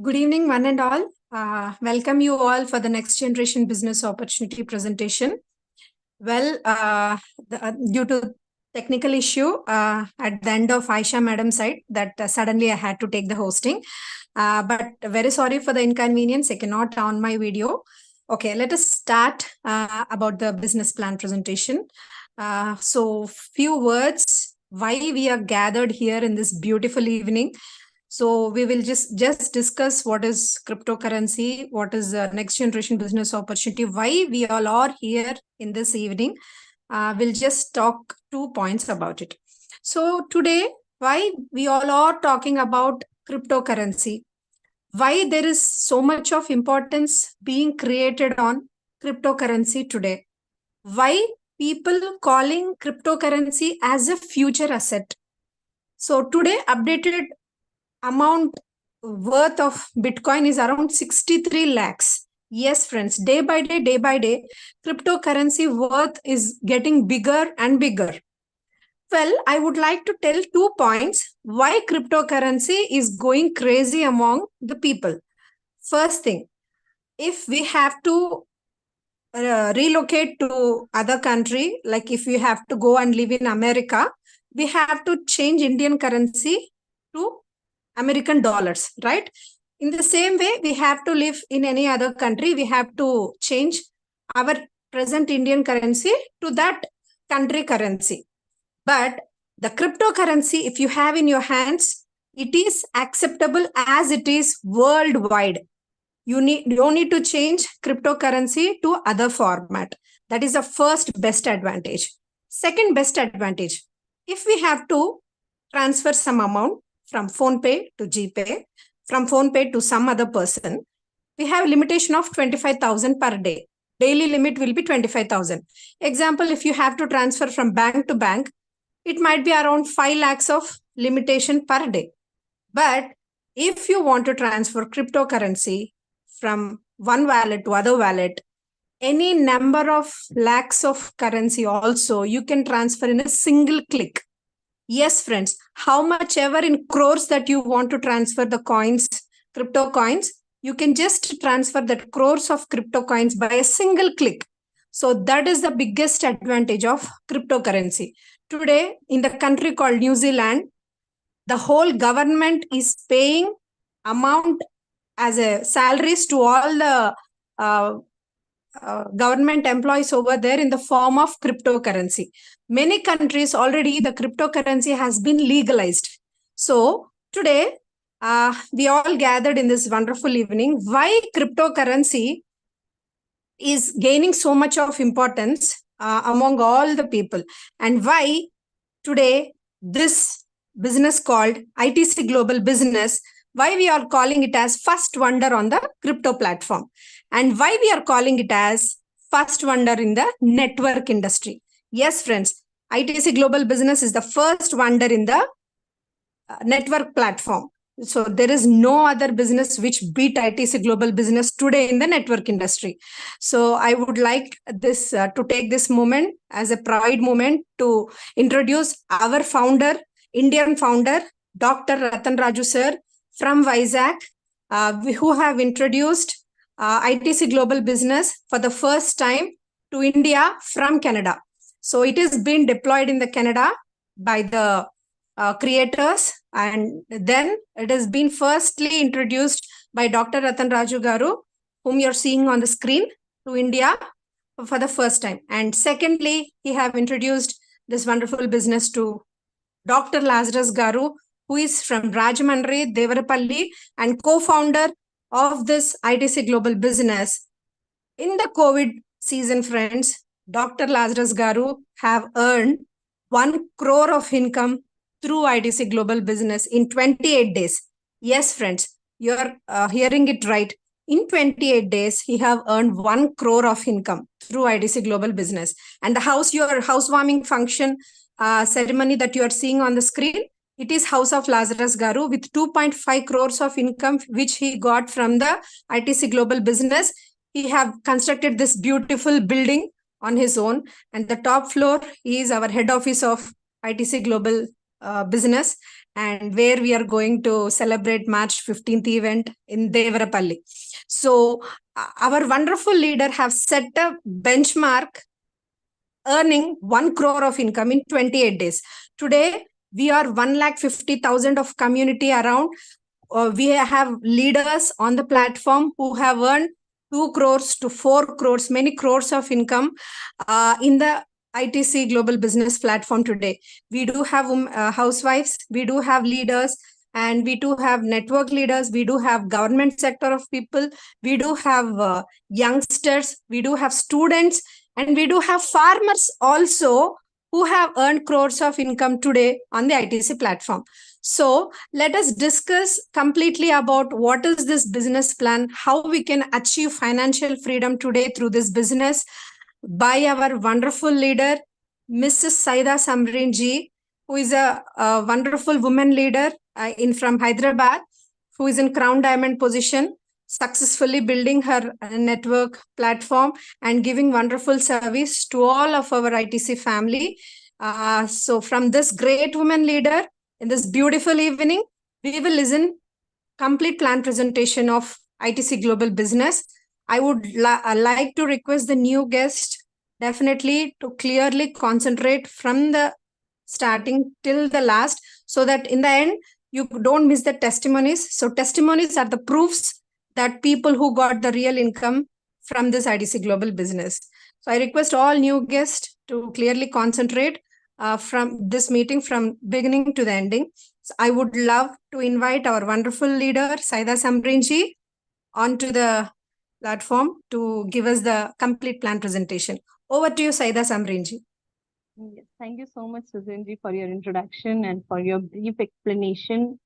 Good evening, one and all. Welcome you all for the next generation business opportunity presentation. Due to technical issue at the end of Aisha madam's side, that suddenly I had to take the hosting. But very sorry for the inconvenience. I cannot on my video. Okay, let us start about the business plan presentation. So few words why we are gathered here in this beautiful evening. So we will just discuss what is cryptocurrency, what is the next generation business opportunity, why we all are here in this evening. We'll just talk 2 points about it. So today, why we all are talking about cryptocurrency, why there is so much of importance being created on cryptocurrency today, why people calling cryptocurrency as a future asset. So today updated amount worth of Bitcoin is around 63 lakhs. Yes, friends, day by day, cryptocurrency worth is getting bigger and bigger. Well, I would like to tell 2 points why cryptocurrency is going crazy among the people. First thing, if we have to relocate to other country, like if we have to go and live in America, we have to change Indian currency to American dollars, right? In the same way, we have to live in any other country. We have to change our present Indian currency to that country currency. But the cryptocurrency, if you have in your hands, it is acceptable as it is worldwide. You don't need to change cryptocurrency to other format. That is the first best advantage. Second best advantage, if we have to transfer some amount from PhonePe to GPay, from PhonePe to some other person, we have a limitation of 25,000 per day. Daily limit will be 25,000. Example, if you have to transfer from bank to bank, it might be around 5 lakhs of limitation per day. But if you want to transfer cryptocurrency from one wallet to other wallet, any number of lakhs of currency also you can transfer in a single click. Yes, friends, how much ever in crores that you want to transfer the coins, crypto coins, you can just transfer that crores of crypto coins by a single click. So that is the biggest advantage of cryptocurrency. Today, in the country called New Zealand, the whole government is paying amount as a salaries to all the government employees over there in the form of cryptocurrency. Many countries already the cryptocurrency has been legalized. So today we all gathered in this wonderful evening. Why cryptocurrency is gaining so much of importance among all the people, and why today this business called ITC Global Business, why we are calling it as first wonder on the crypto platform, and why we are calling it as first wonder in the network industry. Yes, friends, ITC Global Business is the first wonder in the network platform. So there is no other business which beat ITC Global Business today in the network industry. So I would like this to take this moment as a pride moment to introduce our founder, Indian founder, Dr. Ratan Raju sir from Vizag, who have introduced ITC Global Business for the first time to India from Canada. So it is being deployed in the Canada by the creators, and then it has been firstly introduced by Dr. Ratan Raju Garu, whom you're seeing on the screen, to India for the first time. And secondly, he have introduced this wonderful business to Dr. Lazarus Garu, who is from Rajahmundry, Devarapalli, and co-founder of this ITC Global Business. In the COVID season, friends, Dr. Lazarus Garu have earned 1 crore of income through ITC Global Business in 28 days. Yes, friends, you're hearing it right. In 28 days, he have earned 1 crore of income through ITC Global Business. And the housewarming function ceremony that you are seeing on the screen, it is House of Lazarus Garu with 2.5 crores of income, which he got from the ITC Global Business. He have constructed this beautiful building on his own. And the top floor is our head office of ITC Global Business. and where we are going to celebrate March 15th event in Devarapalli. So our wonderful leader have set a benchmark earning 1 crore of income in 28 days. Today, we are 1,50,000 of community around. We have leaders on the platform who have earned 2 crores to 4 crores, many crores of income in the ITC Global Business platform today. We do have housewives, we do have leaders, and we do have network leaders, we do have government sector of people, we do have youngsters, we do have students, and we do have farmers also who have earned crores of income today on the ITC platform. So let us discuss completely about what is this business plan, how we can achieve financial freedom today through this business by our wonderful leader, Mrs. Saida Samreen ji, who is a wonderful woman leader from Hyderabad, who is in Crown Diamond position, successfully building her network platform and giving wonderful service to all of our ITC family. So from this great woman leader, in this beautiful evening, we will listen complete plan presentation of ITC Global Business. I would like to request the new guest definitely to clearly concentrate from the starting till the last, so that in the end, you don't miss the testimonies. So testimonies are the proofs that people who got the real income from this ITC Global Business. So I request all new guests to clearly concentrate from this meeting from beginning to the ending. So I would love to invite our wonderful leader, Saida Samreen ji, onto the platform to give us the complete plan presentation. Over to you, Saida Samreen ji. Yes, thank you so much, Susan ji, for your introduction and for your brief explanation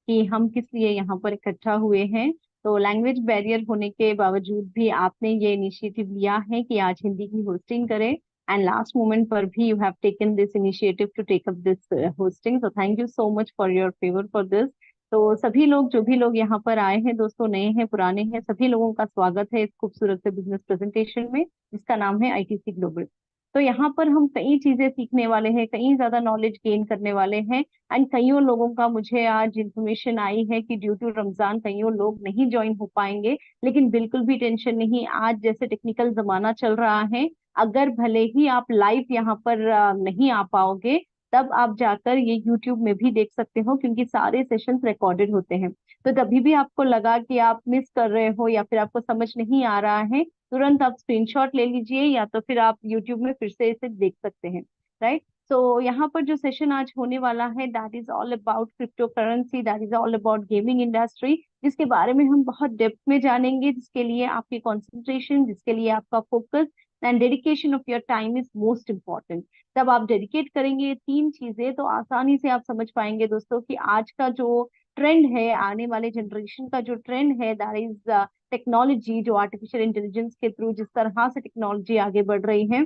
कि हम किस लिए यहाँ पर इकट्ठा हुए हैं। तो लैंग्वेज बैरियर होने के बावजूद भी आपने ये इनिशिएटिव लिया है कि आज हिंदी की होस्टिंग करें, एंड लास्ट मोमेंट पर भी you have taken this initiative to take up this hosting, so thank you so much for your favour for this. तो सभी लोग जो भी लोग यहाँ पर आए हैं दोस्तों, नए हैं पुराने हैं, सभी लोगों का स्वागत है इस खूबसूरत से बिजनेस प्रेजेंटेशन में जिसका नाम है आईटीसी ग्लोबल। तो यहाँ पर हम कई चीजें सीखने वाले हैं, कई ज्यादा नॉलेज गेन करने वाले हैं, एंड कईयों लोगों का मुझे आज इंफॉर्मेशन आई है कि ड्यू टू रमजान कईयों लोग नहीं ज्वाइन हो पाएंगे, लेकिन बिल्कुल भी टेंशन नहीं। आज जैसे टेक्निकल जमाना चल रहा है, अगर भले ही आप लाइव यहाँ पर नहीं आ पाओगे, तब आप जाकर ये यूट्यूब में भी देख सकते हो, क्योंकि सारे सेशंस रिकॉर्डेड होते हैं। तो कभी भी आपको लगा कि आप मिस कर रहे हो या फिर आपको समझ नहीं आ रहा है, तुरंत आप स्क्रीनशॉट ले लीजिए या तो फिर आप यूट्यूब में फिर से इसे देख सकते हैं, राइट। तो यहाँ पर जो सेशन आज होने वाला है, that is all about crypto currency, that is all about gaming industry, जिसके बारे में हम बहुत डेप्थ में जानेंगे, जिसके लिए आपकी कंसंट्रेशन, जिसके लिए आपका focus and dedication of your time is most important. तब आप डेडिकेट करेंगे ये तीन चीजें, तो आसानी से आप समझ पाएंगे दोस्तों कि आज का जो ट्रेंड है, आने वाले जनरेशन का जो ट्रेंड है, दैट इज टेक्नोलॉजी, जो आर्टिफिशियल इंटेलिजेंस के थ्रू जिस तरह से टेक्नोलॉजी आगे बढ़ रही है,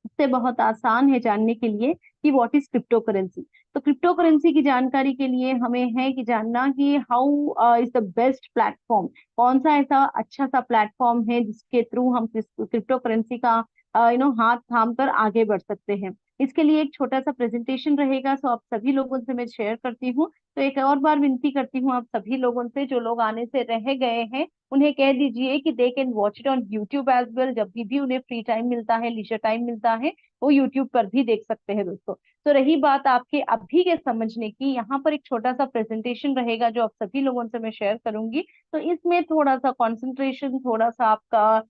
उससे बहुत आसान है जानने के लिए कि व्हाट इज क्रिप्टो करेंसी। तो क्रिप्टो करेंसी की जानकारी के लिए हमें है कि जानना कि how is the best platform, कौन सा ऐसा अच्छा सा प्लेटफॉर्म है जिसके थ्रू हम क्रिप्टो करेंसी का हाथ थाम कर आगे बढ़ सकते हैं। इसके लिए एक छोटा सा प्रेजेंटेशन रहेगा, सो आप सभी लोगों से मैं शेयर करती हूँ। तो एक और बार विनती करती हूँ आप सभी लोगों से, जो लोग आने से रह गए हैं उन्हें कह दीजिए कि they can watch it on YouTube as well. जब भी उन्हें फ्री टाइम मिलता है, लीजर टाइम मिलता है, वो यूट्यूब पर भी देख सकते हैं दोस्तों। तो रही बात आपके अभी के समझने की, यहाँ पर एक छोटा सा प्रेजेंटेशन रहेगा जो आप सभी लोगों से मैं शेयर करूंगी। तो इसमें थोड़ा सा कॉन्सेंट्रेशन, थोड़ा सा आपका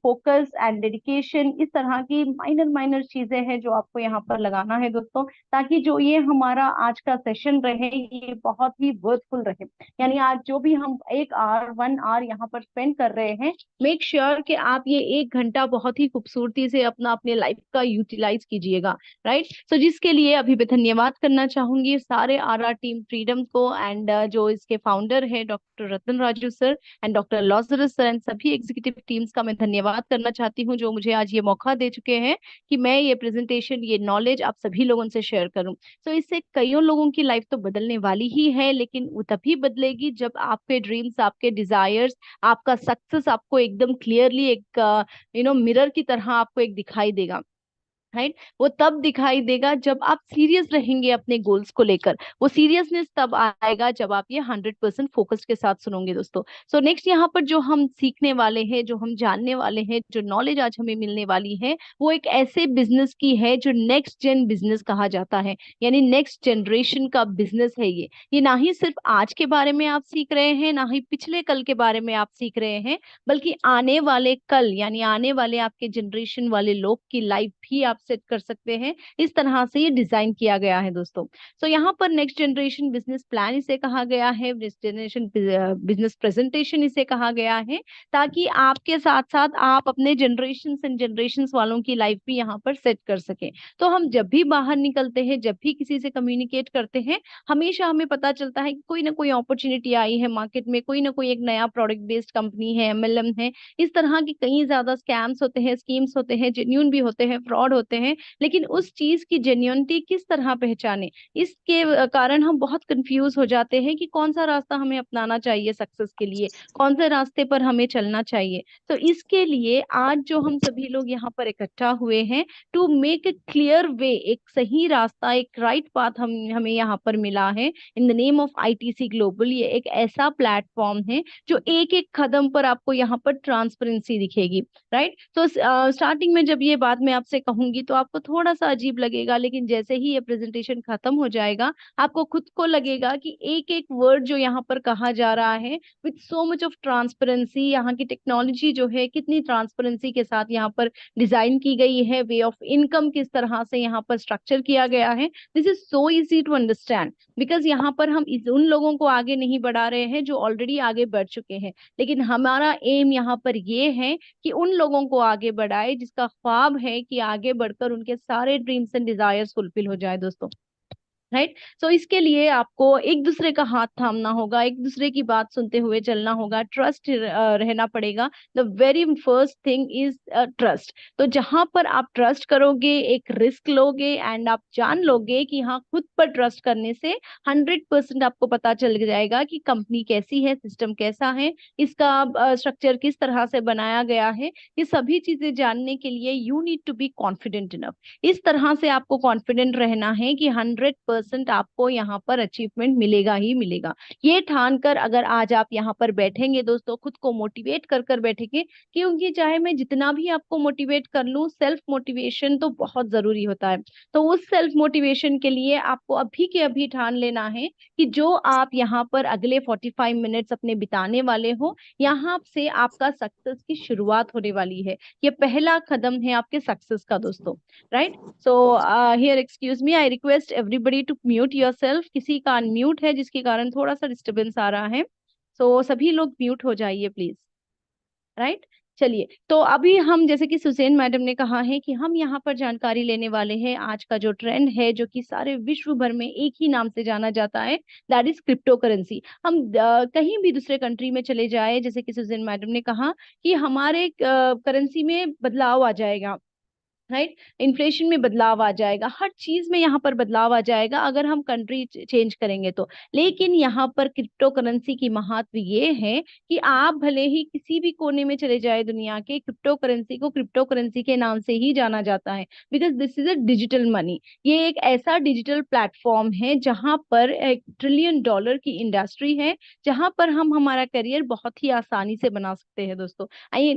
फोकस एंड डेडिकेशन, इस तरह की माइनर माइनर चीजें हैं जो आपको यहाँ पर लगाना है दोस्तों, ताकि जो ये हमारा आज का सेशन रहे ये बहुत ही वर्थफुल रहे। यानी आज जो भी हम 1 आवर यहाँ पर स्पेंड कर रहे हैं, मेक श्योर कि आप ये 1 घंटा बहुत ही खूबसूरती से अपने लाइफ का यूटिलाइज कीजिएगा, राइट। सो जिसके लिए अभी मैं धन्यवाद करना चाहूंगी सारे आर टीम फ्रीडम को, एंड जो इसके फाउंडर है doctor Ratan Raju sir and doctor Lazarus sir, and सभी एग्जीक्यूटिव टीम्स का मैं धन्यवाद करना चाहती हूँ जो मुझे आज ये मौका दे चुके हैं कि मैं ये प्रेजेंटेशन, ये नॉलेज आप सभी लोगों से शेयर करूं। तो इससे कईयों लोगों की लाइफ तो बदलने वाली ही है, लेकिन वो तभी बदलेगी जब आपके ड्रीम्स, आपके डिजायर्स, आपका सक्सेस आपको एकदम क्लियरली एक मिरर की तरह आपको एक दिखाई देगा। राइट। वो तब दिखाई देगा जब आप सीरियस रहेंगे अपने गोल्स को लेकर। वो सीरियसनेस तब आएगा जब आप ये 100% फोकस के साथ सुनोगे दोस्तों। सो नेक्स्ट यहाँ पर जो हम सीखने वाले हैं, जो हम जानने वाले हैं, जो नॉलेज आज हमें मिलने वाली है, वो एक ऐसे बिजनेस की है जो नेक्स्ट जेन बिजनेस कहा जाता है। यानी नेक्स्ट जनरेशन का बिजनेस है ये ना ही सिर्फ आज के बारे में आप सीख रहे हैं, ना ही पिछले कल के बारे में आप सीख रहे हैं, बल्कि आने वाले कल यानी आने वाले आपके जनरेशन वाले लोग की लाइफ भी आप सेट कर सकते हैं। इस तरह से ये डिजाइन किया गया है दोस्तों। सो यहाँ पर नेक्स्ट जनरेशन बिजनेस प्लान इसे कहा गया है, नेक्स्ट जनरेशन बिजनेस प्रेजेंटेशन इसे कहा गया है, ताकि आपके साथ साथ आप अपने जनरेशन एंड जनरेशन वालों की लाइफ भी यहाँ पर सेट कर सके। तो हम जब भी बाहर निकलते हैं, जब भी किसी से कम्युनिकेट करते हैं, हमेशा हमें पता चलता है कि कोई ना कोई अपॉर्चुनिटी आई है मार्केट में, कोई ना कोई एक नया प्रोडक्ट बेस्ड कंपनी है, एमएलएम है। इस तरह की कई ज्यादा स्कैम्स होते हैं, स्कीम्स होते हैं, जेन्युइन भी होते हैं, फ्रॉड होते हैं। लेकिन उस चीज की जेन्युइनिटी किस तरह पहचाने, इसके कारण हम बहुत कंफ्यूज हो जाते हैं कि कौन सा रास्ता हमें अपनाना चाहिए सक्सेस के लिए, कौन से रास्ते पर हमें चलना चाहिए। तो इसके लिए आज जो हम सभी लोग यहाँ पर इकट्ठा हुए हैं, to make a clear way, एक सही रास्ता, एक राइट पाथ हमें यहाँ पर मिला है in the name of ITC global. ये एक ऐसा प्लेटफॉर्म है जो एक एक कदम पर आपको यहाँ पर ट्रांसपेरेंसी दिखेगी। राइट। तो स्टार्टिंग में जब ये बात मैं आपसे कहूंगी तो आपको थोड़ा सा अजीब लगेगा, लेकिन जैसे ही ये प्रेजेंटेशन खत्म हो जाएगा, आपको खुद को लगेगा कि एक एक वर्ड जो यहाँ पर कहा जा रहा है with so much of transparency, यहाँ की टेक्नोलॉजी जो है कितनी ट्रांसपेरेंसी के साथ यहाँ पर डिजाइन की गई है, वे ऑफ इनकम किस तरह से यहाँ पर स्ट्रक्चर किया गया है, this is so easy to understand. Because यहाँ पर हम उन लोगों को आगे नहीं बढ़ा रहे हैं जो ऑलरेडी आगे बढ़ चुके हैं, लेकिन हमारा एम यहाँ पर ये है कि उन लोगों को आगे बढ़ाए जिसका ख्वाब है कि आगे बढ़कर उनके सारे ड्रीम्स एंड डिजायर्स फुलफिल हो जाए दोस्तों। राइट। सो इसके लिए आपको एक दूसरे का हाथ थामना होगा, एक दूसरे की बात सुनते हुए चलना होगा, ट्रस्ट रहना पड़ेगा। The very first thing is trust. तो जहां पर आप ट्रस्ट करोगे, एक रिस्क लोगे एंड आप जान लोगे कि हाँ, खुद पर ट्रस्ट करने से 100% आपको पता चल जाएगा कि कंपनी कैसी है, सिस्टम कैसा है, इसका स्ट्रक्चर किस तरह से बनाया गया है। ये सभी चीजें जानने के लिए you need to be confident enough. इस तरह से आपको कॉन्फिडेंट रहना है कि 100% आपको यहाँ पर अचीवमेंट मिलेगा ही मिलेगा। ये ठान कर अगर आज आप यहाँ पर बैठेंगे दोस्तों, खुद को मोटिवेट कर कर बैठेंगे, क्योंकि चाहे मैं जितना भी आपको मोटिवेट कर लूँ, सेल्फ मोटिवेशन तो बहुत जरूरी होता है। तो उस सेल्फ मोटिवेशन के लिए आपको अभी के अभी ठान लेना है कि जो आप यहाँ पर अगले 45 मिनट्स अपने बिताने वाले हो, यहाँ से आपका सक्सेस की शुरुआत होने वाली है। ये पहला कदम है आपके सक्सेस का दोस्तों। Right. So here excuse me, I request everybody to mute yourself. किसी का अनम्यूट है जिसके कारण थोड़ा सा डिस्टरबेंस आ रहा है, सो सभी लोग म्यूट हो जाइए प्लीज। राइट। चलिए, तो अभी हम जैसे कि सुजैन मैडम ने कहा है कि हम यहाँ पर जानकारी लेने वाले हैं आज का जो ट्रेंड है, जो कि सारे विश्व भर में एक ही नाम से जाना जाता है, दैट इज क्रिप्टो करेंसी। हम कहीं भी दूसरे कंट्री में चले जाए, जैसे कि सुजैन मैडम ने कहा कि हमारे करेंसी में बदलाव आ जाएगा, राइट, इन्फ्लेशन में बदलाव आ जाएगा, हर चीज में यहाँ पर बदलाव आ जाएगा अगर हम कंट्री चेंज करेंगे तो। लेकिन यहाँ पर क्रिप्टो करेंसी की महत्व ये है कि आप भले ही किसी भी कोने में चले जाए दुनिया के, क्रिप्टो करेंसी को क्रिप्टो करेंसी के नाम से ही जाना जाता है, because this is a digital money. ये एक ऐसा डिजिटल प्लेटफॉर्म है जहां पर $1 ट्रिलियन की इंडस्ट्री है, जहां पर हम हमारा करियर बहुत ही आसानी से बना सकते हैं दोस्तों।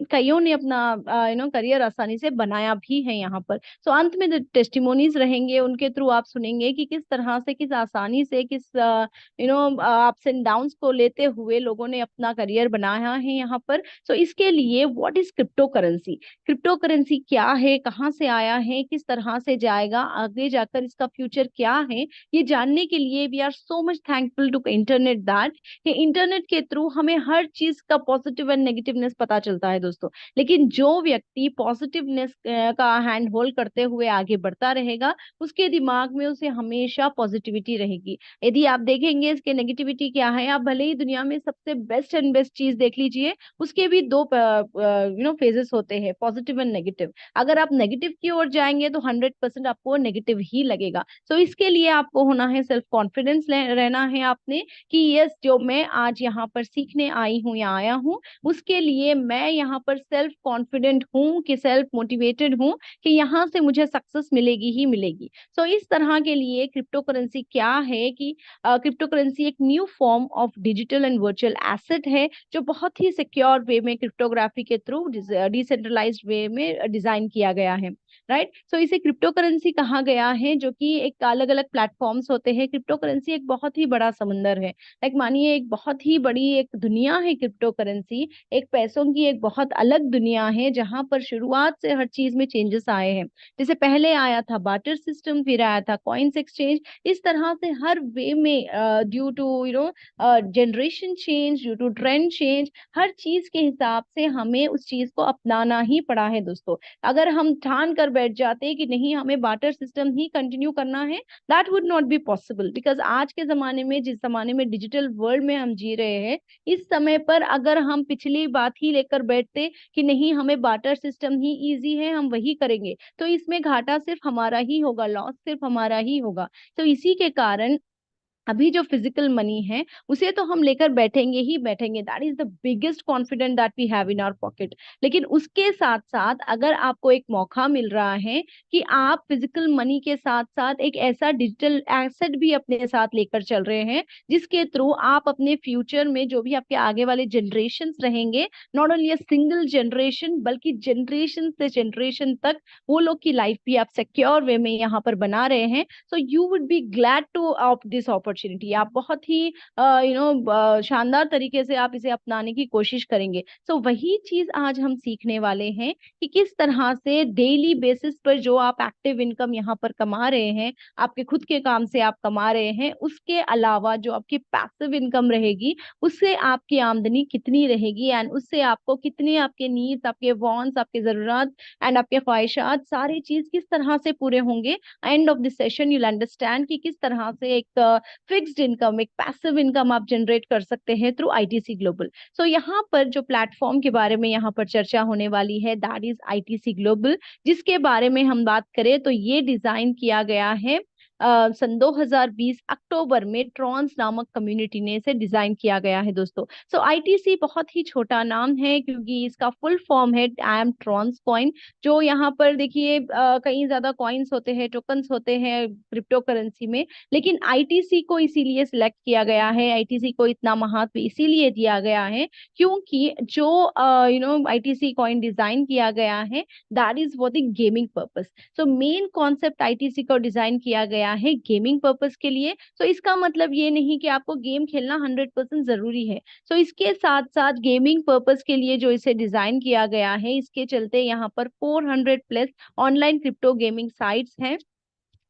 कईयों ने अपना करियर आसानी से बनाया भी है यहाँ पर। सो अंत में जो टेस्टिमोनीज रहेंगे उनके थ्रू आप सुनेंगे कि किस तरह से, किस आसानी से, किस अप्स एंड डाउन्स को लेते हुए लोगों ने अपना करियर बनाया है यहाँ पर। सो इसके लिए what is crypto currency, crypto currency क्या है, कहाँ से आया है, किस तरह से जाएगा आगे जाकर, इसका फ्यूचर क्या है, ये जानने के लिए we are so much thankful to internet that internet के थ्रू हमें हर चीज का पॉजिटिव एंड नेगेटिवनेस पता चलता है दोस्तों। लेकिन जो व्यक्ति पॉजिटिवनेस का हैंड होल्ड करते हुए आगे बढ़ता रहेगा, उसके दिमाग में उसे हमेशा पॉजिटिविटी रहेगी। यदि आप देखेंगे इसके नेगेटिविटी क्या है, आप भले ही दुनिया में सबसे बेस्ट एंड बेस्ट चीज देख लीजिए, उसके भी दो फेजेस होते हैं, पॉजिटिव एंड नेगेटिव। अगर आप नेगेटिव की ओर जाएंगे तो 100% आपको नेगेटिव ही लगेगा। सो इसके लिए आपको होना है, सेल्फ कॉन्फिडेंस रहना है आपने कि यस, जो मैं आज यहाँ पर सीखने आई हूँ या आया हूँ, उसके लिए मैं यहाँ पर सेल्फ कॉन्फिडेंट हूँ कि सेल्फ मोटिवेटेड हूँ कि यहाँ से मुझे सक्सेस मिलेगी ही मिलेगी। सो इस तरह के लिए क्रिप्टो करेंसी क्या है कि क्रिप्टो करेंसी एक new form of digital and virtual asset है जो बहुत ही सिक्योर वे में क्रिप्टोग्राफी के थ्रू डिसेंट्रलाइज्ड वे में डिजाइन किया गया है। राइट, सो इसे क्रिप्टो करेंसी कहा गया है, जो कि एक अलग अलग प्लेटफॉर्म्स होते हैं। क्रिप्टो करेंसी एक बहुत ही बड़ा समंदर है, लाइक मानिए एक बहुत ही बड़ी एक दुनिया है क्रिप्टो करेंसी। एक पैसों की एक बहुत अलग दुनिया है जहां पर शुरुआत से हर चीज में चेंजेस आए हैं। जैसे पहले आया था बार्टर सिस्टम, फिर आया था कॉइन्स एक्सचेंज। इस तरह से हर वे में due to generation change, due to trend change, हर चीज के हिसाब से हमें उस चीज को अपनाना ही पड़ा है दोस्तों। अगर हम ठान कर बैठ जाते कि नहीं हमें बार्टर सिस्टम ही कंटिन्यू करना है, that would not be possible, because आज के जमाने में, जिस जमाने में डिजिटल वर्ल्ड में हम जी रहे हैं, इस समय पर अगर हम पिछली बात ही लेकर बैठते कि नहीं हमें बार्टर सिस्टम ही इजी है, हम वही करेंगे, तो इसमें घाटा सिर्फ हमारा ही होगा, लॉस सिर्फ हमारा ही होगा। तो इसी के कारण अभी जो फिजिकल मनी है उसे तो हम लेकर बैठेंगे ही बैठेंगे, that is the biggest confident that we have in our pocket. लेकिन उसके साथ साथ अगर आपको एक मौका मिल रहा है कि आप फिजिकल मनी के साथ साथ एक ऐसा डिजिटल एसेट भी अपने साथ लेकर चल रहे हैं जिसके थ्रू आप अपने फ्यूचर में जो भी आपके आगे वाले जनरेशन रहेंगे, not only a single generation बल्कि जनरेशन से जनरेशन तक वो लोग की लाइफ भी आप सिक्योर वे में यहाँ पर बना रहे हैं, so you would be glad two of this opportunity. आप बहुत ही शानदार तरीके से आप इसे अपनाने की कोशिश करेंगे। सो वही चीज आज हम सीखने वाले हैं कि किस तरह से डेली बेसिस पर जो आप एक्टिव इनकम यहाँ पर कमा रहे हैं, आपके खुद के काम से आप कमा रहे हैं, उसके अलावा जो आपकी पैसिव इनकम रहेगी उससे आपकी आमदनी कितनी रहेगी, एंड उससे आपको कितने आपके नीड्स, आपके वांट्स, आपके जरूरत एंड आपके ख्वाहिशात सारी चीज किस तरह से पूरे होंगे। End of this session you'll understand कि किस तरह से एक फिक्स्ड इनकम, एक पैसिव इनकम आप जनरेट कर सकते हैं थ्रू आईटीसी ग्लोबल। सो यहाँ पर जो प्लेटफॉर्म के बारे में यहाँ पर चर्चा होने वाली है दैट इज आईटीसी ग्लोबल, जिसके बारे में हम बात करें तो ये डिजाइन किया गया है सन 2020 अक्टूबर में ट्रॉन्स नामक कम्युनिटी ने इसे डिजाइन किया गया है दोस्तों। सो आईटीसी बहुत ही छोटा नाम है क्योंकि इसका फुल फॉर्म है आई एम ट्रॉन्स कॉइन। जो यहाँ पर देखिए कई ज्यादा कॉइन्स होते हैं, टोकन्स होते हैं क्रिप्टो करेंसी में, लेकिन आईटीसी को इसीलिए सिलेक्ट किया गया है, आईटीसी को इतना महत्व इसीलिए दिया गया है क्योंकि जो आईटीसी कॉइन डिजाइन किया गया है that is for the gaming purpose. So main concept ITC को डिजाइन किया गया है गेमिंग पर्पस के लिए। सो इसका मतलब ये नहीं कि आपको गेम खेलना 100% जरूरी है। सो इसके साथ साथ गेमिंग पर्पस के लिए जो इसे डिजाइन किया गया है, इसके चलते यहाँ पर 400 plus online crypto gaming sites हैं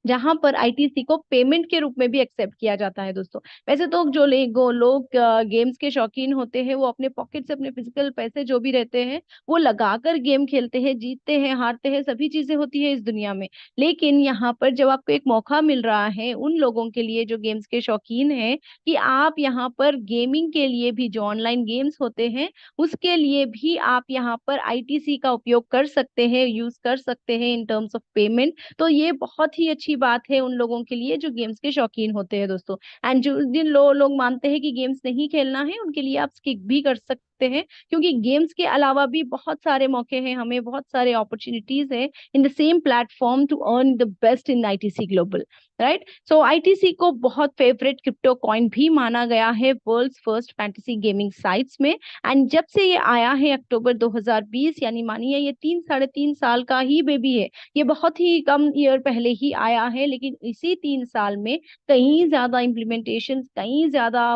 जहां पर आईटीसी को पेमेंट के रूप में भी एक्सेप्ट किया जाता है दोस्तों। वैसे तो जो लोग गेम्स के शौकीन होते हैं वो अपने पॉकेट से अपने फिजिकल पैसे जो भी रहते हैं वो लगाकर गेम खेलते हैं, जीतते हैं, हारते हैं, सभी चीजें होती है इस दुनिया में। लेकिन यहाँ पर जब आपको एक मौका मिल रहा है उन लोगों के लिए जो गेम्स के शौकीन हैं कि आप यहाँ पर गेमिंग के लिए भी, जो ऑनलाइन गेम्स होते हैं उसके लिए भी आप यहाँ पर आईटीसी का उपयोग कर सकते हैं, यूज कर सकते हैं इन टर्म्स ऑफ पेमेंट। तो ये बहुत ही अच्छी बात है उन लोगों के लिए जो गेम्स के शौकीन होते हैं दोस्तों। एंड जो जिन लोग मानते हैं कि गेम्स नहीं खेलना है उनके लिए आप स्किप भी कर सकते हैं, क्योंकि गेम्स के अलावा भी बहुत सारे मौके हैं, हमें बहुत सारे अपॉर्चुनिटीज है in the same platform to earn the best in ITC global. Right, so ITC को बहुत फेवरेट क्रिप्टो कॉइन भी माना गया है world's first fantasy gaming sites में। एंड जब से ये आया है अक्टूबर 2020, यानी मानिए ये 3 साढ़े 3 साल का ही बेबी है, ये बहुत ही कम ईयर पहले ही आया है, लेकिन इसी 3 साल में कई ज्यादा इम्प्लीमेंटेशन, कई ज्यादा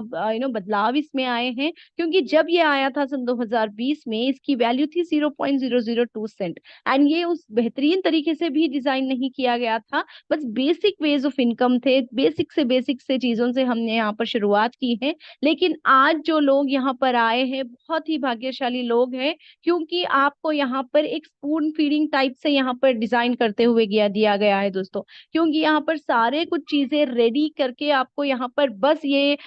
बदलाव इसमें आए हैं। क्योंकि जब ये आया था सन 2020 में इसकी वैल्यू थी 0.002 सेंट, एंड ये उस बेहतरीन तरीके से भी डिजाइन नहीं किया गया था, बस बेसिक वेज ऑफ इनकम थे, बेसिक से चीजों से हमने यहाँ पर शुरुआत की है। लेकिन आज जो लोग यहाँ पर आए हैं बहुत ही भाग्यशाली लोग हैं, क्योंकि आपको यहाँ पर एक स्पून फीडिंग टाइप से यहाँ पर डिजाइन करते हुए दिया गया है दोस्तों। क्योंकि यहाँ पर सारे कुछ चीजें रेडी करके आपको यहाँ पर बस ये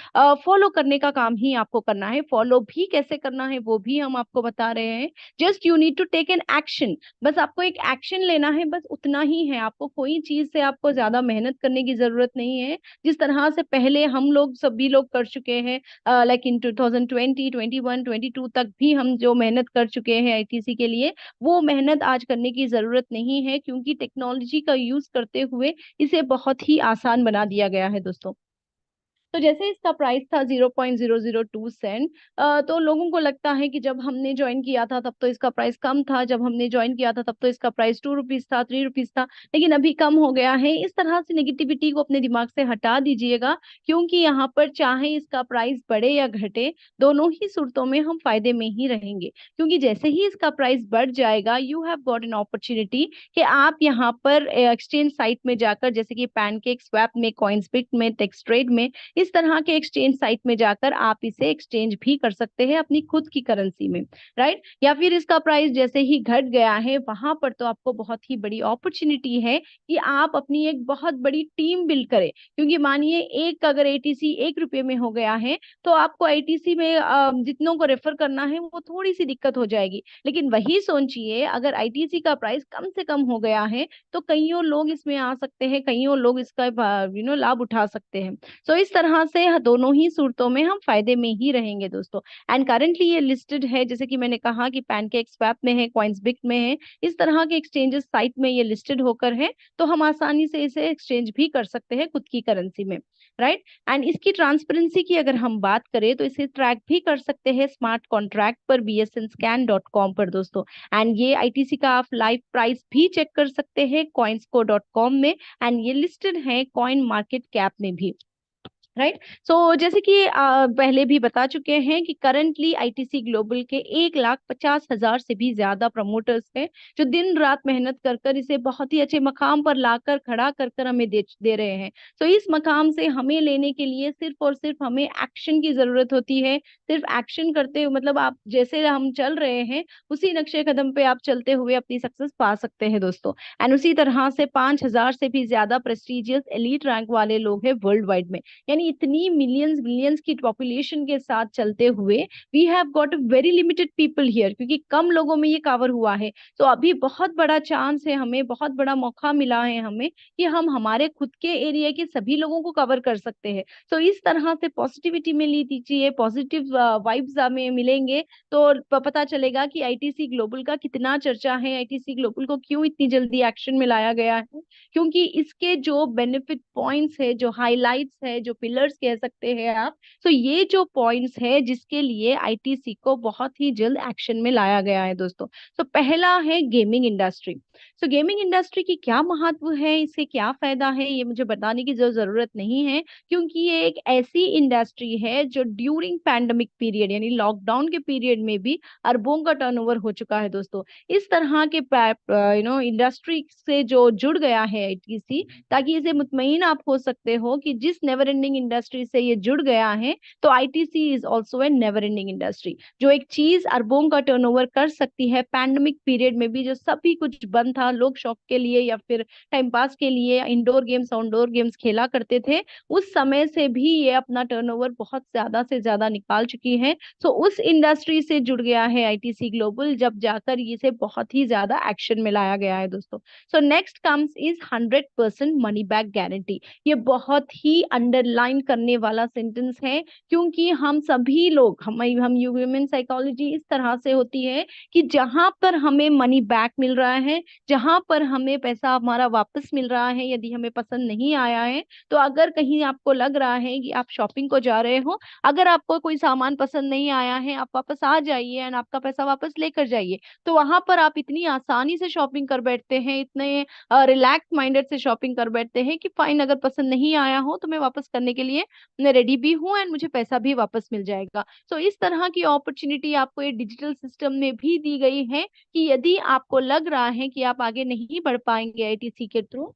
फॉलो करने का काम ही आपको करना है। फॉलो भी कैसे करना करना है वो भी हम आपको बता रहे हैं। Just you need to take an action, बस आपको एक एक्शन लेना है, बस उतना ही है। आपको कोई चीज से आपको ज्यादा मेहनत करने की जरूरत नहीं है, जिस तरह से पहले हम लोग सभी लोग कर चुके हैं। लाइक इन 2020, 21, 22 तक भी हम जो मेहनत कर चुके हैं आईटीसी के लिए, वो मेहनत आज करने की जरूरत नहीं है, क्योंकि टेक्नोलॉजी का यूज करते हुए इसे बहुत ही आसान बना दिया गया है दोस्तों। तो जैसे इसका प्राइस था 0.002 सेंट, तो लोगों को लगता है कि जब हमने ज्वाइन किया था तब तो इसका प्राइस कम था, जब हमने ज्वाइन किया था तब तो इसका प्राइस 2 रुपीज था, 3 रुपीज था, लेकिन अभी कम हो गया है। इस तरह से नेगेटिविटी को अपने दिमाग से हटा दीजिएगा, क्योंकि यहाँ पर चाहे इसका प्राइस बढ़े या घटे, दोनों ही सूरतों में हम फायदे में ही रहेंगे। क्योंकि जैसे ही इसका प्राइस बढ़ जाएगा, you have got an opportunity कि आप यहाँ पर एक्सचेंज साइट में जाकर, जैसे कि पैनकेक स्वैप में, कॉइन्सबिट में, टेक्सट्रेड में, इस तरह के एक्सचेंज साइट में जाकर आप इसे एक्सचेंज भी कर सकते हैं अपनी खुद की करेंसी में, राइट। या फिर इसका प्राइस जैसे ही घट गया है, वहां पर तो आपको बहुत ही बड़ी अपॉर्चुनिटी है कि आप अपनी एक बहुत बड़ी टीम बिल्ड करें। क्योंकि मानिए एक अगर एटीसी 1 रुपए में हो गया है, तो आपको आईटीसी में जितनों को रेफर करना है वो थोड़ी सी दिक्कत हो जाएगी। लेकिन वही सोचिए, अगर आईटीसी का प्राइस कम से कम हो गया है, तो कईयों लोग इसमें आ सकते हैं, कईयों लोग इसका लाभ उठा सकते हैं। सो इस तरह से दोनों ही सूरतों में हम फायदे में ही रहेंगे दोस्तों। एंड करंटली ये लिस्टेड है, जैसे कि मैंने कहा कि पैनकेक स्वैप में है, कॉइन्सबिट में है, इस तरह के एक्सचेंजेस साइट में ये लिस्टेड होकर है, तो हम आसानी से इसे एक्सचेंज भी कर सकते हैं खुद की करेंसी में, राइट। एंड इसकी ट्रांसपेरेंसी की अगर हम बात करें, तो इसे ट्रैक भी कर सकते हैं स्मार्ट कॉन्ट्रैक्ट पर, bsnscan.com पर दोस्तों। एंड ये आईटीसी का आप लाइव प्राइस भी चेक कर सकते हैं coinsco.com में, एंड ये लिस्टेड है कॉइन मार्केट कैप में भी, राइट। सो जैसे कि पहले भी बता चुके हैं कि करंटली आईटीसी ग्लोबल के 1,50,000 से भी ज्यादा प्रमोटर्स हैं, जो दिन रात मेहनत कर कर इसे बहुत ही अच्छे मकाम पर लाकर खड़ा कर कर हमें दे रहे हैं। तो इस मकाम से हमें लेने के लिए सिर्फ और सिर्फ हमें एक्शन की जरूरत होती है। सिर्फ एक्शन करते हुए, मतलब आप जैसे हम चल रहे हैं उसी नक्शे कदम पे आप चलते हुए अपनी सक्सेस पा सकते हैं दोस्तों। एंड उसी तरह से 5,000 से भी ज्यादा प्रेस्टिजियस एलीट रैंक वाले लोग हैं वर्ल्ड वाइड में। यानी इतनी मिलियंस बिलियंस की पॉपुलेशन के साथ चलते हुए we have got a very limited people here, क्योंकि कम लोगों में ये कवर हुआ है। तो अभी बहुत बड़ा चांस है, हमें बहुत बड़ा मौका मिला है हमें, कि हम हमारे खुद के एरिया के सभी लोगों को कवर कर सकते हैं। तो इस तरह से पॉजिटिविटी में ली दीजिए, पॉजिटिव वाइब्स हमें मिलेंगे, तो पता चलेगा कि आईटीसी ग्लोबल का कितना चर्चा है, आईटीसी ग्लोबल को क्यों इतनी जल्दी एक्शन में लाया गया है। क्योंकि इसके जो बेनिफिट पॉइंट्स है, जो हाइलाइट्स है, जो पिलर्स कह सकते हैं आप, तो ये जो पॉइंट्स है जिसके लिए आईटीसी को बहुत ही जल्द एक्शन में लाया गया है दोस्तों। तो पहला है गेमिंग इंडस्ट्री। तो गेमिंग इंडस्ट्री की क्या महत्व है, इससे क्या फायदा है, ये मुझे बताने की जो जरूरत नहीं है, क्योंकि ये एक ऐसी इंडस्ट्री है जो ड्यूरिंग पैंडेमिक पीरियड, यानी लॉकडाउन के पीरियड में भी अरबों का टर्नओवर हो चुका है दोस्तों। इस तरह के इंडस्ट्री से जो जुड़ गया है आईटीसी, ताकि इसे मुतमईन आप हो सकते हो कि जिस नेवर एंडिंग इंडस्ट्री से ये जुड़ गया है, तो ITC is also a never ending industry. जो एक चीज अरबों का टर्नओवर कर सकती है पैंडेमिक पीरियड में भी, जो सभी कुछ बंद था, लोग शौक के लिए या फिर टाइम पास के लिए इंडोर गेम्स आउटडोर गेम्स खेला करते थे, उस समय से भी ये अपना टर्नओवर बहुत ज्यादा से ज्यादा निकाल चुकी है। सो उस इंडस्ट्री से जुड़ गया है आईटीसी ग्लोबल, जब जाकर इसे बहुत ही ज्यादा एक्शन में लाया गया है दोस्तों। So next comes is 100% money back guarantee. ये बहुत ही अंडरलाइन करने वाला सेंटेंस है, क्योंकि हम सभी लोग, हम ह्यूमन साइकोलॉजी इस तरह से होती है कि जहां पर हमें मनी बैक मिल रहा है, जहां पर हमें पैसा हमारा वापस मिल रहा है यदि हमें पसंद नहीं आया है, तो अगर कहीं आपको लग रहा है कि आप शॉपिंग को जा रहे हो, अगर आपको कोई सामान पसंद नहीं आया है, आप वापस आ जाइए एंड आपका पैसा वापस लेकर जाइए। तो वहां पर आप इतनी आसानी से शॉपिंग कर बैठते हैं, इतने रिलैक्स माइंडेड से शॉपिंग कर बैठते हैं कि फाइन, अगर पसंद नहीं आया हो तो मैं वापस करने के लिए रेडी भी हूँ एंड मुझे पैसा भी वापस मिल जाएगा। सो इस तरह की अपॉर्चुनिटी आपको ये डिजिटल सिस्टम में भी दी गई है, कि यदि आपको लग रहा है कि आप आगे नहीं बढ़ पाएंगे आईटीसी के थ्रू,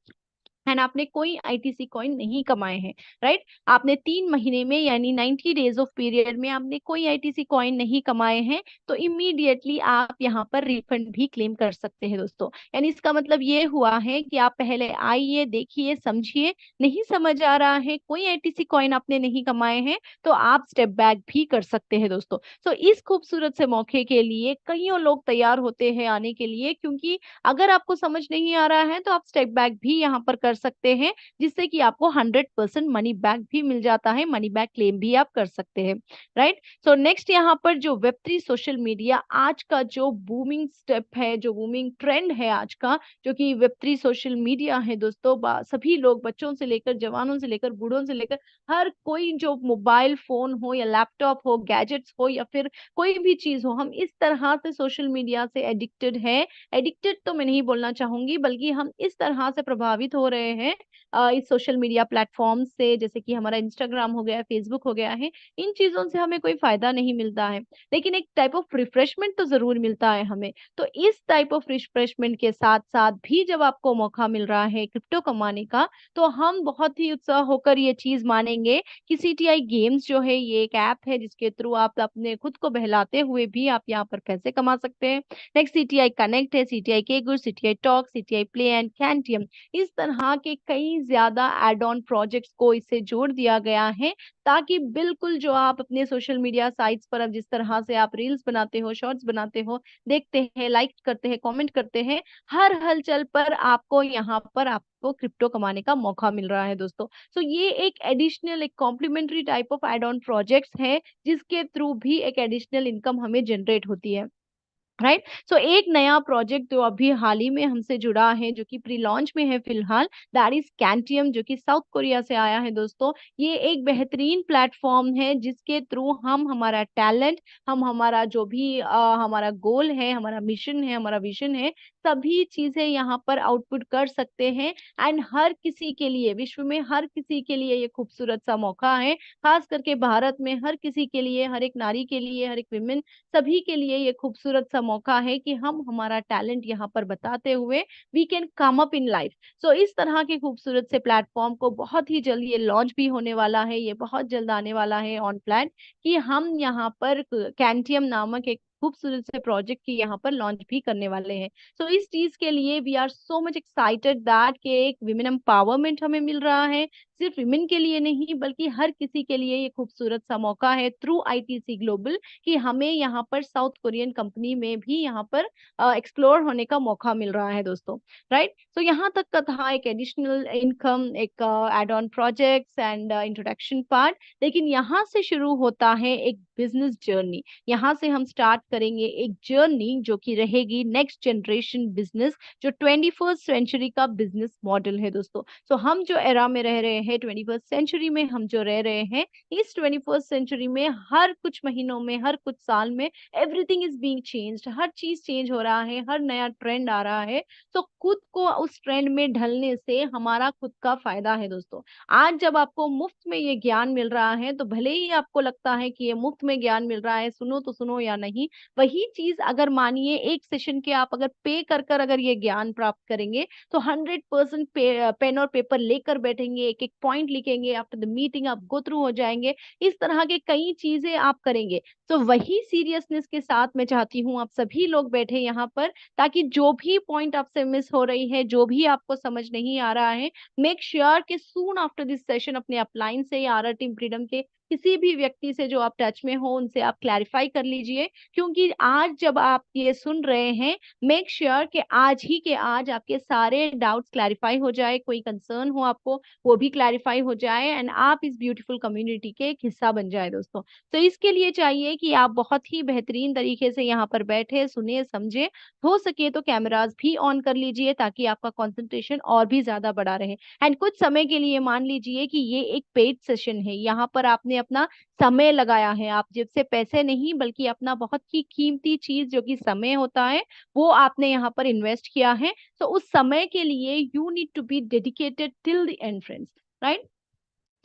एंड आपने कोई आईटीसी कॉइन नहीं कमाए हैं, राइट। आपने 3 महीने में यानी 90 डेज ऑफ पीरियड में आपने कोई आईटीसी कॉइन नहीं कमाए हैं, तो इमीडिएटली आप यहाँ पर रिफंड भी क्लेम कर सकते हैं दोस्तों। यानी इसका मतलब ये हुआ है कि आप पहले आइए, देखिए, समझिए, नहीं समझ आ रहा है, कोई आईटीसी कॉइन आपने नहीं कमाए हैं, तो आप स्टेप बैक भी कर सकते हैं दोस्तों। तो इस खूबसूरत से मौके के लिए कईयों लोग तैयार होते हैं आने के लिए, क्योंकि अगर आपको समझ नहीं आ रहा है तो आप स्टेप बैक भी यहाँ पर कर सकते हैं, जिससे कि आपको 100% मनी बैक भी मिल जाता है, मनी बैक क्लेम भी आप कर सकते हैं, राइट। सो नेक्स्ट यहाँ पर जो वेब3 सोशल मीडिया आज का जो बूमिंग स्टेप है, जो बूमिंग ट्रेंड है आज का, जो कि वेब3 सोशल मीडिया है दोस्तों, सभी लोग, बच्चों से लेकर जवानों से लेकर बूढ़ों से लेकर हर कोई, जो मोबाइल फोन हो या लैपटॉप हो, गैजेट्स हो या फिर कोई भी चीज हो, हम इस तरह से सोशल मीडिया से एडिक्टेड है। एडिक्टेड तो मैं नहीं बोलना चाहूंगी, बल्कि हम इस तरह से प्रभावित हो रहे हैं इस सोशल मीडिया प्लेटफॉर्म से, जैसे कि हमारा इंस्टाग्राम हो गया, फेसबुक हो गया है। इन चीजों से हमें कोई फायदा नहीं मिलता है, लेकिन एक टाइप ऑफ रिफ्रेशमेंट तो जरूर मिलता है हमें। तो इस टाइप ऑफ रिफ्रेशमेंट के साथ साथ भी जब आपको मौका मिल रहा है क्रिप्टो कमाने का, तो हम बहुत ही उत्साह होकर ये चीज मानेंगे कि सीटीआई गेम्स जो है, ये एक ऐप है जिसके थ्रू आप अपने खुद को बहलाते हुए भी आप यहाँ पर पैसे कमा सकते हैं। नेक्स्ट सीटीआई कनेक्ट है, सीटीआई केगुर, CTI talk, CTI play and कैंटियम, इस तरह के कई ज्यादा एड ऑन प्रोजेक्ट्स को इससे जोड़ दिया गया है, ताकि बिल्कुल जो आप अपने सोशल मीडिया साइट्स पर अब जिस तरह से आप रील्स बनाते हो, शॉर्ट्स बनाते हो, देखते हैं, लाइक करते हैं, कमेंट करते हैं, हर हलचल पर आपको यहाँ पर आपको क्रिप्टो कमाने का मौका मिल रहा है दोस्तों। तो ये एक एडिशनल, एक complementary type of add on projects है, जिसके थ्रू भी एक एडिशनल इनकम हमें जनरेट होती है, राइट। सो एक नया प्रोजेक्ट जो अभी हाल ही में हमसे जुड़ा है, जो कि प्री लॉन्च में है फिलहाल, दैट इज कैंटियम, जो कि साउथ कोरिया से आया है दोस्तों। ये एक बेहतरीन प्लेटफॉर्म है, जिसके थ्रू हम हमारा टैलेंट, हम हमारा जो भी हमारा गोल है, हमारा मिशन है, हमारा विजन है, सभी चीजें यहाँ पर आउटपुट कर सकते हैं। एंड हर किसी के लिए, विश्व में हर किसी के लिए ये खूबसूरत सा मौका है, खास करके भारत में हर किसी के लिए, हर एक नारी के लिए, हर एक विमेन, सभी के लिए ये खूबसूरत सा मौका है कि हम हमारा टैलेंट यहाँ पर बताते हुए we can come up in life. So इस तरह के खूबसूरत से प्लेटफॉर्म को बहुत ही जल्द ये लॉन्च भी होने वाला है, ये बहुत जल्द आने वाला है ऑन प्लान, कि हम यहाँ पर कैंटियम नामक एक खूबसूरत से प्रोजेक्ट की यहाँ पर लॉन्च भी करने वाले हैं। सो इस चीज के लिए we are so much excited that कि एक विमेन एम्पावरमेंट हमें मिल रहा है, सिर्फ विमेन के लिए नहीं बल्कि हर किसी के लिए ये खूबसूरत सा मौका है थ्रू आईटीसी ग्लोबल, कि हमें यहाँ पर साउथ कोरियन कंपनी में भी यहाँ पर एक्सप्लोर होने का मौका मिल रहा है दोस्तों, राइट। तो यहाँ तक का था एक एडिशनल इनकम, एक add on projects and introduction part. लेकिन यहाँ से शुरू होता है एक बिजनेस जर्नी। यहाँ से हम स्टार्ट करेंगे एक जर्नी जो कि रहेगी नेक्स्ट जनरेशन बिजनेस, जो 21st सेंचुरी का बिजनेस मॉडल है दोस्तों। सो हम जो एरा में रह रहे हैं, 21st सेंचुरी में हम जो रह रहे हैं, इस 21st सेंचुरी में हर कुछ महीनों में, हर कुछ साल में एवरीथिंग इज बीइंग चेंज्ड, हर चीज चेंज हो रहा है, हर नया ट्रेंड आ रहा है। तो खुद को उस ट्रेंड में ढलने से हमारा खुद का फायदा है दोस्तों। आज जब आपको मुफ्त में ये ज्ञान मिल रहा है, तो भले ही आपको लगता है कि ये मुफ्त में ज्ञान मिल रहा है, सुनो तो सुनो या नहीं, वही चीज अगर मानिए एक सेशन के आप अगर पे कर कर अगर ये ज्ञान प्राप्त करेंगे, तो 100% पेन और पेपर लेकर बैठेंगे, एक एक पॉइंट लिखेंगे, आफ्टर द मीटिंग आप गो थ्रू हो जाएंगे, इस तरह के कई चीजें आप करेंगे। तो वही सीरियसनेस के साथ मैं चाहती हूँ आप सभी लोग बैठे यहाँ पर, ताकि जो भी पॉइंट आपसे मिस हो रही है, जो भी आपको समझ नहीं आ रहा है, मेक श्योर कि सून आफ्टर दिस सेशन अपने अपलाइन से या आर टीम फ्रीडम के किसी भी व्यक्ति से जो आप टच में हो, उनसे आप क्लैरिफाई कर लीजिए। क्योंकि आज जब आप ये सुन रहे हैं, मेक श्योर कि आज ही के आज आपके सारे डाउट्स क्लैरिफाई हो जाए, कोई कंसर्न हो आपको वो भी क्लैरिफाई हो जाए, एंड आप इस ब्यूटीफुल कम्युनिटी के एक हिस्सा बन जाए दोस्तों। तो इसके लिए चाहिए कि आप बहुत ही बेहतरीन तरीके से यहाँ पर बैठे, सुने, समझे, हो सके तो कैमरास भी ऑन कर लीजिए, ताकि आपका कंसंट्रेशन और भी ज्यादा बढ़ा रहे। एंड कुछ समय के लिए मान लीजिए कि ये एक पेड सेशन है, यहाँ पर आपने अपना समय लगाया है, आप जेब से पैसे नहीं बल्कि अपना बहुत ही कीमती चीज जो कि समय होता है, वो आपने यहाँ पर इन्वेस्ट किया है। तो उस समय के लिए you need to be dedicated till the end friends, right.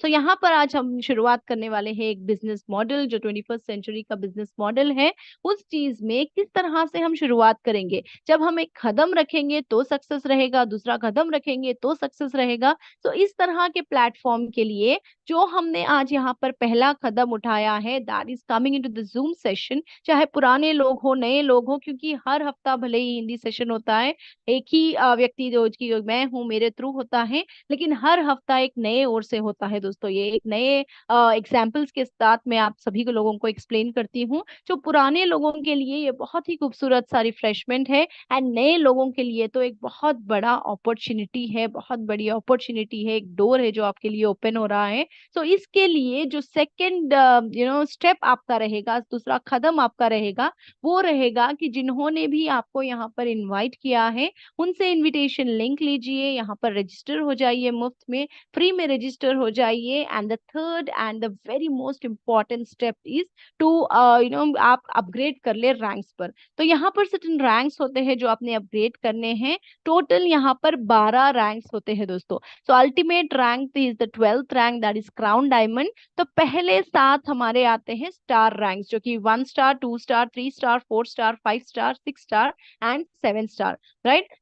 So यहाँ पर आज हम शुरुआत करने वाले हैं एक बिजनेस मॉडल जो 21st सेंचुरी का बिजनेस मॉडल है। उस चीज में किस तरह से हम शुरुआत करेंगे, जब हम एक कदम रखेंगे तो सक्सेस रहेगा, दूसरा कदम रखेंगे तो सक्सेस रहेगा। तो इस तरह के प्लेटफॉर्म के लिए जो हमने आज यहाँ पर पहला कदम उठाया है, that is coming into the zoom session. चाहे पुराने लोग हो, नए लोग हो, क्योंकि हर हफ्ता भले ही हिंदी सेशन होता है, एक ही व्यक्ति जो कि मैं हूँ मेरे थ्रू होता है, लेकिन हर हफ्ता एक नए ओर से होता है दोस्तों। ये एक नए एग्जाम्पल्स के साथ मैं आप सभी को लोगों को एक्सप्लेन करती हूँ। जो पुराने लोगों के लिए ये बहुत ही खूबसूरत सा रिफ्रेशमेंट है, एंड नए लोगों के लिए तो एक बहुत बड़ा अपॉर्चुनिटी है, बहुत बड़ी अपॉर्चुनिटी है, एक डोर है जो आपके लिए ओपन हो रहा है। तो इसके लिए जो सेकंड स्टेप आपका रहेगा, दूसरा कदम आपका रहेगा, वो रहेगा कि जिन्होंने भी आपको यहाँ पर इनवाइट किया है उनसे इनविटेशन लिंक लीजिए, यहाँ पर रजिस्टर हो जाइए, मुफ्त में फ्री में रजिस्टर हो जाइए। And the third and the very most important step is to आप अपग्रेड कर ले रैंक्स पर। तो यहाँ पर सर्टेन रैंक्स होते हैं जो आपने अपग्रेड करने हैं। टोटल यहाँ पर 12 रैंक्स होते हैं दोस्तों। सो ultimate rank is the 12th rank, that is crown diamond. तो पहले 7 हमारे आते हैं स्टार रैंक्स, जो कि 1 star, 2 star, 3 star, 4 star, 5 star, 6 star and 7 star, right.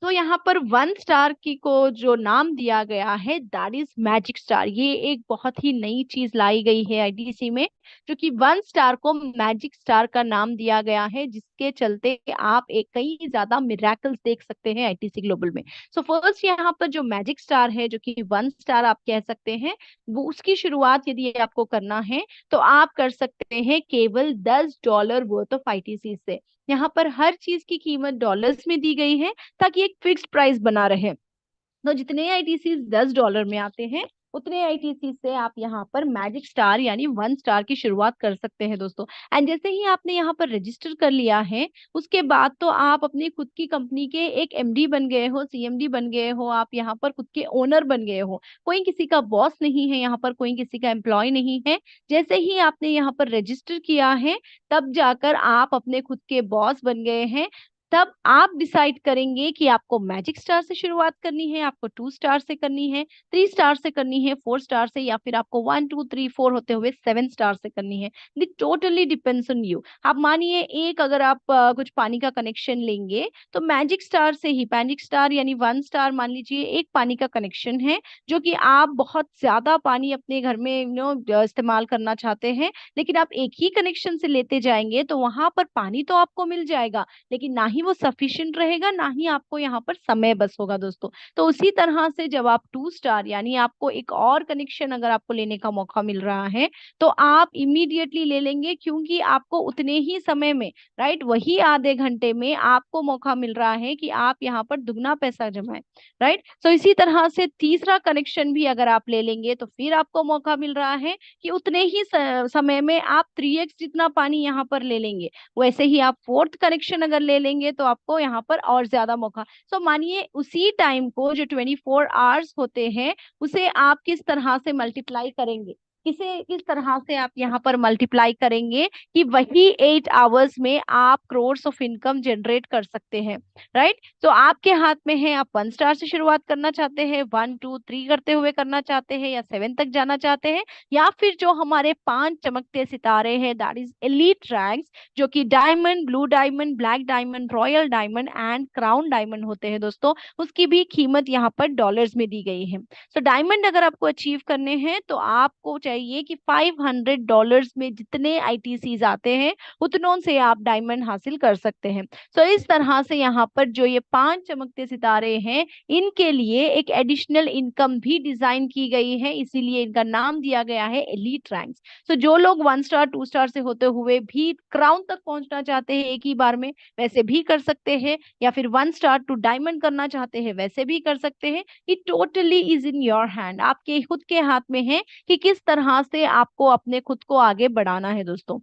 तो यहाँ पर 1 स्टार की को जो नाम दिया गया है, दैट इज मैजिक स्टार। ये एक बहुत ही नई चीज लाई गई है आईटीसी में, जो कि 1 स्टार को मैजिक स्टार का नाम दिया गया है, जिसके चलते आप एक कई ज्यादा मिराकल्स देख सकते हैं आईटीसी ग्लोबल में। सो फर्स्ट यहाँ पर जो मैजिक स्टार है, जो कि 1 स्टार आप कह सकते हैं, वो उसकी शुरुआत यदि आपको करना है तो आप कर सकते हैं केवल $10 वर्थ ऑफ आईटीसी से। यहाँ पर हर चीज की कीमत डॉलर्स में दी गई है ताकि एक फिक्स्ड प्राइस बना रहे। तो जितने आईटीसी $10 में आते हैं, उतने आईटीसी से आप यहाँ पर मैजिक स्टार यानी 1 स्टार की शुरुआत कर सकते हैं दोस्तों। एंड जैसे ही आपने यहाँ पर रजिस्टर कर लिया है, उसके बाद तो आप अपनी खुद की कंपनी के एक एमडी बन गए हो, सीएमडी बन गए हो, आप यहाँ पर खुद के ओनर बन गए हो। कोई किसी का बॉस नहीं है यहाँ पर, कोई किसी का एम्प्लॉय नहीं है। जैसे ही आपने यहाँ पर रजिस्टर किया है, तब जाकर आप अपने खुद के बॉस बन गए हैं। तब आप डिसाइड करेंगे कि आपको मैजिक स्टार से शुरुआत करनी है, आपको 2 स्टार से करनी है, 3 स्टार से करनी है, 4 स्टार से, या फिर आपको 1 2 3 4 होते हुए 7 स्टार से करनी है। That totally depends on you. आप मानिए एक अगर आप कुछ पानी का कनेक्शन लेंगे, तो मैजिक स्टार से ही, मैजिक स्टार यानी 1 स्टार मान लीजिए एक पानी का कनेक्शन है, जो कि आप बहुत ज्यादा पानी अपने घर में इस्तेमाल करना चाहते हैं, लेकिन आप एक ही कनेक्शन से लेते जाएंगे तो वहां पर पानी तो आपको मिल जाएगा, लेकिन ना ही वो सफिशिएंट रहेगा, ना ही आपको यहाँ पर समय बस होगा दोस्तों। तो उसी तरह से जब आप 2 स्टार यानी आपको एक और कनेक्शन अगर आपको लेने का मौका मिल रहा है, तो आप इमीडिएटली ले लेंगे, क्योंकि आपको उतने ही समय में, राइट, वही आधे घंटे में आपको मौका मिल रहा है कि आप यहाँ पर दुगना पैसा जमाएं, राइट। तो इसी तरह से तीसरा कनेक्शन भी अगर आप ले लेंगे तो फिर आपको मौका मिल रहा है कि उतने ही समय में आप 3x जितना पानी यहाँ पर ले लेंगे। वैसे ही आप 4th कनेक्शन अगर ले लेंगे तो आपको यहाँ पर और ज्यादा मौका। सो मानिए उसी टाइम को जो 24 आवर्स होते हैं, उसे आप किस तरह से मल्टीप्लाई करेंगे, किसे किस तरह से आप यहाँ पर मल्टीप्लाई करेंगे कि वही 8 आवर्स में आप करोर्स ऑफ इनकम जनरेट कर सकते हैं, राइट। तो आपके हाथ में है, आप 1 स्टार से शुरुआत करना चाहते हैं, 1 2 3 करते हुए करना चाहते हैं, या 7 तक जाना चाहते हैं, या फिर जो हमारे 5 चमकते सितारे हैं, दैट इज एलीट रैंक्स, जो कि diamond, blue diamond, black diamond, royal diamond and crown diamond होते हैं दोस्तों। उसकी भी कीमत यहाँ पर डॉलर्स में दी गई है। तो डायमंड अगर आपको अचीव करने हैं तो आपको चाहिए कि $500 में जितने आईटीसीज आते हैं, उतनों से आप डायमंड हासिल कर सकते हैं। तो इस तरह से यहाँ पर जो ये 5 चमकते सितारे हैं, इनके लिए एक एडिशनल इनकम भी डिजाइन की गई है, इसीलिए इनका नाम दिया गया है एलीट रैंक्स। तो जो लोग 1 स्टार 2 स्टार से होते हुए भी क्राउन तक पहुंचना चाहते हैं एक ही बार में, वैसे भी कर सकते हैं, या फिर 1 स्टार टू डायमंड करना चाहते हैं, वैसे भी कर सकते हैं। It totally is in your hand, आपके खुद के हाथ में है कि किस तरह से आपको अपने खुद को आगे बढ़ाना है दोस्तों।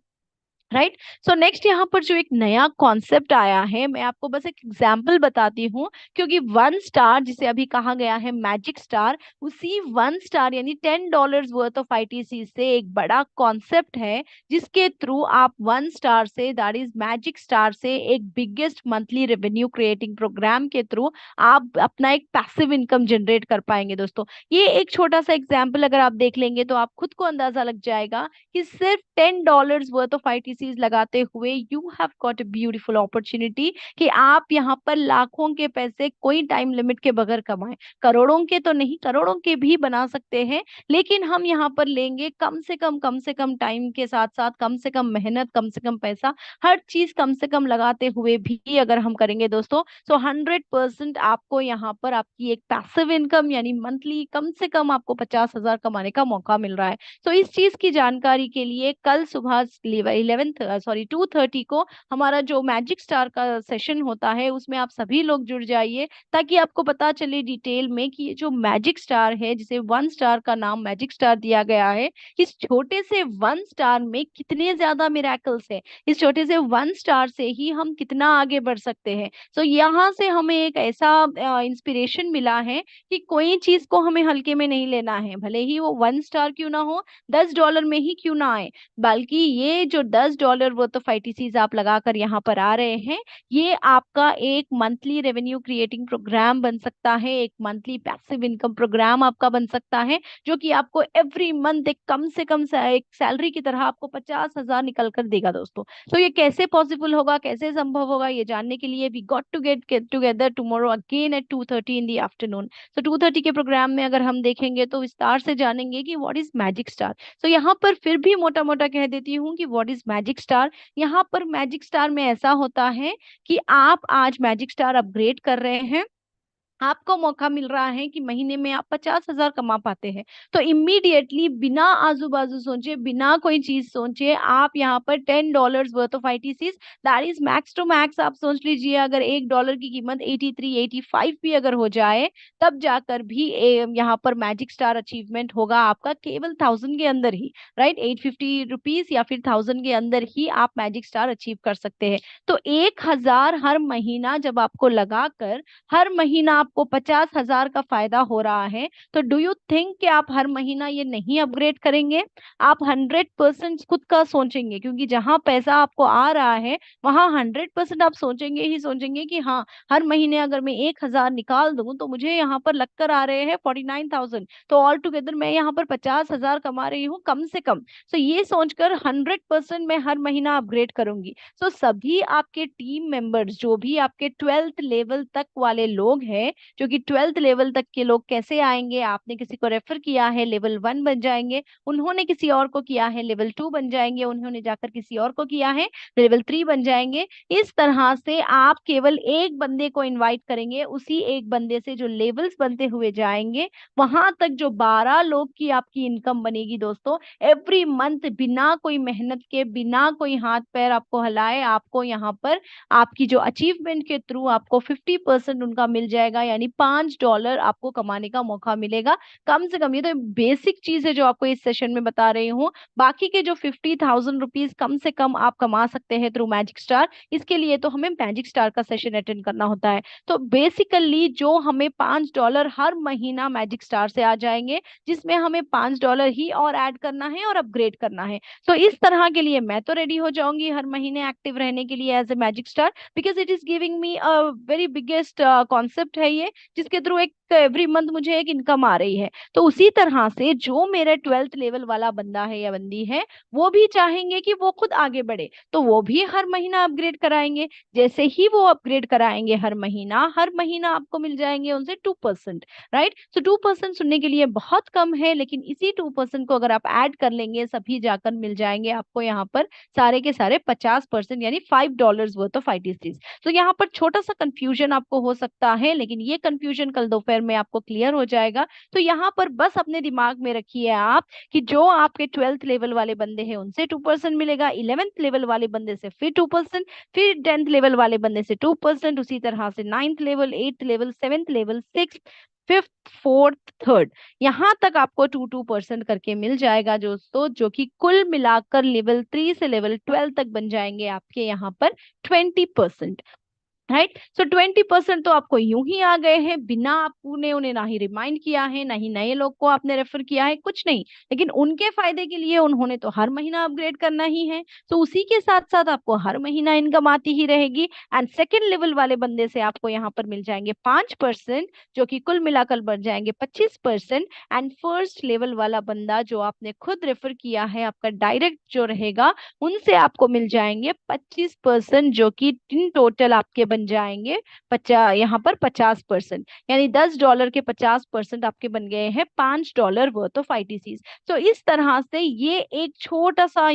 राइट। सो नेक्स्ट यहाँ पर जो एक नया कॉन्सेप्ट आया है, मैं आपको बस एक एग्जांपल बताती हूँ, क्योंकि 1 स्टार जिसे अभी कहा गया है मैजिक स्टार, उसी 1 स्टार यानी $10 वर्थ ऑफ आईटीसी से एक बड़ा कॉन्सेप्ट है, जिसके थ्रू आप 1 स्टार से, दैट इज मैजिक स्टार से, एक biggest monthly revenue creating program के थ्रू आप अपना एक पैसिव इनकम जनरेट कर पाएंगे दोस्तों। ये एक छोटा सा एग्जाम्पल अगर आप देख लेंगे तो आप खुद को अंदाजा लग जाएगा कि सिर्फ $10 वर्थ ऑफ आईटीसीज लगाते हुए you have got a beautiful opportunity कि आप यहाँ पर लाखों के पैसे कोई टाइम लिमिट के बगैर कमाएं। करोड़ों के तो नहीं, करोड़ों के भी बना सकते हैं, लेकिन हम यहाँ पर लेंगे कम से कम टाइम के साथ साथ कम से कम मेहनत, कम से कम पैसा, हर चीज कम से कम लगाते हुए भी अगर हम करेंगे दोस्तों, सो 100% आपको यहाँ पर आपकी एक पैसिव इनकम यानी मंथली कम से कम आपको 50,000 कमाने का मौका मिल रहा है। तो इस चीज की जानकारी के लिए कल सुबह 2:30 को हमारा जो मैजिक स्टार का सेशन होता है, उसमें आप सभी लोग जुड़ जाइए, ताकि आपको पता चले डिटेल में कि ये जो मैजिक स्टार है, जिसे 1 स्टार का नाम मैजिक स्टार दिया गया है, इस छोटे से 1 स्टार में कितने ज्यादा मिराकल्स है, इस छोटे से 1 स्टार से ही हम कितना आगे बढ़ सकते हैं। तो यहाँ से हमें एक ऐसा इंस्पिरेशन मिला है कि कोई चीज को हमें हल्के में नहीं लेना है, भले ही वो 1 स्टार क्यों ना हो, $10 में ही क्यों ना आए, बल्कि ये जो $10 वर्थ ऑफ आईटीसीज आप लगाकर यहाँ पर आ रहे हैं, ये आपका एक मंथली रेवेन्यू क्रिएटिंग प्रोग्राम बन सकता है, एक मंथली पैसिव इनकम प्रोग्राम आपका बन सकता है, जो कि आपको एवरी मंथ एक कम से कम एक सैलरी की तरह आपको 50,000 निकल कर देगा दोस्तों। तो ये कैसे पॉसिबल होगा, कैसे संभव होगा, ये जानने के लिए we got to get together tomorrow again at 2:30 in the afternoon. तो 2:30 के प्रोग्राम में अगर हम देखेंगे तो विस्तार से जानेंगे कि व्हाट इज मैजिक स्टार। तो यहाँ पर फिर भी मोटा मोटा कह देती हूँ कि व्हाट इज मैजिक स्टार। यहाँ पर मैजिक स्टार में ऐसा होता है कि आप आज मैजिक स्टार अपग्रेड कर रहे हैं, आपको मौका मिल रहा है कि महीने में आप 50,000 कमा पाते हैं। तो इमीडिएटली बिना आजू बाजू सोचे, बिना कोई चीज सोचे, आप यहाँ पर $10 worth of ITC, that is max to max, आप सोच लीजिए अगर $1 की कीमत 83 85 भी अगर हो जाए, तब जाकर भी यहाँ पर मैजिक स्टार अचीवमेंट होगा आपका केवल 1000 के अंदर ही, राइट। ₹850 या फिर 1000 के अंदर ही आप मैजिक स्टार अचीव कर सकते हैं। तो 1000 हर महीना जब आपको लगाकर हर महीना आपको 50,000 का फायदा हो रहा है, तो डू यू थिंक कि आप हर महीना ये नहीं अपग्रेड करेंगे? आप 100% खुद का सोचेंगे, क्योंकि जहां पैसा आपको आ रहा है वहां 100% आप सोचेंगे ही सोचेंगे कि हाँ, हर महीने अगर मैं 1,000 निकाल दूं तो मुझे यहाँ पर लगकर आ रहे हैं 49,000, तो ऑल टुगेदर मैं यहाँ पर 50,000 कमा रही हूँ कम से कम। तो ये सोचकर 100% मैं हर महीना अपग्रेड करूंगी। तो सभी आपके टीम मेंबर्स, जो भी आपके 12th लेवल तक वाले लोग हैं, जो कि 12th लेवल तक के लोग कैसे आएंगे, आपने किसी को रेफर किया है लेवल 1 बन जाएंगे, उन्होंने किसी और को किया है लेवल 2 बन जाएंगे, उन्होंने जाकर किसी और को किया है लेवल 3 बन जाएंगे। इस तरह से आप केवल एक बंदे को इनवाइट करेंगे, उसी एक बंदे से जो लेवल्स बनते हुए जाएंगे, वहां तक जो 12 लोग की आपकी इनकम बनेगी दोस्तों, एवरी मंथ, बिना कोई मेहनत के, बिना कोई हाथ पैर आपको हलाए, आपको यहाँ पर आपकी जो अचीवमेंट के थ्रू आपको 50% उनका मिल जाएगा, यानी $5 आपको कमाने का मौका मिलेगा कम से कम। ये तो बेसिक चीज है जो आपको इस सेशन में बता रही हूँ। बाकी के जो 50,000 रुपीज कम से कम आप कमा सकते हैं थ्रू मैजिक स्टार, इसके लिए तो हमें मैजिक स्टार का सेशन अटेंड करना होता है। तो बेसिकली जो हमें $5 हर महीना मैजिक स्टार से आ जाएंगे, जिसमें हमें $5 ही और ऐड करना है और अपग्रेड करना है। तो इस तरह के लिए मैं तो रेडी हो जाऊंगी हर महीने एक्टिव रहने के लिए as a magic star, because it is giving me a very biggest concept है ये, जिसके थ्रू एक एवरी मंथ मुझे एक इनकम आ रही है। तो उसी तरह से जो मेरे 12th लेवल वाला बंदा है या बंदी है, वो भी चाहेंगे कि वो खुद आगे बढ़े, तो वो भी हर महीना अपग्रेड कराएंगे। जैसे ही वो अपग्रेड कराएंगे हर महीना आपको मिल जाएंगे उनसे 2%, राइट। तो 2% सुनने के लिए बहुत कम है, लेकिन इसी 2% को अगर आप ऐड कर लेंगे, सभी जाकर मिल जाएंगे आपको यहाँ पर सारे के सारे 50%, यानी $5 वर्थ ऑफ आईटीसीज। तो यहाँ पर छोटा सा कंफ्यूजन आपको हो सकता है, लेकिन ये कंफ्यूजन कल दोपहर सॉफ्टवेयर में आपको क्लियर हो जाएगा। तो यहाँ पर बस अपने दिमाग में रखिए आप कि जो आपके 12th लेवल वाले बंदे हैं उनसे 2% मिलेगा, 11th लेवल वाले बंदे से फिर 2%, फिर 10th लेवल वाले बंदे से 2%, उसी तरह से 9th level, 8th level, 7th level, 6th, 5th, 4th, 3rd, यहाँ तक आपको 2% करके मिल जाएगा दोस्तों, जो कि कुल मिलाकर लेवल 3 से लेवल 12 तक बन जाएंगे आपके यहाँ पर 20%। राइट, सो 20% तो आपको यूं ही आ गए हैं, बिना आपने उन्हें ना ही रिमाइंड किया है, ना ही नए लोग को आपने रेफर किया है, कुछ नहीं। लेकिन उनके फायदे के लिए उन्होंने तो हर महीना अपग्रेड करना ही है, तो उसी के साथ साथ आपको हर महीना इनकम आती ही रहेगी। एंड सेकेंड लेवल वाले बंदे से आपको यहाँ पर मिल जाएंगे 5%, जो कि कुल मिलाकर बन जाएंगे 25%। एंड फर्स्ट लेवल वाला बंदा जो आपने खुद रेफर किया है, आपका डायरेक्ट जो रहेगा, उनसे आपको मिल जाएंगे 25%, जो कि इन टोटल आपके बन जाएंगे यहाँ पर 50%, यानी $10 के 50% आपके बन गए हैं $5 वर्थ ऑफ ITCs। तो इस तरह से ये एक छोटा सा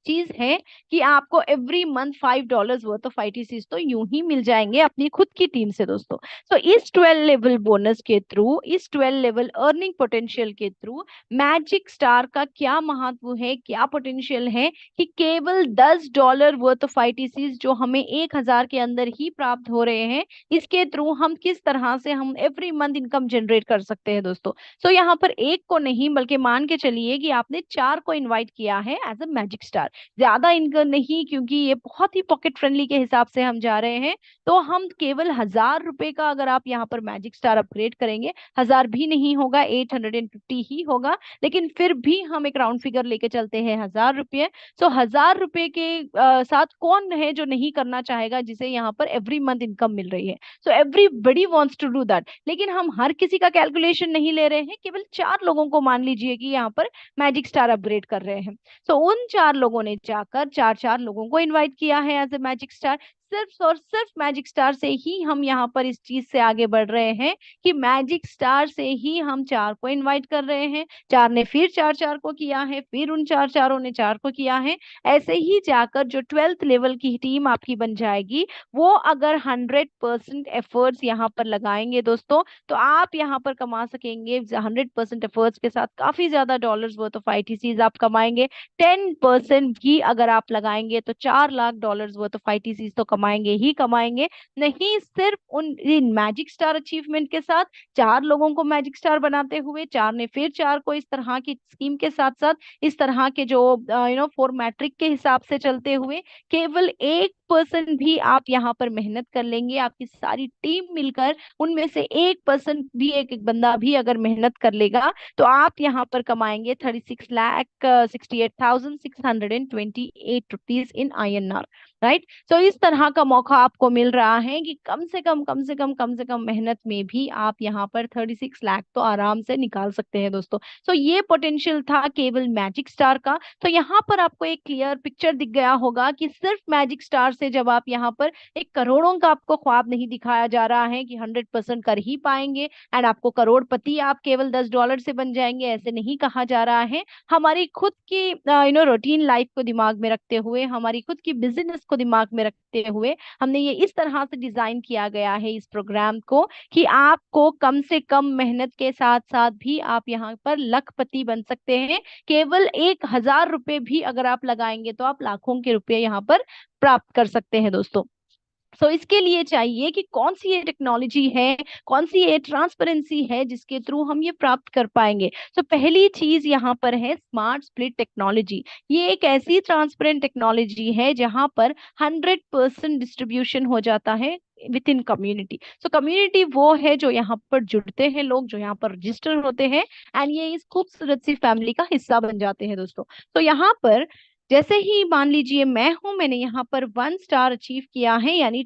चीज है कि आपको every month $5 worth of ITCs तो यूं ही मिल जाएंगे अपनी खुद की टीम से दोस्तों। तो इस 12 लेवल बोनस के थ्रू, इस 12 लेवल अर्निंग पोटेंशियल के थ्रू मैजिक स्टार का क्या महत्व है, क्या पोटेंशियल है कि केवल $10 वर्थ ऑफ ITCs जो हमें 1000 के अंदर ही प्राप्त हो रहे हैं, इसके थ्रू हम किस तरह से हम एवरी मंथ इनकम जनरेट कर सकते हैं दोस्तों। तो यहाँ पर एक को नहीं, बल्कि मान के चलिए कि आपने 4 को इन्वाइट किया है एज अ मैजिक स्टार। ज्यादा इनकम नहीं, क्योंकि ये बहुत ही पॉकेट फ्रेंडली के हिसाब से हम जा रहे हैं। तो हम केवल ₹1000 का, अगर आप यहाँ पर मैजिक स्टार अपग्रेड करेंगे, 1000 भी नहीं होगा, 850 ही होगा, लेकिन फिर भी हम एक राउंड फिगर लेके चलते हैं ₹1000। सो ₹1000 के साथ कौन है जो नहीं करना चाहेगा, जिसे यहाँ पर एवरी मंथ इनकम मिल रही है। So everybody wants to do that, लेकिन हम हर किसी का कैलकुलेशन नहीं ले रहे हैं, केवल 4 लोगों को मान लीजिए कि यहाँ पर मैजिक स्टार अपग्रेड कर रहे हैं। तो उन 4 लोगों ने जाकर 4 लोगों को इनवाइट किया है एज ए मैजिक स्टार। सिर्फ और सिर्फ मैजिक स्टार से ही हम यहाँ पर इस चीज से आगे बढ़ रहे हैं कि मैजिक स्टार से ही हम 4 को इनवाइट कर रहे हैं, 4 ने फिर 4 को किया है, फिर उन 4 ने 4 को किया है। ऐसे ही जाकर जो 12th लेवल की टीम आपकी बन जाएगी, वो अगर 100% एफर्ट्स यहाँ पर लगाएंगे दोस्तों, तो आप यहाँ पर कमा सकेंगे 100% एफर्ट्स के साथ काफी ज्यादा डॉलर्स वर्थ ऑफ ITCs आप कमाएंगे। 10% भी अगर आप लगाएंगे तो $4 लाख वर्थ ऑफ ITCs तो कमाएंगे ही कमाएंगे। नहीं सिर्फ उन इन मैजिक स्टार अचीवमेंट के साथ, 4 लोगों को मैजिक स्टार बनाते हुए, 4 ने फिर 4 को, इस तरह की स्कीम के साथ साथ, इस तरह के जो 4 मैट्रिक के हिसाब से चलते हुए, केवल 1% भी आप यहाँ पर मेहनत कर लेंगे, आपकी सारी टीम मिलकर उनमें से 1% भी, एक बंदा भी अगर मेहनत कर लेगा, तो आप यहाँ पर कमाएंगे 36,68,628 इन INR। राइट, तो इस तरह का मौका आपको मिल रहा है कि कम से कम मेहनत में भी आप यहाँ पर 36 लाख तो आराम से निकाल सकते हैं दोस्तों। तो ये पोटेंशियल था केवल मैजिक स्टार का। तो यहाँ पर आपको एक क्लियर पिक्चर दिख गया होगा कि सिर्फ मैजिक स्टार से जब आप यहाँ पर एक करोड़ों का आपको ख्वाब नहीं दिखाया जा रहा है कि 100% कर ही पाएंगे एंड आपको करोड़पति आप केवल $10 से बन जाएंगे, ऐसे नहीं कहा जा रहा है। हमारी खुद की रूटीन लाइफ को दिमाग में रखते हुए, हमारी खुद की बिजनेस को दिमाग में रखते हुए, हमने ये इस तरह से डिजाइन किया गया है इस प्रोग्राम को कि आपको कम से कम मेहनत के साथ साथ भी आप यहाँ पर लखपति बन सकते हैं। केवल $1000 भी अगर आप लगाएंगे तो आप लाखों के रुपए यहाँ पर प्राप्त कर सकते हैं दोस्तों। सो इसके लिए चाहिए कि कौन सी ये टेक्नोलॉजी है, कौन सी ये ट्रांसपेरेंसी है जिसके थ्रू हम ये प्राप्त कर पाएंगे। तो पहली चीज यहाँ पर है स्मार्ट स्प्लिट टेक्नोलॉजी। ये एक ऐसी ट्रांसपेरेंट टेक्नोलॉजी है जहां पर 100% डिस्ट्रीब्यूशन हो जाता है with in community. So community वो है जो यहाँ पर जुड़ते हैं लोग, जो यहाँ पर रजिस्टर होते हैं एंड ये इस खूबसूरत सी फैमिली का हिस्सा बन जाते हैं दोस्तों। तो यहाँ पर जैसे ही मान लीजिए मैं हूं, मैंने यहाँ पर 1 स्टार अचीव किया है, यानी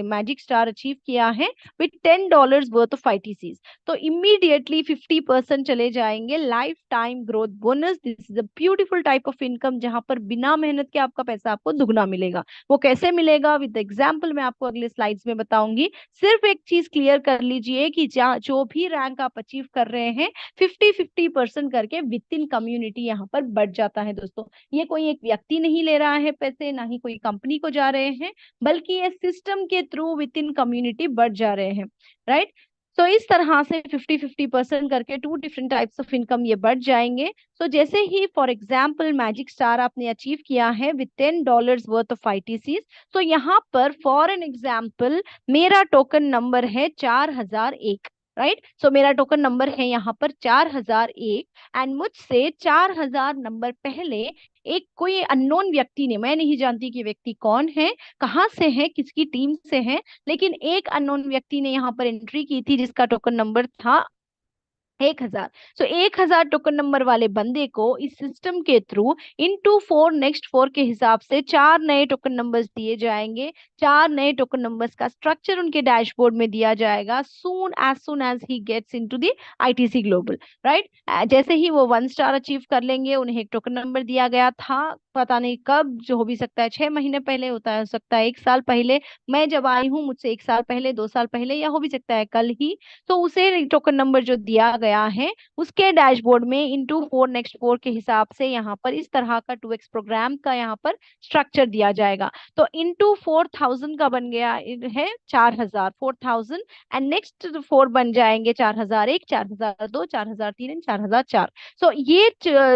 मैजिक स्टार अचीव किया है विथ $10 वर्थ ऑफ ITCs, तो इमीडिएटली 50% चले जाएंगे life time growth bonus. This is a beautiful type of income जहां पर बिना मेहनत के आपका पैसा आपको दुगना मिलेगा। वो कैसे मिलेगा, विद एग्जाम्पल मैं आपको अगले स्लाइड्स में बताऊंगी। सिर्फ एक चीज क्लियर कर लीजिए कि जो भी रैंक आप अचीव कर रहे हैं, 50-50% करके विद इन कम्युनिटी यहाँ पर बढ़ जाता है दोस्तों। ये कोई एक व्यक्ति नहीं ले रहा है पैसे, ना ही कोई कंपनी को जा रहे हैं, बल्कि ये सिस्टम के थ्रू विद इन कम्युनिटी बढ़ जा रहे हैं। राइट, सो इस तरह से 50-50% करके two different types of income ये बढ़ जाएंगे। सो जैसे ही फॉर एग्जाम्पल मैजिक स्टार आपने अचीव किया है विद $10 वर्थ ऑफ आईटीसीज, तो यहाँ पर फॉर एन एग्जाम्पल मेरा टोकन नंबर है 4001, राइट। सो मेरा टोकन नंबर है यहाँ पर 4001, एंड मुझसे 4000 नंबर पहले एक कोई अननोन व्यक्ति ने, मैं नहीं जानती कि व्यक्ति कौन है, कहाँ से है, किसकी टीम से है, लेकिन एक अननोन व्यक्ति ने यहाँ पर एंट्री की थी जिसका टोकन नंबर था 1000। सो 1000 टोकन नंबर वाले बंदे को इस सिस्टम के थ्रू इनटू 4 नेक्स्ट 4 के हिसाब से 4 नए टोकन नंबर्स दिए जाएंगे। 4 नए टोकन नंबर्स का स्ट्रक्चर उनके डैशबोर्ड में दिया जाएगा सून एज ही gets into the ITC global, right. जैसे ही वो 1 स्टार अचीव कर लेंगे, उन्हें एक टोकन नंबर दिया गया था, पता नहीं कब, जो हो भी सकता है 6 महीने पहले, होता है हो सकता है 1 साल पहले, मैं जब आई हूँ मुझसे 1 साल पहले, 2 साल पहले, या हो भी सकता है कल ही। तो उसे टोकन नंबर जो दिया गया है उसके डैशबोर्ड में इनटू 4 नेक्स्ट 4 के हिसाब से यहाँ पर इस तरह का 2x प्रोग्राम का यहाँ पर स्ट्रक्चर दिया जाएगा। तो इनटू 4000 का बन गया है 4000, 4000, एंड नेक्स्ट 4 बन जाएंगे 4001, 4002, 4003 एंड 4004। सो ये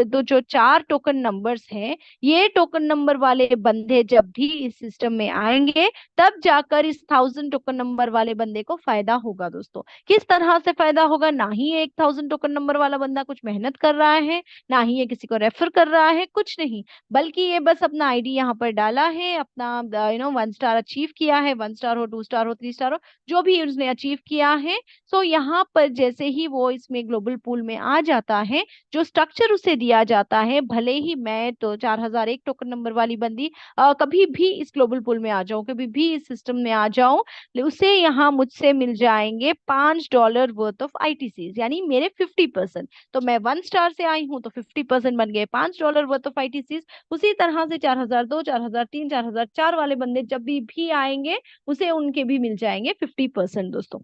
दो जो 4 टोकन नंबर्स हैं, ये टोकन नंबर वाले बंदे जब भी इस सिस्टम में आएंगे तब जाकर इस 1000 टोकन नंबर वाले बंदे को फायदा होगा दोस्तों। किस तरह से फायदा होगा? ना ही ये 1000 टोकन नंबर वाला बंदा कुछ मेहनत कर रहा है, ना ही ये किसी को रेफर कर रहा है, कुछ नहीं, बल्कि ये बस अपना आईडी यहाँ पर डाला है, अपना 1 स्टार अचीव किया है, 1 स्टार हो, 2 स्टार हो, 3 स्टार हो, जो भी उसने अचीव किया है। सो यहाँ पर जैसे ही वो इसमें ग्लोबल पूल में आ जाता है, जो स्ट्रक्चर उसे दिया जाता है, भले ही मैं तो 4001 टोकन नंबर वाली बंदी कभी भी इस ग्लोबल पूल में आ जाऊं, कभी भी इस सिस्टम में आ जाऊं, उसे यहाँ मुझसे मिल जाएंगे $5 वर्थ ऑफ आईटीसीज, यानी मेरे 50%। तो मैं 1 स्टार से आई हूँ तो 50% बन गए $5 वर्थ ऑफ आईटीसीज। उसी तरह से 4002, 4003, 4004 वाले बंदे जब भी आएंगे, उसे उनके भी मिल जाएंगे 50% दोस्तों।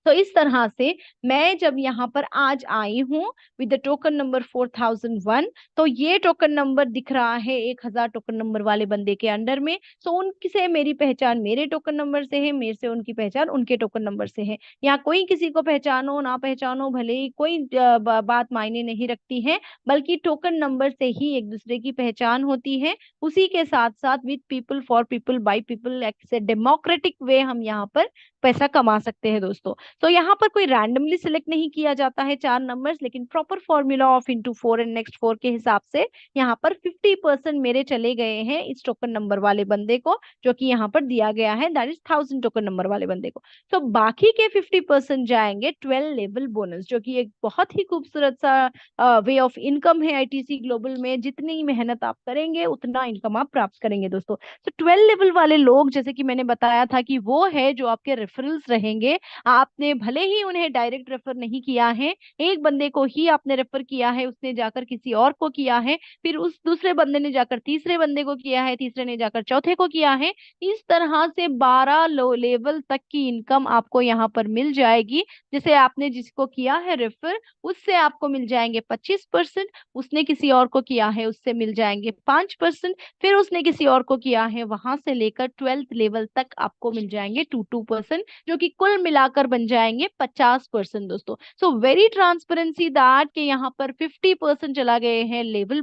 तो इस तरह से मैं जब यहाँ पर आज आई हूँ विद द टोकन नंबर 4001, तो ये टोकन नंबर दिख रहा है 1000 टोकन नंबर वाले बंदे के अंडर में। सो उनसे मेरी पहचान मेरे टोकन नंबर से है, मेरे से उनकी पहचान उनके टोकन नंबर से है। यहाँ कोई किसी को पहचानो ना पहचानो, भले ही कोई बात मायने नहीं रखती है, बल्कि टोकन नंबर से ही एक दूसरे की पहचान होती है। उसी के साथ साथ with people, for people, by people, से डेमोक्रेटिक वे हम यहाँ पर पैसा कमा सकते हैं दोस्तों। तो यहाँ पर कोई रैंडमली सिलेक्ट नहीं किया जाता है 4 नंबर्स, लेकिन proper formula of into 4 and next 4 के हिसाब से यहाँ पर 50% मेरे चले गए हैं इस टोकन नंबर वाले बंदे को, जो कि यहाँ पर दिया गया है, दैट इज 1000 टोकन नंबर वाले बंदे को। तो बाकी के 50% जाएंगे 12 लेवल बोनस, जो कि एक बहुत ही खूबसूरत सा वे ऑफ इनकम है आईटीसी ग्लोबल में। जितनी मेहनत आप करेंगे उतना इनकम आप प्राप्त करेंगे दोस्तों। तो 12 लेवल वाले लोग, जैसे कि मैंने बताया था, कि वो है जो आपके रेफरल्स रहेंगे। आपने भले ही उन्हें डायरेक्ट रेफर नहीं किया है, एक बंदे को ही आपने रेफर किया है, उसने जाकर किसी और को किया है, फिर उस दूसरे बंदे ने जाकर तीसरे बंदे को किया है, तीसरे ने जाकर चौथे को किया है। इस तरह से 12 लो लेवल तक की इनकम आपको यहाँ पर मिल जाएगी। जैसे आपने जिसको किया है रेफर, उससे आपको मिल जाएंगे 25%, उसने किसी और को किया है उससे मिल जाएंगे 5%, फिर उसने किसी और को किया है वहां से लेकर 12th लेवल तक आपको मिल जाएंगे 2%, जो कि कुल मिलाकर बन जाएंगे 50% दोस्तों। सो वेरी ट्रांसपेरेंसी दैट कि यहाँ पर 50% चला गए हैं level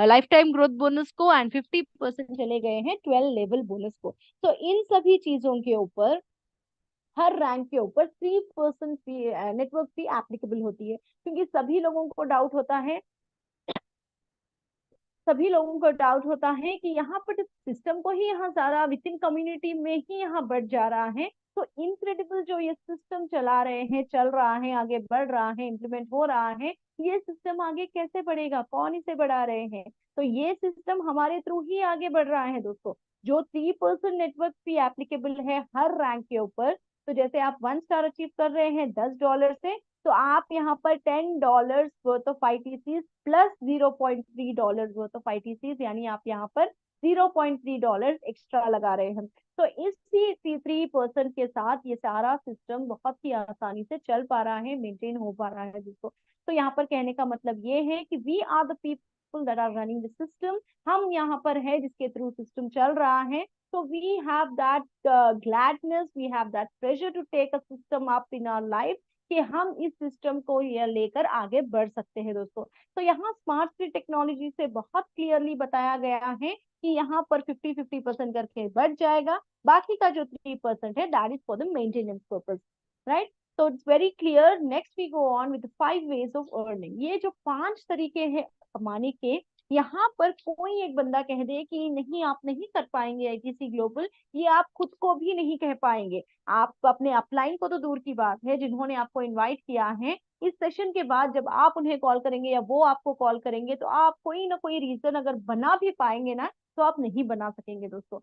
life time growth bonus को, एंड 50% चले गए हैं 12 लेवल बोनस को। तो इन सभी चीजों के ऊपर, हर रैंक के ऊपर 3% फी, नेटवर्क फी एप्लीकेबल होती है, क्योंकि सभी लोगों को डाउट होता है कि यहाँ पर सिस्टम को ही यहाँ सारा विद इन कम्युनिटी में ही यहाँ बढ़ जा रहा है। तो इनक्रेडिबल जो ये सिस्टम चला रहे हैं, चल रहा है, आगे बढ़ रहा है, इम्प्लीमेंट हो रहा है, ये सिस्टम आगे कैसे बढ़ेगा, कौन इसे बढ़ा रहे हैं? तो ये सिस्टम हमारे थ्रू ही आगे बढ़ रहा है दोस्तों। जो 3% नेटवर्क फी एप्लीकेबल है हर रैंक के ऊपर, तो जैसे आप 1 स्टार अचीव कर रहे हैं $10 से, तो आप यहाँ पर $10 worth of ITC plus $0.3 worth of ITC, यानी आप यहाँ पर $0.3 एक्स्ट्रा लगा रहे हैं। तो इसी 3% के साथ ये सारा सिस्टम बहुत ही आसानी से चल पा रहा है, मेंटेन हो पा रहा है दोस्तों। तो यहाँ पर कहने का मतलब ये है कि we are the people people that are running the system, हम यहाँ पर है जिसके थ्रू सिस्टम चल रहा है। So we have that gladness, we have that pleasure to take a system up in our life कि हम इस सिस्टम को ये लेकर आगे बढ़ सकते हैं दोस्तों। तो यहाँ स्मार्ट सिटी टेक्नोलॉजी से बहुत क्लियरली बताया गया है कि यहाँ पर 50-50% करके बढ़ जाएगा, बाकी का जो 3% है that is for the maintenance purpose, right. तो it's very clear. Next we go on with 5 ways of earning. ये जो 5 तरीके हैं कमाने के, यहाँ पर कोई एक बंदा कह दे कि नहीं आप नहीं कर पाएंगे आईटीसी ग्लोबल, ये आप खुद को भी नहीं कह पाएंगे। आप अपने अपलाइन को तो दूर की बात है, जिन्होंने आपको इनवाइट किया है, इस सेशन के बाद जब आप उन्हें कॉल करेंगे या वो आपको कॉल करेंगे तो आप कोई ना कोई रीजन अगर बना भी पाएंगे ना, तो आप नहीं बना सकेंगे दोस्तों।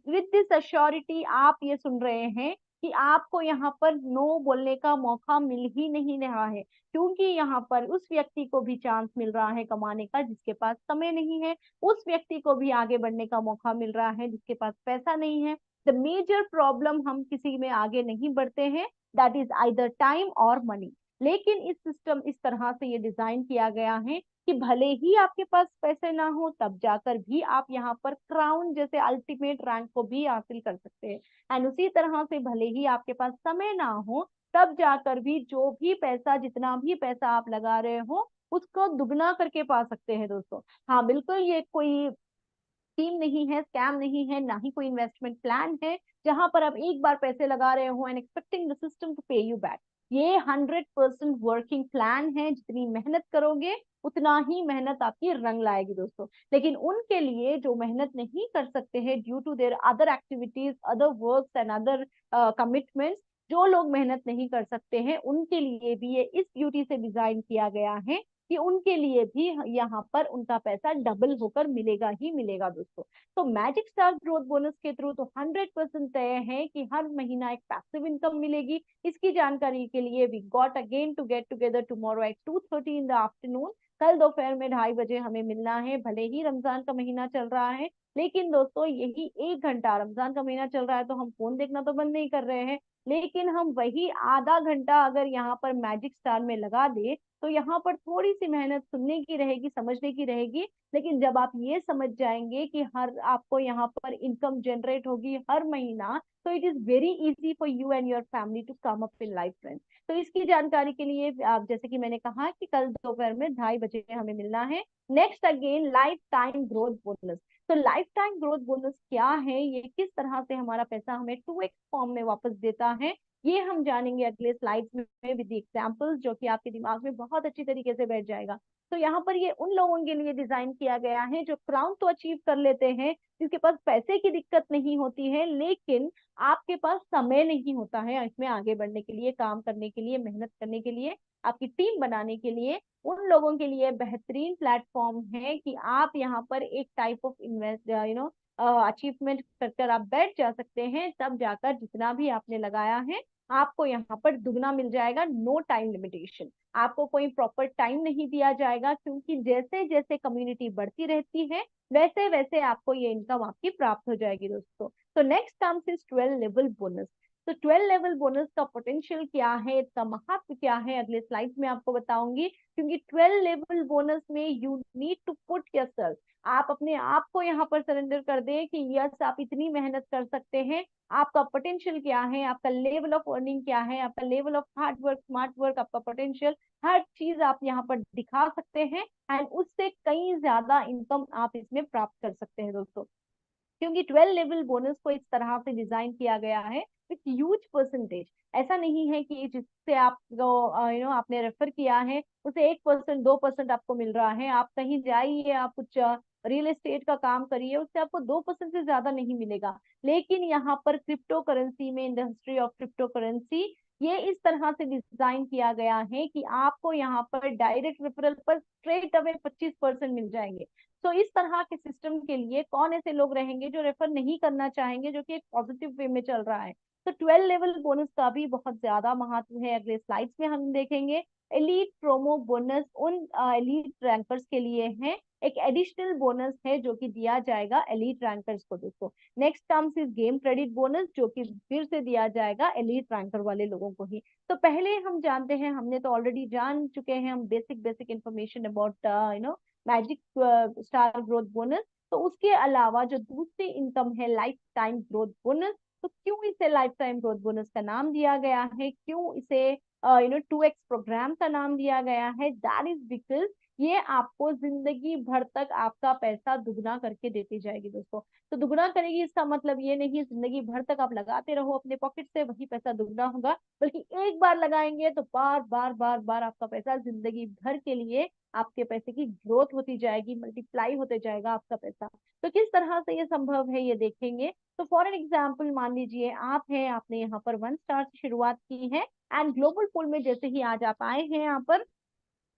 विद दिस अश्योरिटी आप ये सुन रहे हैं कि आपको यहाँ पर नो बोलने का मौका मिल ही नहीं रहा है, क्योंकि यहाँ पर उस व्यक्ति को भी चांस मिल रहा है कमाने का जिसके पास समय नहीं है, उस व्यक्ति को भी आगे बढ़ने का मौका मिल रहा है जिसके पास पैसा नहीं है। द मेजर प्रॉब्लम हम किसी में आगे नहीं बढ़ते हैं, दैट इज आइदर टाइम और मनी। लेकिन इस सिस्टम इस तरह से ये डिजाइन किया गया है कि भले ही आपके पास पैसे ना हो, तब जाकर भी आप यहाँ पर क्राउन जैसे अल्टीमेट रैंक को भी हासिल कर सकते हैं। एंड उसी तरह से भले ही आपके पास समय ना हो, तब जाकर भी जो भी पैसा, जितना भी पैसा आप लगा रहे हो, उसको दुगना करके पा सकते हैं दोस्तों। हाँ बिल्कुल, ये कोई स्कीम नहीं है, स्कैम नहीं है, ना ही कोई इन्वेस्टमेंट प्लान है जहां पर आप एक बार पैसे लगा रहे हो and expecting the system to pay you back. ये 100% वर्किंग प्लान है। जितनी मेहनत करोगे उतना ही मेहनत आपकी रंग लाएगी दोस्तों। लेकिन उनके लिए जो मेहनत नहीं कर सकते हैं due to their other activities, other works and other commitments, जो लोग मेहनत नहीं कर सकते हैं उनके लिए भी ये इस ब्यूटी से डिजाइन किया गया है कि उनके लिए भी यहाँ पर उनका पैसा डबल होकर मिलेगा ही मिलेगा दोस्तों। तो मैजिक स्टार ग्रोथ बोनस के थ्रू तो 100% तय है कि हर महीना एक पैसिव इनकम मिलेगी। इसकी जानकारी के लिए we got again to get together tomorrow at 2:30 in the afternoon. कल दोपहर में 2:30 बजे हमें मिलना है। भले ही रमजान का महीना चल रहा है, लेकिन दोस्तों यही 1 घंटा, रमजान का महीना चल रहा है तो हम फोन देखना तो बंद नहीं कर रहे हैं, लेकिन हम वही आधा घंटा अगर यहाँ पर मैजिक स्टार में लगा दे तो यहाँ पर थोड़ी सी मेहनत सुनने की रहेगी, समझने की रहेगी। लेकिन जब आप ये समझ जाएंगे कि हर आपको यहाँ पर इनकम जनरेट होगी हर महीना, तो it is very easy for you and your family to come up in life friends. तो इसकी जानकारी के लिए आप, जैसे कि मैंने कहा कि कल दोपहर में 2:30 बजे हमें मिलना है। Next again life time growth bonus. तो लाइफ टाइम ग्रोथ बोनस क्या है, ये किस तरह से हमारा पैसा हमें 2x फॉर्म में वापस देता है, ये हम जानेंगे अगले स्लाइड्स में विद एग्जांपल्स, जो कि आपके दिमाग में बहुत अच्छी तरीके से बैठ जाएगा। तो यहाँ पर ये उन लोगों के लिए डिजाइन किया गया है जो क्राउन तो अचीव कर लेते हैं, जिसके पास पैसे की दिक्कत नहीं होती है, लेकिन आपके पास समय नहीं होता है इसमें आगे बढ़ने के लिए, काम करने के लिए, मेहनत करने के लिए, आपकी टीम बनाने के लिए। उन लोगों के लिए बेहतरीन प्लेटफॉर्म है कि आप यहाँ पर एक टाइप ऑफ इन्वेस्ट अचीवमेंट कर आप बैठ जा सकते हैं, तब जाकर जितना भी आपने लगाया है आपको यहाँ पर दुगना मिल जाएगा। नो टाइम लिमिटेशन, आपको कोई प्रॉपर टाइम नहीं दिया जाएगा, क्योंकि जैसे जैसे कम्युनिटी बढ़ती रहती है वैसे वैसे आपको ये इनकम आपकी प्राप्त हो जाएगी दोस्तों। तो next comes is 12 level bonus. तो 12 लेवल बोनस का पोटेंशियल क्या है, इसका महत्व क्या है, अगले स्लाइड में आपको बताऊंगी। क्योंकि 12 लेवल बोनस में you need to put yourself, आप अपने आप को यहाँ पर सरेंडर कर दें कि यस आप इतनी मेहनत कर सकते हैं। आपका पोटेंशियल क्या है, आपका लेवल ऑफ अर्निंग क्या है, आपका level of hard work, smart work, आपका पोटेंशियल, हर चीज आप यहाँ पर दिखा सकते हैं एंड उससे कई ज्यादा इनकम आप इसमें प्राप्त कर सकते हैं दोस्तों। क्योंकि 12 लेवल बोनस को इस तरह से डिजाइन किया गया है विथ ह्यूज परसेंटेज। ऐसा नहीं है कि जिससे आप आपने रेफर किया है उसे 1%, 2% आपको मिल रहा है। आप कहीं जाइए, आप कुछ रियल एस्टेट का काम करिए, उससे आपको 2% से ज्यादा नहीं मिलेगा। लेकिन यहाँ पर क्रिप्टो करेंसी में, इंडस्ट्री ऑफ क्रिप्टो करेंसी, ये इस तरह से डिजाइन किया गया है कि आपको यहाँ पर डायरेक्ट रेफरल पर स्ट्रेट अवे 25% मिल जाएंगे। तो इस तरह के सिस्टम के लिए कौन ऐसे लोग रहेंगे जो रेफर नहीं करना चाहेंगे, जो कि एक पॉजिटिव वे में चल रहा है। तो 12 लेवल बोनस का भी बहुत ज्यादा महत्व है, अगले स्लाइड्स में हम देखेंगे। एलीट प्रोमो बोनस उन एलीट रैंकर्स के लिए है, एक एडिशनल बोनस है जो कि दिया जाएगा एलीट रैंकर्स को दोस्तों। Next comes is game credit bonus, जो कि फिर से दिया जाएगा एलीट रैंकर वाले लोगों को ही। तो पहले हम जानते हैं, हमने तो ऑलरेडी जान चुके हैं हम basic basic information about magic star growth bonus, तो उसके अलावा जो दूसरी इनकम है लाइफ टाइम ग्रोथ बोनस, तो क्यों इसे लाइफ टाइम ग्रोथ बोनस का नाम दिया गया है, क्यों इसे 2x प्रोग्राम का नाम दिया गया है, दैट इज बिकॉज ये आपको जिंदगी भर तक आपका पैसा दुगना करके देती जाएगी दोस्तों। तो दुगना करेगी इसका मतलब ये नहीं जिंदगी भर तक आप लगाते रहो अपने पॉकेट से वही पैसा दुगना होगा, बल्कि एक बार लगाएंगे तो बार बार बार बार आपका पैसा जिंदगी भर के लिए आपके पैसे की ग्रोथ होती जाएगी, मल्टीप्लाई होते जाएगा आपका पैसा। तो किस तरह से ये संभव है ये देखेंगे। तो फॉर एन एग्जाम्पल मान लीजिए आप हैं, आपने यहाँ पर 1 स्टार से शुरुआत की है एंड ग्लोबल पूल में जैसे ही आज आप आए हैं यहाँ पर,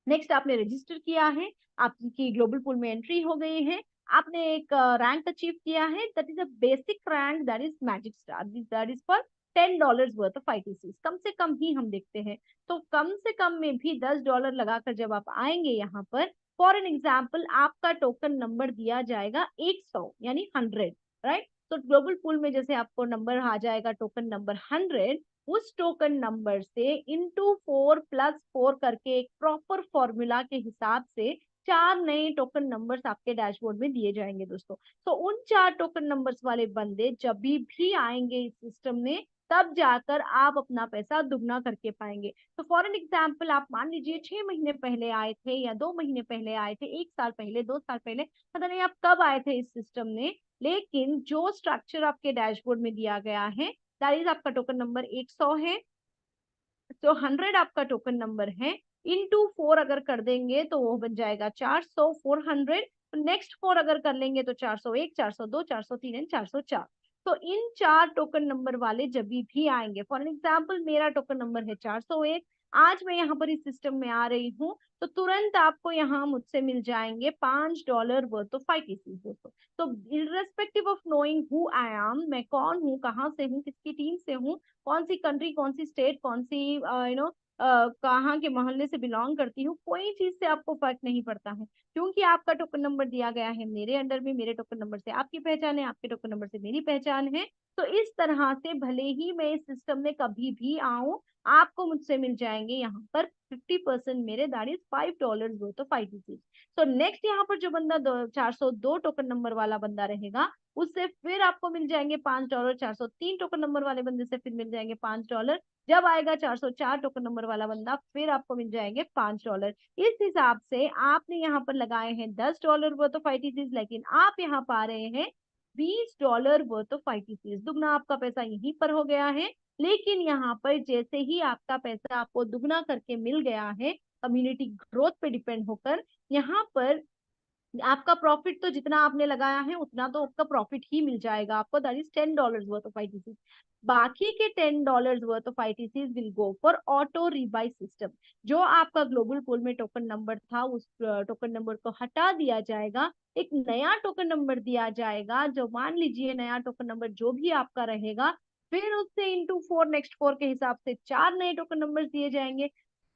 नेक्स्ट आपने रजिस्टर किया है, आपकी ग्लोबल पूल में एंट्री हो गई है, आपने एक रैंक अचीव किया है, that is a basic rank, that is magic star, that is for $10 worth of ITCs, कम से कम ही हम देखते हैं। तो कम से कम में भी $10 लगाकर जब आप आएंगे यहाँ पर, फॉर एन एग्जाम्पल आपका टोकन नंबर दिया जाएगा 100 यानी 100, राइट। तो ग्लोबल पूल में जैसे आपको नंबर आ जाएगा टोकन नंबर 100, उस टोकन नंबर से इंटू 4+4 करके एक प्रॉपर फॉर्मूला के हिसाब से 4 नए टोकन नंबर्स आपके डैशबोर्ड में दिए जाएंगे दोस्तों। तो उन 4 टोकन नंबर्स वाले बंदे जब भी आएंगे इस सिस्टम में, तब जाकर आप अपना पैसा दुगना करके पाएंगे। तो फॉर एन एग्जाम्पल आप मान लीजिए 6 महीने पहले आए थे या 2 महीने पहले आए थे, 1 साल पहले, 2 साल पहले, पता नहीं आप कब आए थे इस सिस्टम में, लेकिन जो स्ट्रक्चर आपके डैशबोर्ड में दिया गया है, दैट इज आपका टोकन नंबर 100 है, तो 100 आपका टोकन नंबर है, इंटू 4 अगर कर देंगे तो वो बन जाएगा 400, 400, नेक्स्ट 4 अगर कर लेंगे तो 401, 402, 403 एंड 404। तो इन 4 टोकन नंबर वाले जब भी आएंगे, फॉर एग्जाम्पल मेरा टोकन नंबर है 401, आज मैं यहाँ पर इस सिस्टम में आ रही हूँ, तो तुरंत आपको यहाँ मुझसे मिल जाएंगे $5 वर्थ ऑफ ITCs दोस्तों। तो irrespective of knowing who I am, मैं कौन हूँ, कहाँ से हूँ, किसकी टीम से हूँ, कौन सी कंट्री, कौन सी स्टेट, कौन सी कहाँ के मोहल्ले से बिलोंग करती हूँ, कोई चीज से आपको फर्क नहीं पड़ता है, क्योंकि आपका टोकन नंबर दिया गया है मेरे अंडर में, मेरे टोकन नंबर से आपकी पहचान है, आपके टोकन नंबर से मेरी पहचान है। तो इस तरह से भले ही मैं इस सिस्टम में कभी भी आऊं, आपको मुझसे मिल जाएंगे यहाँ पर 50% मेरे, that is $5 worth of ITC। तो नेक्स्ट यहाँ पर जो बंदा 402 टोकन नंबर वाला बंदा रहेगा, उससे फिर आपको मिल जाएंगे $5, 403 टोकन नंबर वाले बंदे से फिर मिल जाएंगे $5, जब आएगा 404 टोकन नंबर वाला बंदा फिर आपको मिल जाएंगे $5। इस हिसाब से आपने यहाँ पर लगाए हैं $10 वर्थ ऑफ ITCs, लेकिन आप यहाँ पा रहे हैं $20 वर्थ ऑफ ITCs, दुगना आपका पैसा यहीं पर हो गया है। लेकिन यहाँ पर जैसे ही आपका पैसा आपको दुगना करके मिल गया है, कम्युनिटी ग्रोथ पे डिपेंड होकर, यहाँ पर आपका प्रॉफिट तो जितना आपने लगाया है उतना तो आपका प्रॉफिट ही मिल जाएगा आपको, that is $10 worth of ITCs। बाकी के $10 worth of ITCs will go for auto rebuy system. जो आपका ग्लोबल पूल में टोकन नंबर था, उस टोकन नंबर को हटा दिया जाएगा, एक नया टोकन नंबर दिया जाएगा, जो मान लीजिए नया टोकन नंबर जो भी आपका रहेगा, फिर उससे इंटू 4 नेक्स्ट 4 के हिसाब से 4 नए टोकन नंबर दिए जाएंगे।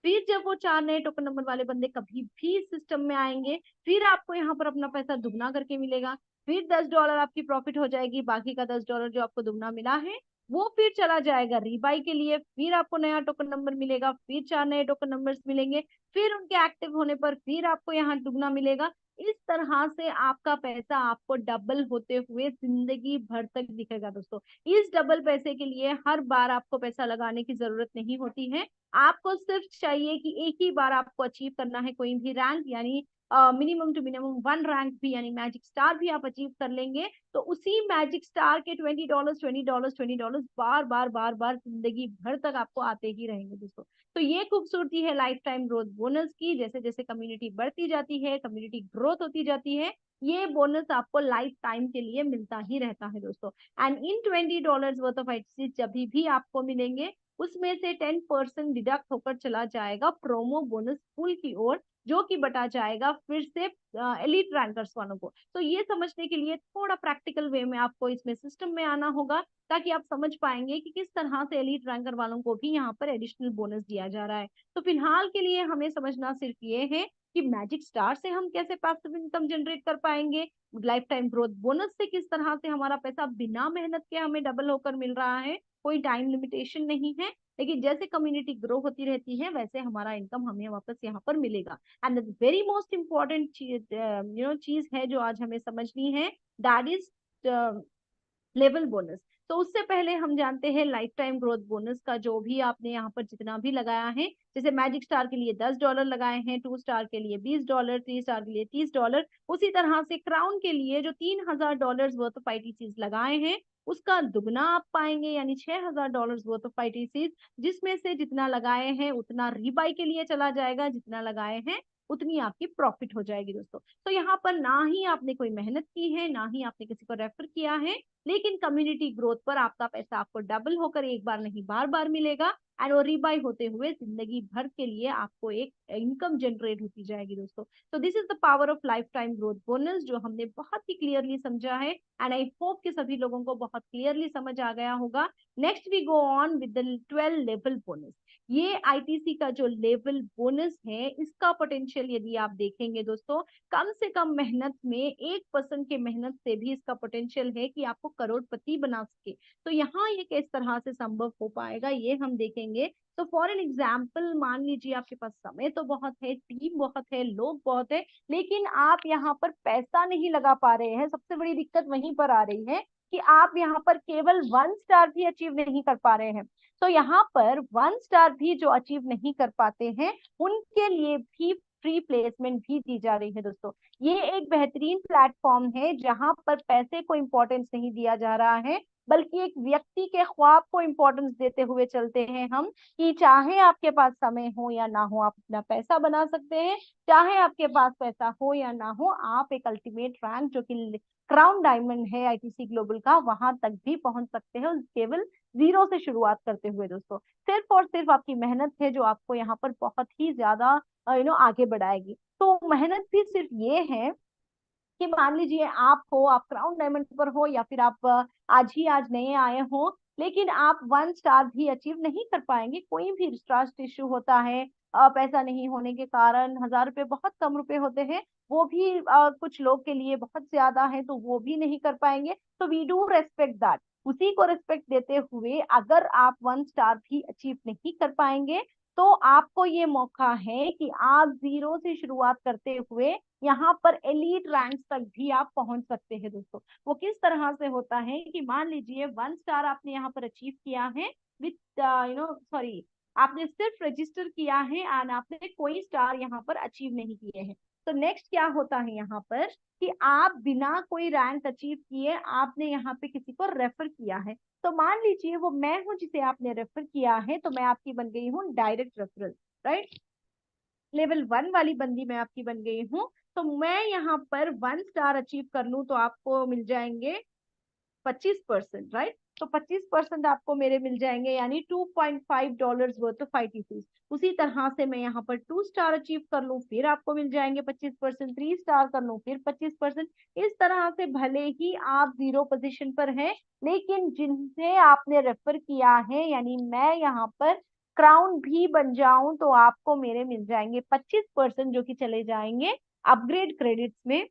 फिर जब वो 4 नए टोकन नंबर वाले बंदे कभी भी सिस्टम में आएंगे, फिर आपको यहाँ पर अपना पैसा दुगना करके मिलेगा, फिर $10 आपकी प्रॉफिट हो जाएगी, बाकी का $10 जो आपको दुगना मिला है वो फिर चला जाएगा रीबाई के लिए, फिर आपको नया टोकन नंबर मिलेगा, फिर 4 नए टोकन नंबर्स मिलेंगे, फिर उनके एक्टिव होने पर फिर आपको यहाँ दुगना मिलेगा। इस तरह से आपका पैसा आपको डबल होते हुए जिंदगी भर तक दिखेगा दोस्तों। इस डबल पैसे के लिए हर बार आपको पैसा लगाने की जरूरत नहीं होती है, आपको सिर्फ चाहिए कि एक ही बार आपको अचीव करना है कोई भी रैंक, यानी मिनिमम टू मिनिमम 1 रैंक भी, यानी मैजिक स्टार भी आप अचीव कर लेंगे, तो उसी मैजिक स्टार के $20 $20 $20 बार बार बार बार जिंदगी भर तक आपको आते ही रहेंगे दोस्तों। तो ये खूबसूरती है लाइफ टाइम ग्रोथ बोनस की। जैसे जैसे कम्युनिटी बढ़ती जाती है, कम्युनिटी ग्रोथ होती जाती है, ये बोनस आपको लाइफ टाइम के लिए मिलता ही रहता है दोस्तों। And in $20 worth of ITC जब भी आपको मिलेंगे, उसमें से 10% डिडक्ट होकर चला जाएगा प्रोमो बोनस पूल की ओर, जो कि बटा जाएगा फिर से एलिट रैंकर्स वालों को। तो ये समझने के लिए थोड़ा प्रैक्टिकल वे में आपको इसमें सिस्टम में आना होगा, ताकि आप समझ पाएंगे कि किस तरह से एलिट रैंकर वालों को भी यहाँ पर एडिशनल बोनस दिया जा रहा है। तो फिलहाल के लिए हमें समझना सिर्फ ये है कि मैजिक स्टार से हम कैसे पैसिव इनकम जनरेट कर पाएंगे, लाइफ टाइम ग्रोथ बोनस से किस तरह से हमारा पैसा बिना मेहनत के हमें डबल होकर मिल रहा है, कोई टाइम लिमिटेशन नहीं है, लेकिन जैसे कम्युनिटी ग्रो होती रहती है वैसे हमारा इनकम हमें वापस यहाँ पर मिलेगा। एंड वेरी मोस्ट इम्पॉर्टेंट चीज है जो आज हमें समझनी है, दैट इज लेवल बोनस। तो उससे पहले हम जानते हैं लाइफ टाइम ग्रोथ बोनस का, जो भी आपने यहाँ पर जितना भी लगाया है, जैसे मैजिक स्टार के लिए $10 लगाए हैं, 2 स्टार के लिए $20, 3 स्टार के लिए $30, उसी तरह से क्राउन के लिए जो $3000 वर्थ ऑफ आईटीसीज लगाए हैं उसका दुगना आप पाएंगे, यानी $6000 वर्थ ऑफ आईटीसीज, जिसमें से जितना लगाए हैं उतना रीबाई के लिए चला जाएगा, जितना लगाए हैं उतनी आपकी प्रॉफिट हो जाएगी दोस्तों। तो यहाँ पर ना ही आपने कोई मेहनत की है, ना ही आपने किसी को रेफर किया है, लेकिन कम्युनिटी ग्रोथ पर आपका पैसा आपको डबल होकर एक बार नहीं बार बार मिलेगा, एंड वो रीबाई होते हुए जिंदगी भर के लिए आपको एक इनकम जनरेट होती जाएगी दोस्तों। तो this is the power of life time growth bonus, जो हमने बहुत ही क्लियरली समझा है, एंड आई होप कि सभी लोगों को बहुत क्लियरली समझ आ गया होगा। Next we go on with the 12 level bonus. ये आईटीसी का जो लेवल बोनस है, इसका पोटेंशियल यदि आप देखेंगे दोस्तों, कम से कम मेहनत में 1% के मेहनत से भी इसका पोटेंशियल है कि आपको करोड़पति बना सके। तो यहाँ ये किस तरह से संभव हो पाएगा ये हम देखेंगे। तो फॉर एन एग्जाम्पल, मान लीजिए आपके पास समय तो बहुत है, टीम बहुत है, लोग बहुत है, लेकिन आप यहाँ पर पैसा नहीं लगा पा रहे हैं। सबसे बड़ी दिक्कत वहीं पर आ रही है कि आप यहाँ पर केवल 1 स्टार भी अचीव नहीं कर पा रहे हैं। तो यहाँ पर 1 स्टार भी जो अचीव नहीं कर पाते हैं उनके लिए भी फ्री प्लेसमेंट भी दी जा रही है दोस्तों। ये एक बेहतरीन प्लेटफॉर्म है जहां पर पैसे को इम्पोर्टेंस नहीं दिया जा रहा है, बल्कि एक व्यक्ति के ख्वाब को इम्पोर्टेंस देते हुए चलते हैं हम, कि चाहे आपके पास समय हो या ना हो आप अपना पैसा बना सकते हैं, चाहे आपके पास पैसा हो या ना हो आप एक अल्टीमेट रैंक जो कि क्राउन डायमंड है आईटीसी ग्लोबल का, वहां तक भी पहुंच सकते हैं केवल 0 से शुरुआत करते हुए दोस्तों। सिर्फ और सिर्फ आपकी मेहनत है जो आपको यहाँ पर बहुत ही ज्यादा आगे बढ़ाएगी। तो मेहनत भी सिर्फ ये है कि मान लीजिए आप हो, आप क्राउन डायमंड पर हो, या फिर आप आज नए आए हो, लेकिन आप 1 स्टार भी अचीव नहीं कर पाएंगे। कोई भी ट्रस्ट इश्यू होता है, पैसा नहीं होने के कारण 1000 रुपए बहुत कम रुपए होते हैं, वो भी कुछ लोग के लिए बहुत ज्यादा है, तो वो भी नहीं कर पाएंगे। तो वी डू रेस्पेक्ट दैट। उसी को रेस्पेक्ट देते हुए अगर आप 1 स्टार भी अचीव नहीं कर पाएंगे तो आपको ये मौका है कि आप 0 से शुरुआत करते हुए यहाँ पर एलीट रैंक्स तक भी आप पहुंच सकते हैं दोस्तों। वो किस तरह से होता है कि मान लीजिए 1 स्टार आपने यहाँ पर अचीव किया है विथ सॉरी, आपने सिर्फ रजिस्टर किया है एंड आपने कोई स्टार यहाँ पर अचीव नहीं किए हैं। तो नेक्स्ट क्या होता है यहाँ पर कि आप बिना कोई रैंक अचीव किए आपने यहाँ पे किसी को रेफर किया है। तो मान लीजिए वो मैं हूं जिसे आपने रेफर किया है, तो मैं आपकी बन गई हूँ डायरेक्ट रेफरल, राइट। लेवल 1 वाली बंदी मैं आपकी बन गई हूँ। तो मैं यहाँ पर 1 स्टार अचीव कर लूं तो आपको मिल जाएंगे 25%, राइट। तो 25% आपको मेरे मिल जाएंगे, यानी $2.5 वर्थ ऑफ आईटीसी। उसी तरह से मैं यहाँ पर 2 स्टार अचीव कर लूं फिर आपको मिल जाएंगे 25%, 3 स्टार कर लूं फिर 25%। इस तरह से भले ही आप 0 पोजीशन पर हैं, लेकिन जिनसे आपने रेफर किया है, यानी मैं यहाँ पर क्राउन भी बन जाऊं तो आपको मेरे मिल जाएंगे 25%, जो कि चले जाएंगे अपग्रेड क्रेडिट्स में।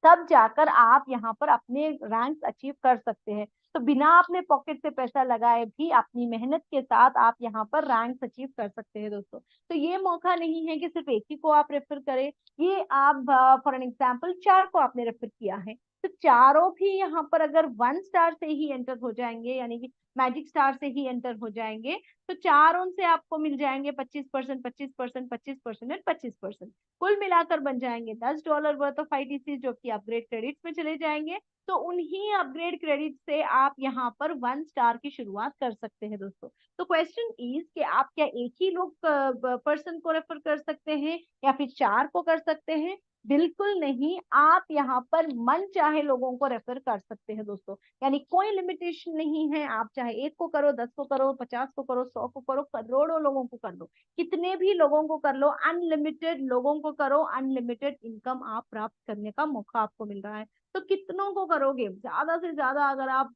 तब जाकर आप यहाँ पर अपने रैंक अचीव कर सकते हैं। तो बिना अपने पॉकेट से पैसा लगाए भी अपनी मेहनत के साथ आप यहाँ पर रैंक अचीव कर सकते हैं दोस्तों। तो ये मौका नहीं है कि सिर्फ एक ही को आप रेफर करें। ये आप फॉर एन एग्जाम्पल 4 को आपने रेफर किया है, तो चारों भी यहाँ पर अगर 1 स्टार से ही एंटर हो जाएंगे, यानी कि मैजिक स्टार से ही एंटर हो जाएंगे, तो चारों से आपको मिल जाएंगे 25%, 25%, 25% एंड 25%। कुल मिलाकर बन जाएंगे $10 वर्थ ऑफ आईटीसी, जो कि अपग्रेड क्रेडिट्स में चले जाएंगे। तो उन्हीं अपग्रेड क्रेडिट से आप यहाँ पर 1 स्टार की शुरुआत कर सकते हैं दोस्तों। तो क्वेश्चन इज कि आप क्या एक ही लोग पर्सन को रेफर कर सकते हैं या फिर 4 को कर सकते हैं? बिल्कुल नहीं, आप यहाँ पर मन चाहे लोगों को रेफर कर सकते हैं दोस्तों। यानी कोई लिमिटेशन नहीं है, आप चाहे 1 को करो, 10 को करो, 50 को करो, 100 को करो, करोड़ों लोगों को कर लो, कितने भी लोगों को कर लो, अनलिमिटेड लोगों को करो, अनलिमिटेड इनकम आप प्राप्त करने का मौका आपको मिल रहा है। तो कितनों को करोगे? ज्यादा से ज्यादा अगर आप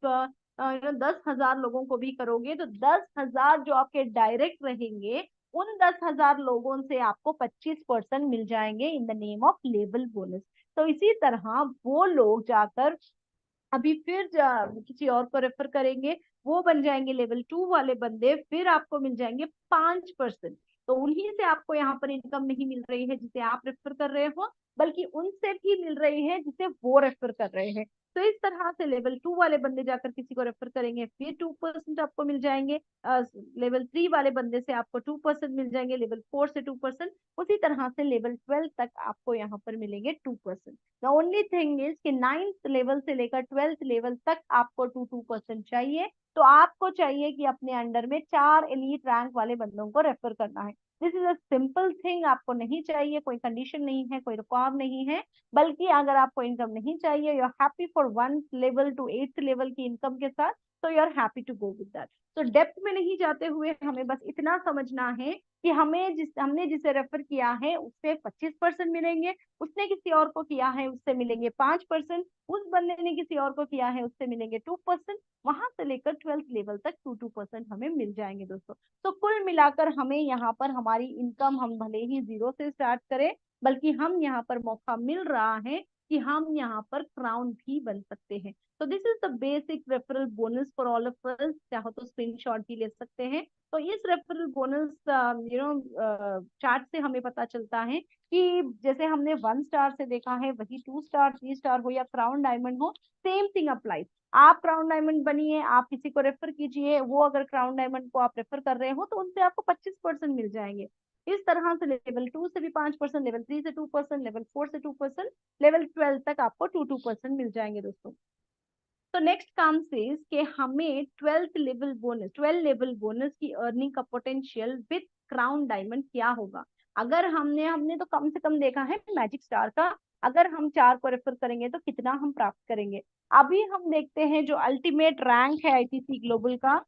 10,000 लोगों को भी करोगे तो 10,000 जो आपके डायरेक्ट रहेंगे, उन 10,000 लोगों से आपको 25% मिल जाएंगे in the name of level bonus. तो इसी तरह वो लोग जाकर अभी फिर किसी और को रेफर करेंगे, वो बन जाएंगे लेवल 2 वाले बंदे, फिर आपको मिल जाएंगे 5%। तो उन्हीं से आपको यहाँ पर इनकम नहीं मिल रही है जिसे आप रेफर कर रहे हो, बल्कि उनसे भी मिल रही है जिसे वो रेफर कर रहे हैं। तो इस तरह से लेवल 2 वाले बंदे जाकर किसी को रेफर करेंगे, फिर 2% आपको मिल जाएंगे। लेवल 3 वाले बंदे से आपको 2% मिल जाएंगे, लेवल 4 से 2%। उसी तरह से लेवल 12 तक आपको यहाँ पर मिलेंगे 2%। द ओनली थिंग इज कि 9th लेवल से लेकर 12th लेवल तक आपको 2% चाहिए। तो आपको चाहिए कि अपने अंडर में 4 एलीट रैंक वाले बंदों को रेफर करना है। This is a simple thing. आपको नहीं चाहिए, कोई कंडीशन नहीं है, कोई रिकॉर्ड नहीं है, बल्कि अगर आपको इनकम नहीं चाहिए, you are happy for 1 level to 8th level की इनकम के साथ, तो you are happy to go with that. तो डेप्थ में नहीं जाते हुए हमें बस इतना समझना है कि हमने जिसे रेफर किया है उससे 25% मिलेंगे, उसने किसी और को किया है उससे मिलेंगे 5%, उस बंदे ने किसी और को किया है उससे मिलेंगे 2%, वहां से लेकर 12th लेवल तक 2% हमें मिल जाएंगे दोस्तों। तो कुल मिलाकर हमें यहाँ पर हमारी इनकम, हम भले ही 0 से स्टार्ट करें, बल्कि हम यहाँ पर मौका मिल रहा है कि हम यहाँ पर क्राउन भी बन सकते हैं। तो this is the basic referral bonus for all of us. चाहो तो स्क्रीनशॉट भी ले सकते हैं। तो इस रेफरल बोनस चार्ट से हमें पता चलता है कि जैसे हमने 1 स्टार से देखा है, वही 2 स्टार, 3 स्टार हो या क्राउन डायमंड हो, सेम थिंग अप्लाई। आप क्राउन डायमंड बनिए, आप किसी को रेफर कीजिए, वो अगर क्राउन डायमंड को आप रेफर कर रहे हो तो उनसे आपको 25% मिल जाएंगे। इस तरह से लेवल 2 से भी 5%, लेवल 3 से 2%, लेवल 4 से 2%, लेवल 12 तक आपको 2% मिल जाएंगे दोस्तों। तो नेक्स्ट काम से कि हमें 12 लेवल बोनस की अर्निंग का पोटेंशियल विद क्राउन डायमंड क्या होगा। अगर हमने तो कम से कम देखा है मैजिक स्टार का, अगर हम 4 को रेफर करेंगे तो कितना हम प्राप्त करेंगे। अभी हम देखते हैं जो अल्टीमेट रैंक है आईटीसी ग्लोबल का,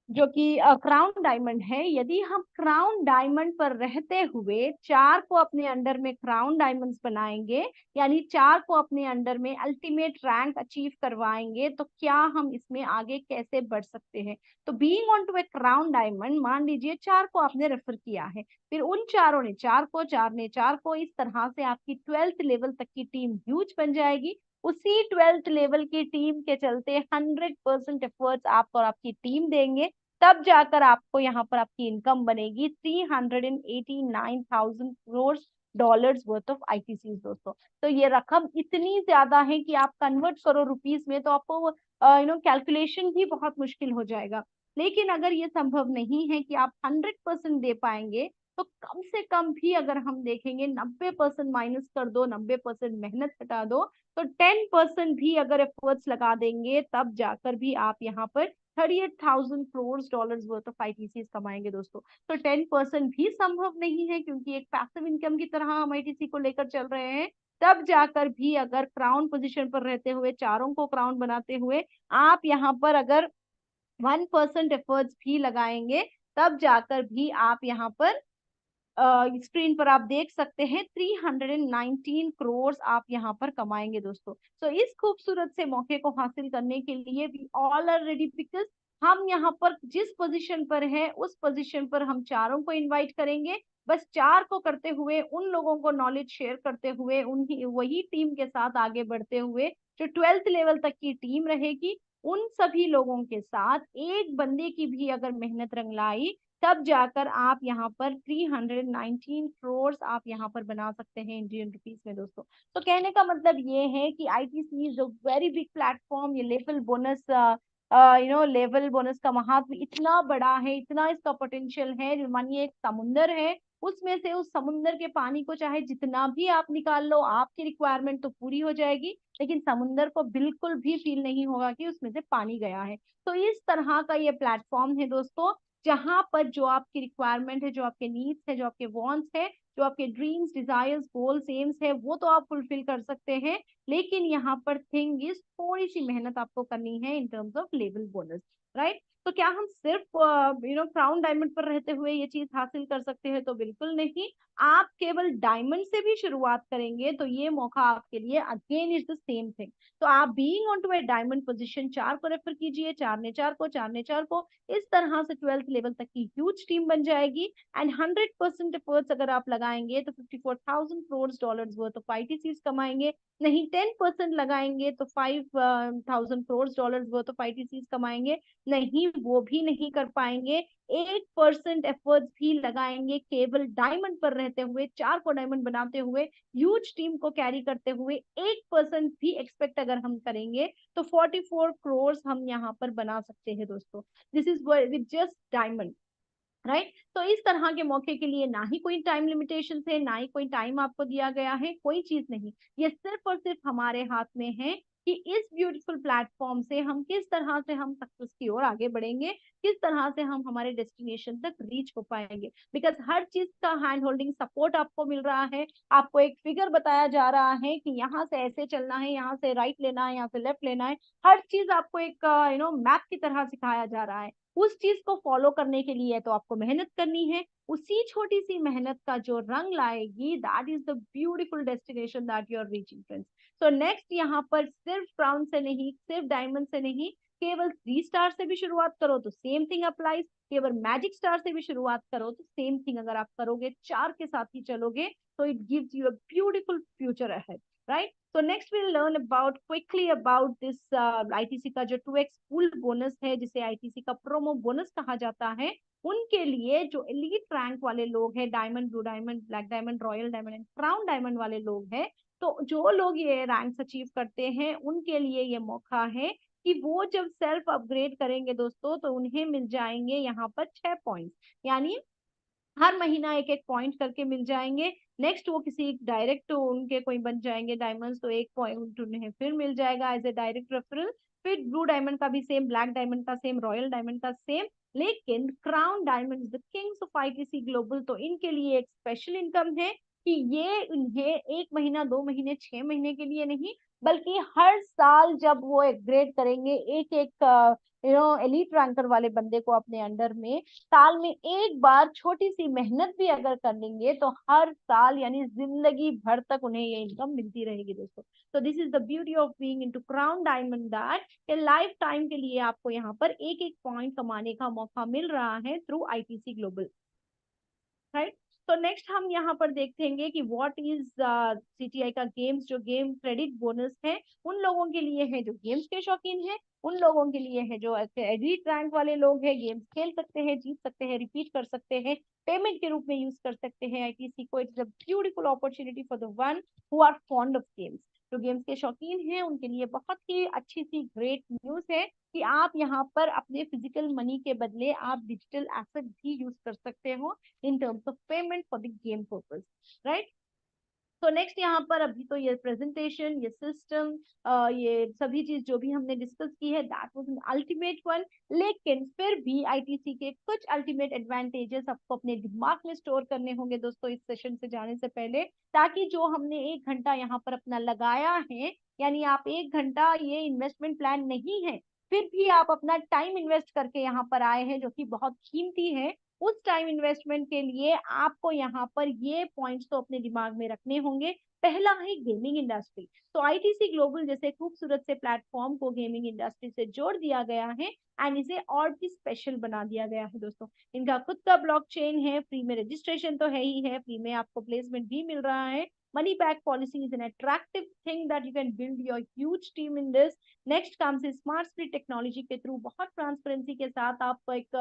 जो कि क्राउन डायमंड है। यदि हम क्राउन डायमंड पर रहते हुए 4 को अपने अंडर में क्राउन डायमंड्स बनाएंगे, यानी 4 को अपने अंडर में अल्टीमेट रैंक अचीव करवाएंगे, तो क्या हम इसमें आगे कैसे बढ़ सकते हैं। तो being on to a crown diamond, मान लीजिए 4 को आपने रेफर किया है, फिर उन चारों ने 4 को, 4 ने 4 को, इस तरह से आपकी 12th लेवल तक की टीम ह्यूज बन जाएगी। उसी 12th लेवल की टीम के चलते 100% एफर्ट्स आप और आपकी टीम देंगे, तब जाकर आपको यहाँ पर आपकी इनकम बनेगी 389,000 crore dollars worth of ITC दोस्तों। तो ये रकम इतनी ज्यादा है कि आप कन्वर्ट करो रुपीस में तो आपको कैलकुलेशन ही बहुत मुश्किल हो जाएगा। लेकिन अगर ये संभव नहीं है कि आप 100% दे पाएंगे, तो कम से कम भी अगर हम देखेंगे 90% माइनस कर दो, 90% मेहनत हटा दो, तो 10% भी अगर एफर्ट्स लगा देंगे, तब जाकर भी आप यहाँ पर 38,000 crore dollars worth of ITC कमाएंगे दोस्तों। तो 10% भी संभव नहीं है, क्योंकि एक पैसिव इनकम की तरह हम आईटीसी को लेकर चल रहे हैं। तब जाकर भी अगर क्राउन पोजीशन पर रहते हुए, चारों को क्राउन बनाते हुए आप यहाँ पर अगर 1% एफर्ट्स भी लगाएंगे, तब जाकर भी आप यहाँ पर स्क्रीन पर आप देख सकते हैं 319 करोड़ आप यहाँ पर कमाएंगे दोस्तों। तो इस खूबसूरत से मौके को हासिल करने के लिए we all are ready, because हम यहाँ पर जिस पोजीशन पर है उस पोजीशन पर हम चारों को इनवाइट करेंगे। बस 4 को करते हुए, उन लोगों को नॉलेज शेयर करते हुए, उन्हीं वही टीम के साथ आगे बढ़ते हुए, जो 12th लेवल तक की टीम रहेगी, उन सभी लोगों के साथ एक बंदे की भी अगर मेहनत रंग लाई, तब जाकर आप यहाँ पर 319 करोड़ आप यहाँ पर बना सकते हैं इंडियन रुपीस में दोस्तों। तो कहने का मतलब ये है कि ITC is a very big platform. ये लेवल बोनस का महात्म इतना बड़ा है, इतना इसका पोटेंशियल है। मानिए एक समुंदर है, उसमें से उस समुंदर के पानी को चाहे जितना भी आप निकाल लो, आपकी रिक्वायरमेंट तो पूरी हो जाएगी, लेकिन समुंदर को बिल्कुल भी फील नहीं होगा कि उसमें से पानी गया है। तो इस तरह का ये प्लेटफॉर्म है दोस्तों, जहां पर जो आपकी रिक्वायरमेंट है, जो आपके नीड्स है, जो आपके वांट्स है, जो आपके ड्रीम्स, डिजायर्स, गोल्स, एम्स है, वो तो आप फुलफिल कर सकते हैं। लेकिन यहाँ पर थिंग इज थोड़ी सी मेहनत आपको करनी है in terms of level bonus, right. तो क्या हम सिर्फ क्राउन डायमंड पर रहते हुए ये चीज हासिल कर सकते हैं? तो बिल्कुल नहीं। आप केवल डायमंड से भी शुरुआत करेंगे तो ये मौका आपके लिए again is the same thing. तो आप being on to a diamond position 4 को रेफर कीजिए, 4 ने 4 को, 4 ने 4 को, इस तरह से 12th लेवल तक की ह्यूज टीम बन जाएगी। एंड 100% एफर्ट्स अगर आप लगाएंगे तो 54,000 crore dollars worth of ITCs कमाएंगे। नहीं 10% लगाएंगे तो 5,000 crore dollars worth of ITCs कमाएंगे। नहीं वो भी नहीं कर पाएंगे। 8% एफर्ट्स भी लगाएंगे केवल डायमंड पर रहते हुए, 4 को डायमंड बनाते हुए, ह्यूज टीम को कैरी करते हुए 8% भी एक्सपेक्ट अगर हम करेंगे तो 44 करोड़ हम यहाँ पर बना सकते हैं दोस्तों। This is with just diamond, right. तो इस तरह के मौके के लिए ना ही कोई टाइम लिमिटेशन है, ना ही कोई टाइम आपको दिया गया है, कोई चीज नहीं। ये सिर्फ और सिर्फ हमारे हाथ में है कि इस ब्यूटीफुल प्लेटफॉर्म से हम किस तरह से हम सक्सेस की ओर आगे बढ़ेंगे, किस तरह से हम हमारे डेस्टिनेशन तक रीच हो पाएंगे। बिकॉज हर चीज का हैंड होल्डिंग सपोर्ट आपको मिल रहा है, आपको एक फिगर बताया जा रहा है कि यहाँ से ऐसे चलना है, यहाँ से राइट लेना है, यहाँ से लेफ्ट लेना है। हर चीज आपको एक मैप की तरह सिखाया जा रहा है। उस चीज को फॉलो करने के लिए तो आपको मेहनत करनी है। उसी छोटी सी मेहनत का जो रंग लाएगी, that is the beautiful destination that you are reaching friends. So next यहाँ पर सिर्फ क्राउन से नहीं, सिर्फ डायमंड से नहीं, केवल 3 स्टार से भी शुरुआत करो तो सेम थिंग अप्लाइज, केवल मैजिक स्टार से भी शुरुआत करो तो सेम थिंग अगर आप करोगे, 4 के साथ ही चलोगे तो it gives you a beautiful future ahead, right. So next we'll learn about quickly about this ITC का जो 2x फुल बोनस है, जिसे ITC का प्रोमो बोनस कहा जाता है। उनके लिए जो एलीट रैंक वाले लोग हैं, diamond, blue diamond, black diamond, royal diamond and crown diamond वाले लोग हैं, तो जो लोग ये रैंक्स अचीव करते हैं उनके लिए ये मौका है कि वो जब सेल्फ अपग्रेड करेंगे दोस्तों तो उन्हें मिल जाएंगे यहाँ पर 6 पॉइंट्स, यानी हर महीना एक एक पॉइंट करके मिल जाएंगे। नेक्स्ट वो किसी डायरेक्ट उनके कोई बन जाएंगे डायमंड्स तो 1 पॉइंट उन्हें फिर मिल जाएगा एज ए डायरेक्ट रेफरल। फिर ब्लू डायमंड का भी सेम, ब्लैक डायमंड का सेम, रॉयल डायमंड का सेम। लेकिन crown diamond the Kings of ITC global, तो इनके लिए एक स्पेशल इनकम है कि ये उन्हें 1 महीना, 2 महीने, 6 महीने के लिए नहीं, बल्कि हर साल जब वो अपग्रेड करेंगे एक एक एलीट रैंकर वाले बंदे को अपने अंडर में, साल में एक बार छोटी सी मेहनत भी अगर कर लेंगे तो हर साल यानी जिंदगी भर तक उन्हें ये इनकम मिलती रहेगी दोस्तों। तो this is the beauty of being into crown diamond, that life time के लिए आपको यहाँ पर एक एक पॉइंट कमाने का मौका मिल रहा है थ्रू आईटीसी ग्लोबल, राइट। तो नेक्स्ट हम यहाँ पर देखेंगे कि व्हाट इज सीटीआई का गेम्स, जो गेम क्रेडिट बोनस है उन लोगों के लिए है जो गेम्स के शौकीन है, उन लोगों के लिए है जो एलीट रैंक वाले लोग हैं, गेम्स खेल सकते हैं, जीत सकते हैं, रिपीट कर सकते हैं, पेमेंट के रूप में यूज कर सकते हैं आईटीसी को। It's a beautiful opportunity for the one who are fond of games. जो गेम्स के शौकीन हैं उनके लिए बहुत ही अच्छी सी ग्रेट न्यूज है कि आप यहाँ पर अपने फिजिकल मनी के बदले आप डिजिटल एसेट भी यूज कर सकते हो in terms of payment for the game purpose, right? तो नेक्स्ट यहाँ पर अभी तो ये प्रेजेंटेशन, ये सिस्टम, ये सभी चीज जो भी हमने डिस्कस की है that was an ultimate one. लेकिन फिर भी आईटीसी के कुछ अल्टीमेट एडवांटेजेस आपको अपने दिमाग में स्टोर करने होंगे दोस्तों इस सेशन से जाने से पहले, ताकि जो हमने 1 घंटा यहाँ पर अपना लगाया है, यानी आप 1 घंटा, ये इन्वेस्टमेंट प्लान नहीं है, फिर भी आप अपना टाइम इन्वेस्ट करके यहाँ पर आए हैं जो कि बहुत कीमती है। उस टाइम इन्वेस्टमेंट के लिए आपको यहाँ पर ये पॉइंट्स तो अपने दिमाग में रखने होंगे। पहला है गेमिंग इंडस्ट्री। तो आईटीसी ग्लोबल जैसे खूबसूरत से प्लेटफॉर्म को गेमिंग इंडस्ट्री से जोड़ दिया गया है एंड इसे और भी स्पेशल बना दिया गया है दोस्तों। इनका खुद का ब्लॉकचेन है, फ्री में रजिस्ट्रेशन तो है ही है, फ्री में आपको प्लेसमेंट भी मिल रहा है। money back policy is an attractive thing that you can build your huge team in this. next comes is smart split technology के थ्रू बहुत ट्रांसपेरेंसी के साथ आप एक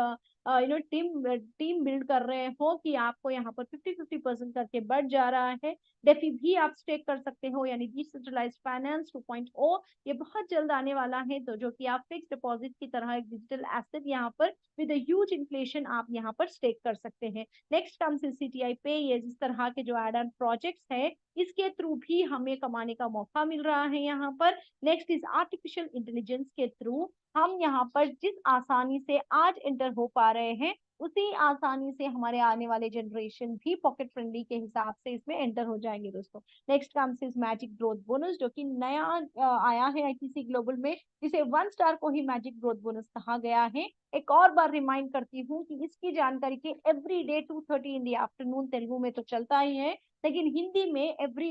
टीम बिल्ड कर रहे हो कि आपको यहाँ पर 50-50% करके बढ़ जा रहा है। डेफी भी आप स्टेक कर सकते हो, यानी डिसेंट्रलाइज्ड फाइनेंस 2.0 ये बहुत जल्द आने वाला है, तो जो कि आप फिक्स डिपॉजिट की तरह एक डिजिटल एसेट यहाँ पर विद ह्यूज इन्फ्लेशन आप यहाँ पर स्टेक कर सकते हैं। नेक्स्ट कम्स इज सीटीआई पे, ये जिस तरह के जो एड ऑन प्रोजेक्ट्स है इसके थ्रू भी हमें कमाने का मौका मिल रहा है यहाँ पर। नेक्स्ट इज आर्टिफिशियल इंटेलिजेंस के थ्रू हम यहाँ पर जिस आसानी से आज एंटर हो पा रहे हैं उसी आसानी से हमारे आने वाले जनरेशन भी पॉकेट फ्रेंडली के हिसाब से इसमें एंटर हो जाएंगे दोस्तों। Next comes is magic growth bonus, जो कि नया आया है आईटीसी ग्लोबल में, जिसे 1 स्टार को ही मैजिक ग्रोथ बोनस कहा गया है। एक और बार रिमाइंड करती हूँ कि इसकी जानकारी के every day 2:30 in the afternoon, Telugu में तो चलता ही है, लेकिन हिंदी में every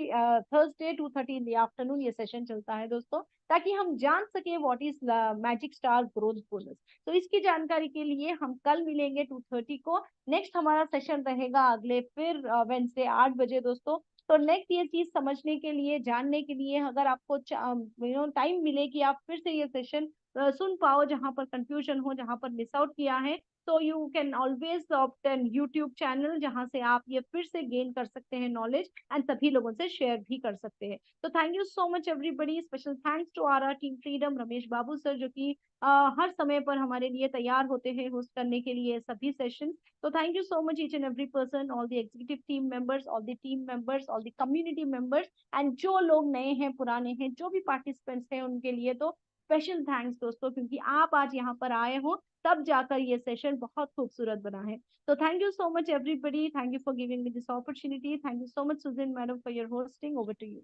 Thursday 2:30 in the afternoon ये सेशन चलता है दोस्तों, ताकि हम जान सके what is magic star growth bonus. तो इसकी जानकारी के लिए हम कल मिलेंगे 2:30 को। नेक्स्ट हमारा सेशन रहेगा अगले फिर वेंसडे 8 बजे दोस्तों। तो नेक्स्ट ये चीज समझने के लिए, जानने के लिए, अगर आपको टाइम मिले कि आप फिर से ये सेशन सुन पाओ, जहां पर कंफ्यूजन हो, जहां पर मिस आउट किया है, तो you can always opt an YouTube channel, जहां से आप ये फिर से गेन कर सकते हैं नॉलेज, एंड सभी लोगों से शेयर भी कर सकते हैं। तो thank you so much everybody. Special thanks to our team freedom, Ramesh Babu sir, जो कि हर समय पर हमारे लिए तैयार होते हैं होस्ट करने के लिए सभी सेशन। तो thank you so much each and every person, all the executive team members, all the team members, all the community members, and जो लोग नए हैं, पुराने हैं, जो भी पार्टिसिपेंट्स हैं, उनके लिए तो स्पेशल थैंक्स दोस्तों, क्योंकि आप आज यहाँ पर आए हो तब जाकर ये सेशन बहुत खूबसूरत बना है। तो thank you so much everybody, thank you for giving me this opportunity, thank you so much Sujan madam for your hosting, over to you.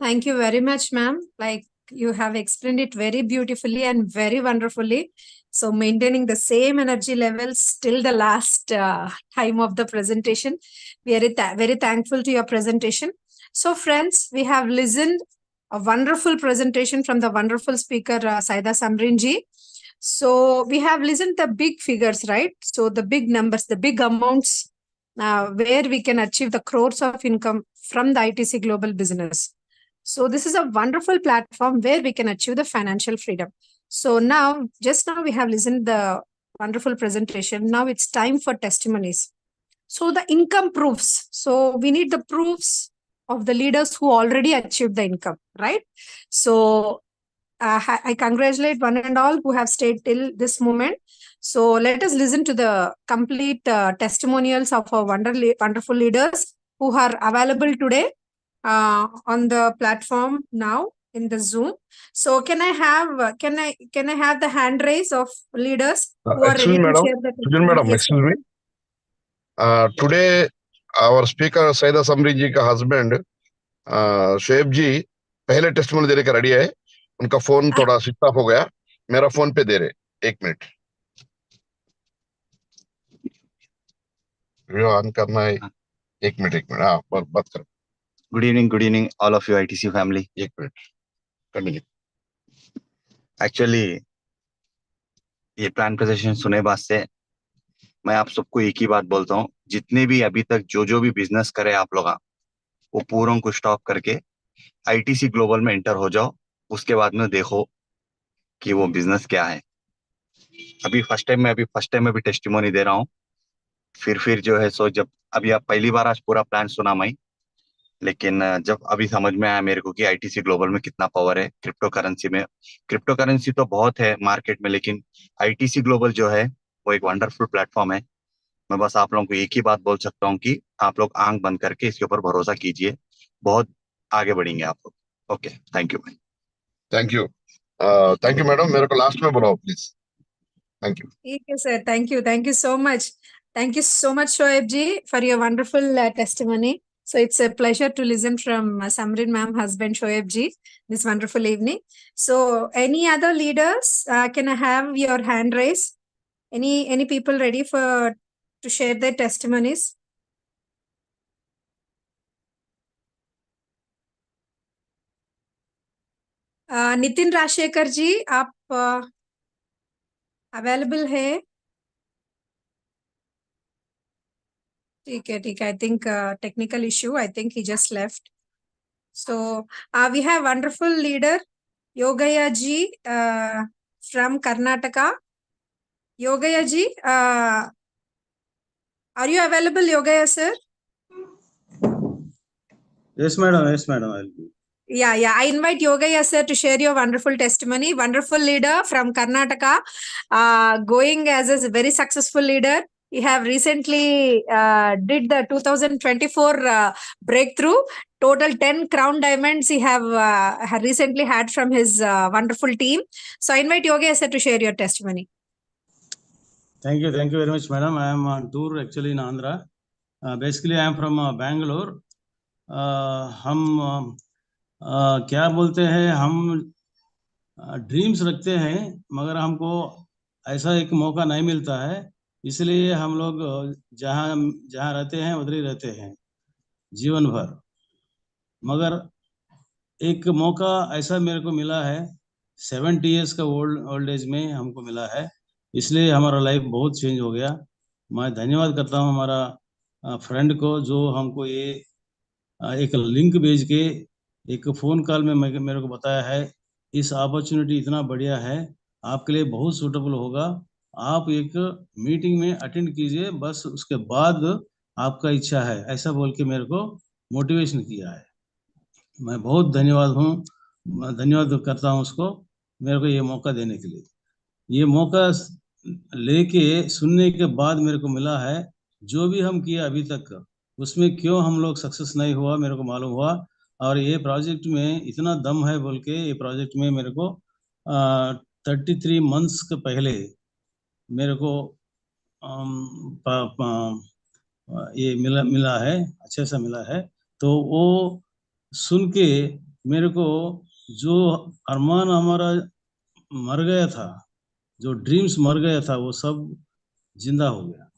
Thank you very much, ma'am. Like you have explained it very beautifully and very wonderfully. So maintaining the same energy levels till the last time of the presentation. We are very thankful to your presentation. So friends, we have listened a wonderful presentation from the wonderful speaker, Saida Samrinji. So we have listened the big figures, right? So the big numbers, the big amounts, where we can achieve the crores of income from the ITC Global Business. So this is a wonderful platform where we can achieve the financial freedom. So now, just now we have listened the wonderful presentation. Now it's time for testimonies. So the income proofs. So we need the proofs of the leaders who already achieved the income, right? So I congratulate one and all who have stayed till this moment. So let us listen to the complete testimonials of our wonderful leaders who are available today on the platform now in the Zoom. So can I have can I have the hand raise of leaders who are ready to share the Sujan madam, Yes, excuse me. Today our speaker Saida Samri ji का husband Shoaib जी पहले testimony देने का ready है। उनका phone थोड़ा switch off हो गया, मेरा फोन पे दे रहे। 1 मिनट वीडियो ऑन करना है। 1 मिनट हाँ बात करो। Good evening, all of you ITC family. 1 minute continue. Actually, ये प्लान प्रेजेंटेशन सुने बाद से मैं आप सबको एक ही बात बोलता हूँ, जितने भी अभी तक जो भी बिजनेस करे आप लोग, वो पूरों को स्टॉप करके आईटीसी ग्लोबल में एंटर हो जाओ। उसके बाद में देखो कि वो बिजनेस क्या है। अभी फर्स्ट टाइम में भी टेस्टिमोनी दे रहा हूँ। फिर जो है सो जब अभी आप पहली बार आज पूरा प्लान सुना मैं, लेकिन जब अभी समझ में आया मेरे को कि आईटीसी ग्लोबल में कितना पावर है क्रिप्टो करेंसी में। क्रिप्टो करेंसी तो बहुत है मार्केट में, लेकिन आईटीसी ग्लोबल जो है वो एक वंडरफुल प्लेटफॉर्म है। मैं बस आप लोगों को एक ही बात बोल सकता हूँ कि आप लोग आंख बंद करके इसके ऊपर भरोसा कीजिए, बहुत आगे बढ़ेंगे आप लोग। ओके, थैंक यू भाई। थैंक यू मैडम, मेरे को लास्ट में बुलाओ प्लीज। Thank you. ठीक है sir, thank you so much. Thank you so much, Shoaib ji, for your wonderful testimony. So it's a pleasure to listen from Samrin ma'am, husband Shoaib ji, this wonderful evening. So any other leaders, can I have your hand raise? Any people ready to share their testimonies? Nitin Rajshekhar ji, आप available है? ठीक है, I think technical issue, I think he just left. So we have wonderful leader Yogaya ji from Karnataka. Yogaya ji, are you available, Yogaya sir? Yes, madam. I'll be. Yeah. I invite Yogaya sir to share your wonderful testimony. Wonderful leader from Karnataka, going as a very successful leader. He have recently did the 2024 breakthrough. Total 10 crown diamonds he have recently had from his wonderful team. So I invite Yogaya sir to share your testimony. Thank you very much, madam. I am on tour actually in Andhra. Basically, I am from Bangalore. हम क्या बोलते हैं, हम dreams रखते हैं, मगर हमको ऐसा एक मौका नहीं मिलता है, इसलिए हम लोग जहाँ जहाँ रहते हैं उधर ही रहते हैं जीवन भर। मगर एक मौका ऐसा मेरे को मिला है, 70 इयर्स का ओल्ड एज में हमको मिला है, इसलिए हमारा लाइफ बहुत चेंज हो गया। मैं धन्यवाद करता हूँ हमारा फ्रेंड को, जो हमको ये एक लिंक भेज के एक फ़ोन कॉल में मेरे को बताया है, इस अपॉर्चुनिटी इतना बढ़िया है, आपके लिए बहुत सूटेबल होगा, आप एक मीटिंग में अटेंड कीजिए, बस उसके बाद आपका इच्छा है, ऐसा बोल के मेरे को मोटिवेशन किया है। मैं बहुत धन्यवाद करता हूँ उसको, मेरे को ये मौका देने के लिए। ये मौका लेके सुनने के बाद मेरे को मिला है, जो भी हम किया अभी तक उसमें क्यों हम लोग सक्सेस नहीं हुआ मेरे को मालूम हुआ, और ये प्रोजेक्ट में इतना दम है बोल के ये प्रोजेक्ट में मेरे को 33 मंथ्स के पहले मेरे को ये मिला है, अच्छे से मिला है। तो वो सुन के मेरे को जो अरमान हमारा मर गया था, जो ड्रीम्स मर गया था, वो सब जिंदा हो गया।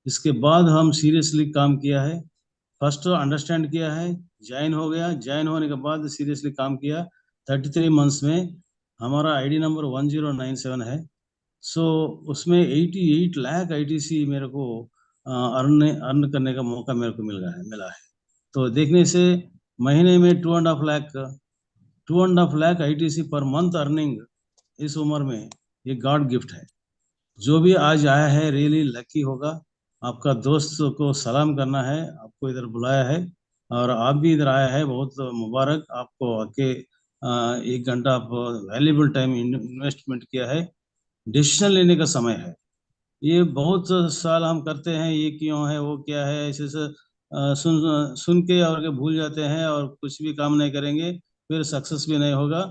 इसके बाद हम सीरियसली काम किया है, फर्स्ट अंडरस्टैंड किया है, ज्वाइन हो गया, ज्वाइन होने के बाद सीरियसली काम किया। 33 मंथ्स में हमारा आईडी नंबर 1097 है। सो उसमें 88 लाख आईटीसी मेरे को अर्न करने का मौका मेरे को मिला है। तो देखने से महीने में 2.5 lakh ITC per month earning इस उम्र में ये गॉड गिफ्ट है। जो भी आज आया है रियली लकी होगा। आपका दोस्त को सलाम करना है, आपको इधर बुलाया है, और आप भी इधर आया है, बहुत मुबारक आपको आके 1 घंटा आप वैल्यूबल टाइम इन्वेस्टमेंट किया है। डिसीजन लेने का समय है। ये बहुत साल हम करते हैं, ये क्यों है, वो क्या है, ऐसे से सुन सुन के और के भूल जाते हैं, और कुछ भी काम नहीं करेंगे, फिर सक्सेस भी नहीं होगा,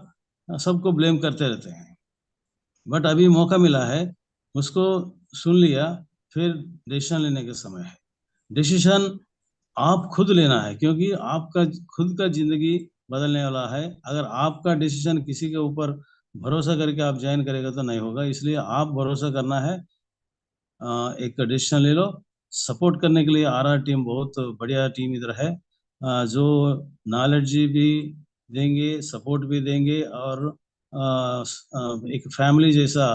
सबको ब्लेम करते रहते हैं। बट अभी मौका मिला है, उसको सुन लिया, फिर डिसीजन लेने का समय है। डिसीजन आप खुद लेना है, क्योंकि आपका खुद का जिंदगी बदलने वाला है। अगर आपका डिसीजन किसी के ऊपर भरोसा करके आप ज्वाइन करेगा तो नहीं होगा, इसलिए आप भरोसा करना है, एक डिसीजन ले लो। सपोर्ट करने के लिए आरआर टीम बहुत बढ़िया टीम इधर है, जो नॉलेज भी देंगे, सपोर्ट भी देंगे, और एक फैमिली जैसा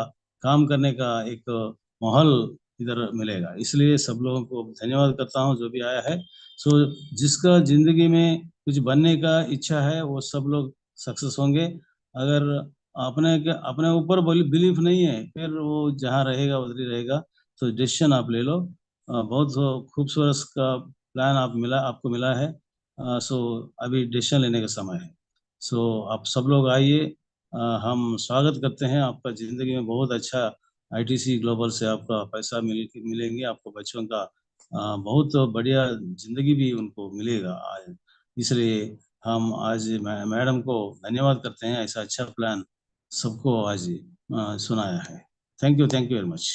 काम करने का एक माहौल इधर मिलेगा। इसलिए सब लोगों को धन्यवाद करता हूँ जो भी आया है। सो जिसका जिंदगी में कुछ बनने का इच्छा है वो सब लोग सक्सेस होंगे। अगर अपने ऊपर बिलीफ नहीं है, फिर वो जहाँ रहेगा उधर ही रहेगा। तो डिसीजन आप ले लो। बहुत खूबसूरत का प्लान आपको मिला है। सो अभी डिसीजन लेने का समय है। सो आप सब लोग आइए, हम स्वागत करते हैं आपका। जिंदगी में बहुत अच्छा आईटीसी ग्लोबल से आपका पैसा मिलेंगे, आपको बच्चों का बहुत बढ़िया जिंदगी भी उनको मिलेगा आज। इसलिए हम आज मैडम को धन्यवाद करते हैं, ऐसा अच्छा प्लान सबको आज सुनाया है। Thank you very much.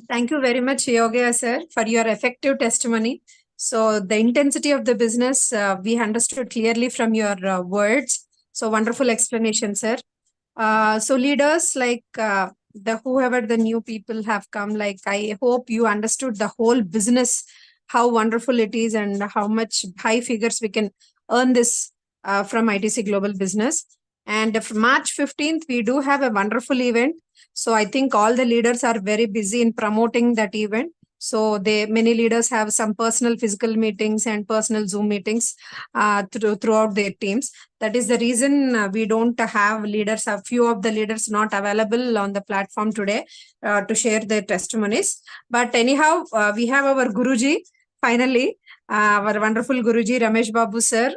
Thank you very much, Yogya sir, for your effective testimony. So the intensity of the business, we understood clearly from your words. So wonderful explanation, sir. So leaders, like whoever the new people have come, like I hope you understood the whole business, how wonderful it is and how much high figures we can earn this from ITC Global Business. And from March 15th, we do have a wonderful event. So I think all the leaders are very busy in promoting that event. So many leaders have some personal physical meetings and personal Zoom meetings throughout their teams. That is the reason we don't have leaders. A few of the leaders not available on the platform today to share their testimonies. But anyhow, we have our Guruji finally, our wonderful Guruji Ramesh Babu sir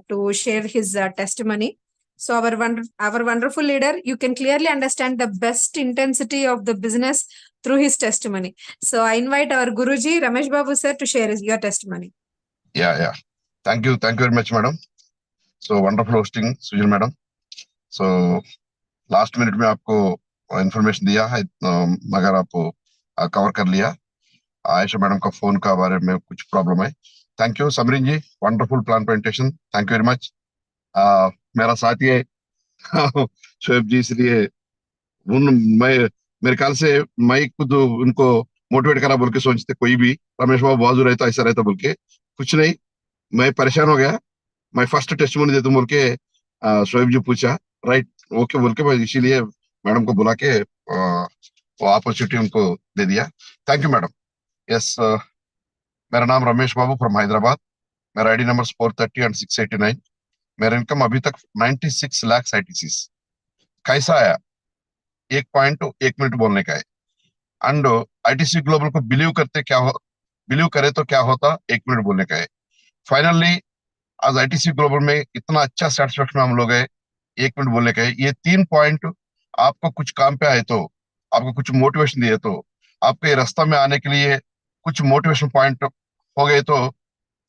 to share his testimony. So our wonderful leader, you can clearly understand the best intensity of the business through his testimony. So I invite our Guruji Ramesh Babu sir to share your testimony. Yeah. Thank you very much, madam. So wonderful hosting, Sujal madam. So last minute में आपको information दिया है, मगर आप cover कर लिया। Ayesha madam का phone का बारे में कुछ प्रॉब्लम है। Thank you Samreen ji, wonderful plan presentation, thank you very much. मेरा साथी है शोएब जी, इसलिए उन मैं मेरे ख्याल से मैं खुद उनको मोटिवेट करा बोल के सोचते, कोई भी रमेश बाबू बाजू रहता ऐसा रहता बोल के, कुछ नहीं, मैं परेशान हो गया। मैं फर्स्ट टेस्टिमोनी देता हूं बोल के शोएब जी पूछा, राइट ओके बोल के मैं इसीलिए मैडम को बुला के वो अपॉर्चुनिटी उनको दे दिया। Thank you madam. यस, मेरा नाम रमेश बाबू फ्रॉम हैदराबाद। मेरा आईडी नंबर 430 एंड 689। मेरा इनकम अभी तक 96 लाख ITCs। कैसा आया? 1 मिनट बोलने का है। एंड ITC ग्लोबल को बिलीव करे तो क्या होता, 1 मिनट बोलने का है। फाइनली आज ITC ग्लोबल में इतना अच्छा सेटिस्फेक्शन हम लोग है, 1 मिनट बोलने का है। ये 3 पॉइंट आपको कुछ काम पे आए तो, आपको कुछ मोटिवेशन दिए तो, आपके रास्ता में आने के लिए कुछ मोटिवेशन पॉइंट हो गए तो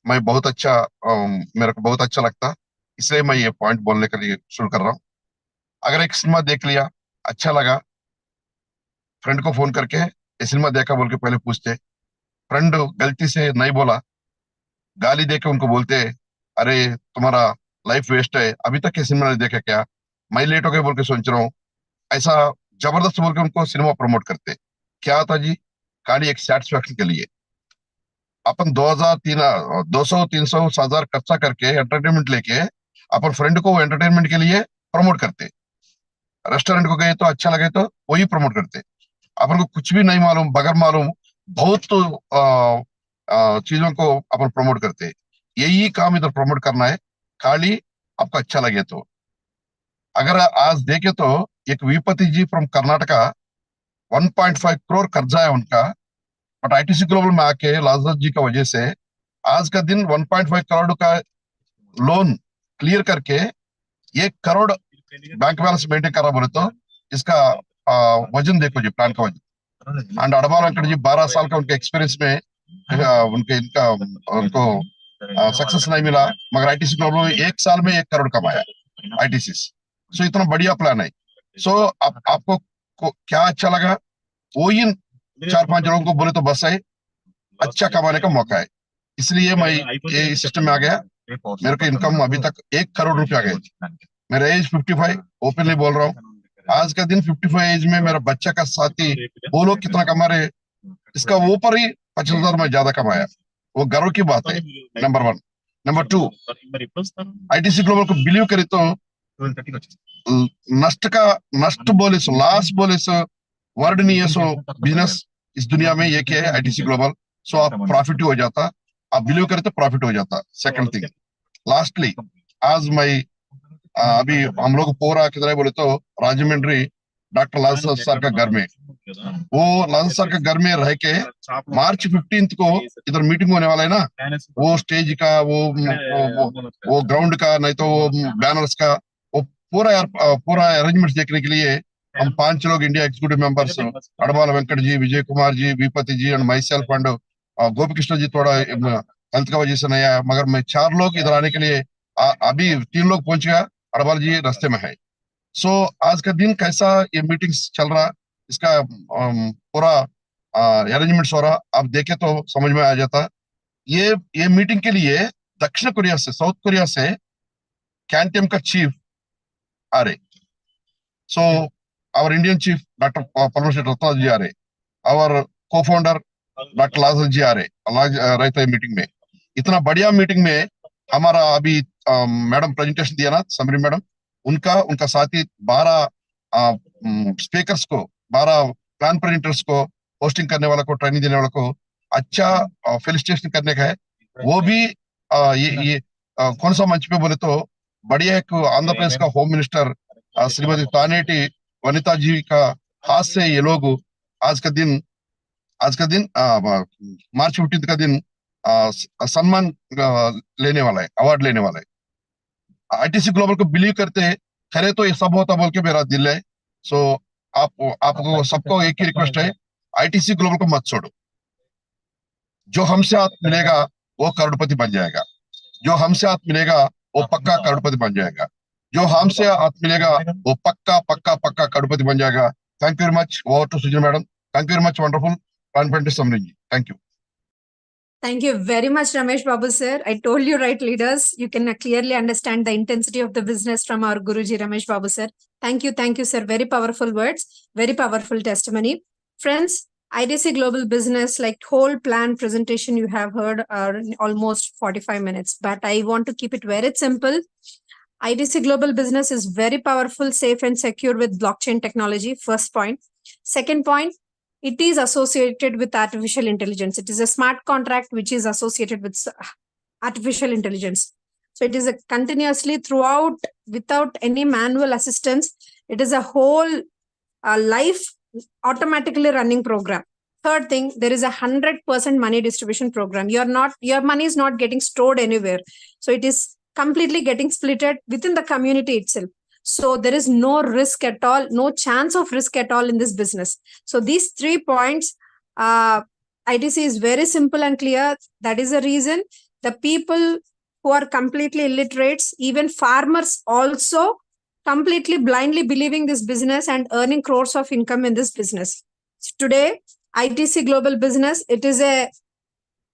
मैं बहुत अच्छा मेरे को बहुत अच्छा लगता, इसलिए मैं ये पॉइंट बोलने के लिए शुरू कर रहा हूँ। अगर एक सिनेमा देख लिया, अच्छा लगा, फ्रेंड को फोन करके ये सिनेमा देखा बोल के पहले पूछते। फ्रेंड गलती से नहीं बोला, गाली देके उनको बोलते, अरे तुम्हारा लाइफ वेस्ट है, अभी तक ये सिनेमा नहीं देखा क्या, मैं लेट हो गया बोल के सोच रहा हूँ, ऐसा जबरदस्त बोल के उनको सिनेमा प्रमोट करते। क्या था जी, खाली एक सेटिस्फैक्शन के लिए अपन 200-300 खर्चा करके एंटरटेनमेंट लेके अपन फ्रेंड को एंटरटेनमेंट के लिए प्रमोट करते। रेस्टोरेंट को गए तो अच्छा लगे तो वही प्रमोट करते। अपन को कुछ भी नहीं मालूम, बगैर मालूम बहुत चीजों को अपन प्रमोट करते। यही काम इधर प्रमोट करना है, खाली आपको अच्छा लगे तो। अगर आज देखे तो एक विपति जी फ्रॉम कर्नाटका, 1.5 करोड़ कर्जा है उनका, बट ITC ग्लोबल में आके लाजरत जी का वजह से आज का दिन 1.5 करोड़ का लोन क्लियर करके 1 करोड़ बैंक बैलेंस मेंटेन कर रहा बोले तो इसका वजन देखो जी, प्लान का वजन। एंड अडबाल वेंकट जी 12 साल का उनके एक्सपीरियंस में उनके इनका उनको सक्सेस नहीं मिला, मगर ITC ग्लोबल में 1 साल में 1 करोड़ कमाया ITC। सो इतना बढ़िया प्लान है। सो आपको क्या अच्छा लगा, वो इन 4-5 जनों को बोले तो बस है, अच्छा कमाने का मौका है, इसलिए मैं ये सिस्टम में आ गया। मेरे को इनकम अभी तक 1 करोड़ रुपया गए। मेरा एज 55, ओपनली बोल रहा हूँ। आज का दिन 55 एज में मेरा बच्चा का साथी, वो लोग कितना कमा रहे, इसका ऊपर ही 50,000 में ज्यादा कमाया, वो गर्व की बात है, नंबर 1। नंबर 2, ITC ग्लोबल को बिलीव करे तो नष्ट बोले सो, लॉस बोले सो वर्ड नहीं है। सो बिजनेस इस दुनिया में ये क्या है, ITC ग्लोबल। सो आप प्रॉफिट हो जाता, आप बिलीव करे तो प्रॉफिट हो जाता। सेकंड थिंग, लास्टली आज मैं अभी हम लोग पूरा किधर है बोले तो राजमंड्री डॉक्टर लाल सर का घर में, वो लाल सर का घर में रह के मार्च 15 को इधर मीटिंग होने वाला है ना, वो स्टेज का वो ग्राउंड का, नहीं तो वो बैनर्स का, वो पूरा यार पूरा अरेंजमेंट देखने के लिए हम 5 लोग India executive members, अडबाल Venkat ji, Vijay Kumar ji, विपति जी and my self and Gopi Krishna ji थोड़ा हेल्थ का वजह से नहीं आया, मगर मैं 4 लोग इधर आने के लिए अभी 3 लोग पहुंच गया, अडबाल जी रास्ते में है। सो आज का दिन कैसा ये मीटिंग्स चल रहा, इसका पूरा अरेंजमेंट्स हो रहा, आप देखे तो समझ में आ जाता। ये मीटिंग के लिए दक्षिण कोरिया से, साउथ कोरिया से कैंटियम का चीफ आ रहे। So our Indian chief doctor Parmeshwar Ratnath जी आ रहे, आवर को फाउंडर डॉक्टर लाजर जी आ रहे रहते हैं मीटिंग में। इतना बढ़िया मीटिंग में हमारा अभी मैडम प्रेजेंटेशन दिया ना, समरी मैडम, उनका साथी 12 स्पीकर्स को, 12 प्लान प्रेजेंटर्स को, होस्टिंग करने वाला को, ट्रेनिंग देने वाला को अच्छा फेलिसिटेशन करने का है। वो भी ये कौन सा मंच पे बोले तो बढ़िया, एक आंध्र प्रदेश का होम मिनिस्टर श्रीमती तानेटी वनिता जी का हाथ से ये लोग आज का दिन मार्च 15 का दिन सम्मान लेने वाला है, अवार्ड लेने वाला है। ITC ग्लोबल को बिलीव करते हैं, खरे तो ये सब होता बोल के मेरा दिल है। सो आपको सबको एक ही रिक्वेस्ट है, ITC ग्लोबल को मत छोड़ो। जो हमसे हाथ मिलेगा वो करोड़पति बन जाएगा, जो हमसे हाथ मिलेगा वो पक्का करोड़पति बन जाएगा, जो हमसे हाथ मिलेगा वो पक्का करोड़पति बन जाएगा। Thank you very much. Over to Sujin madam. Thank you very much. Wonderful plan presentation, Samrinji. Thank you. Thank you very much, Ramesh Babu sir. I told you right, leaders. You can clearly understand the intensity of the business from our Guruji Ramesh Babu sir. Thank you, sir. Very powerful words, very powerful testimony. Friends, IDC Global Business, like whole plan presentation you have heard are almost 45 minutes, but I want to keep it very simple. IDC Global Business is very powerful, safe and secure with blockchain technology. First point. Second point, it is associated with artificial intelligence. It is a smart contract which is associated with artificial intelligence. So it is a continuously throughout without any manual assistance. It is a whole life automatically running program. Third thing, there is 100% money distribution program. Your money is not getting stored anywhere. So it is completely getting splitted within the community itself. So there is no risk at all, no chance of risk at all in this business. So these 3 points, IDC is very simple and clear. That is the reason the people who are completely illiterates, even farmers also completely blindly believing this business and earning crores of income in this business. So today, IDC Global Business, it is a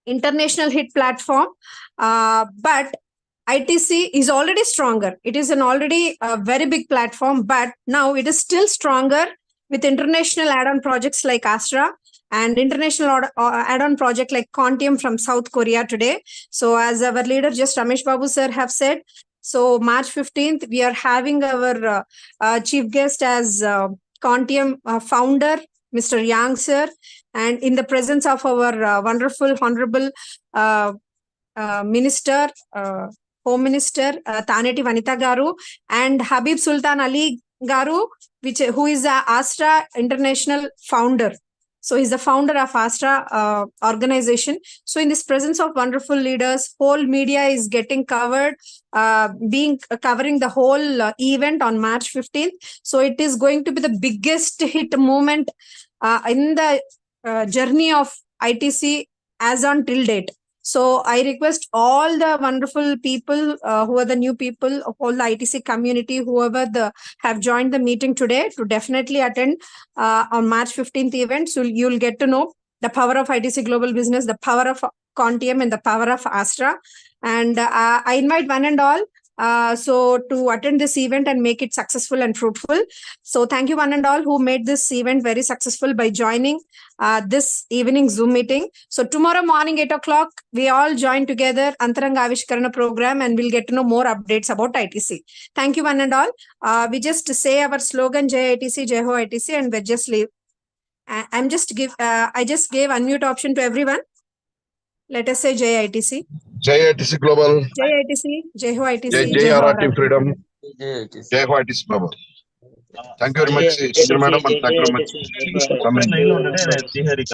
international hit platform, but ITC is already stronger. It is an already very big platform, but now it is still stronger with international add-on projects like Astra and international add-on project like Quantium from South Korea today. So as our leader, just Ramesh Babu sir have said, so March 15th, we are having our chief guest as Quantium founder, Mr. Yang sir, and in the presence of our wonderful, honorable minister, Home Minister Taneti Vanitha Garu and Habib Sultan Ali Garu, who is the Astra International founder. So he's the founder of Astra organization. So in this presence of wonderful leaders, whole media is getting covered, covering the whole event on March 15th. So it is going to be the biggest hit moment in the journey of ITC as on till date. So I request all the wonderful people who are the new people of all the ITC community, whoever have joined the meeting today, to definitely attend on March 15th event. So you'll get to know the power of ITC Global Business, the power of Quantium and the power of Astra. And I invite one and all so to attend this event and make it successful and fruitful. So thank you one and all who made this event very successful by joining this evening Zoom meeting. So tomorrow morning 8 o'clock, we all join together Antaranga Avishkarana program and we'll get to know more updates about ITC. Thank you one and all. We just say our slogan Jai ITC, Jai Ho ITC, and we just leave. I just gave unmute option to everyone. Let us say Jai ITC. Jai ITC Global. Jai ITC, Jai Ho ITC, Jai RRT Freedom. Jai Ho ITC Global. Thank you very much, Sujin madam, and thank you very much, Samrinji.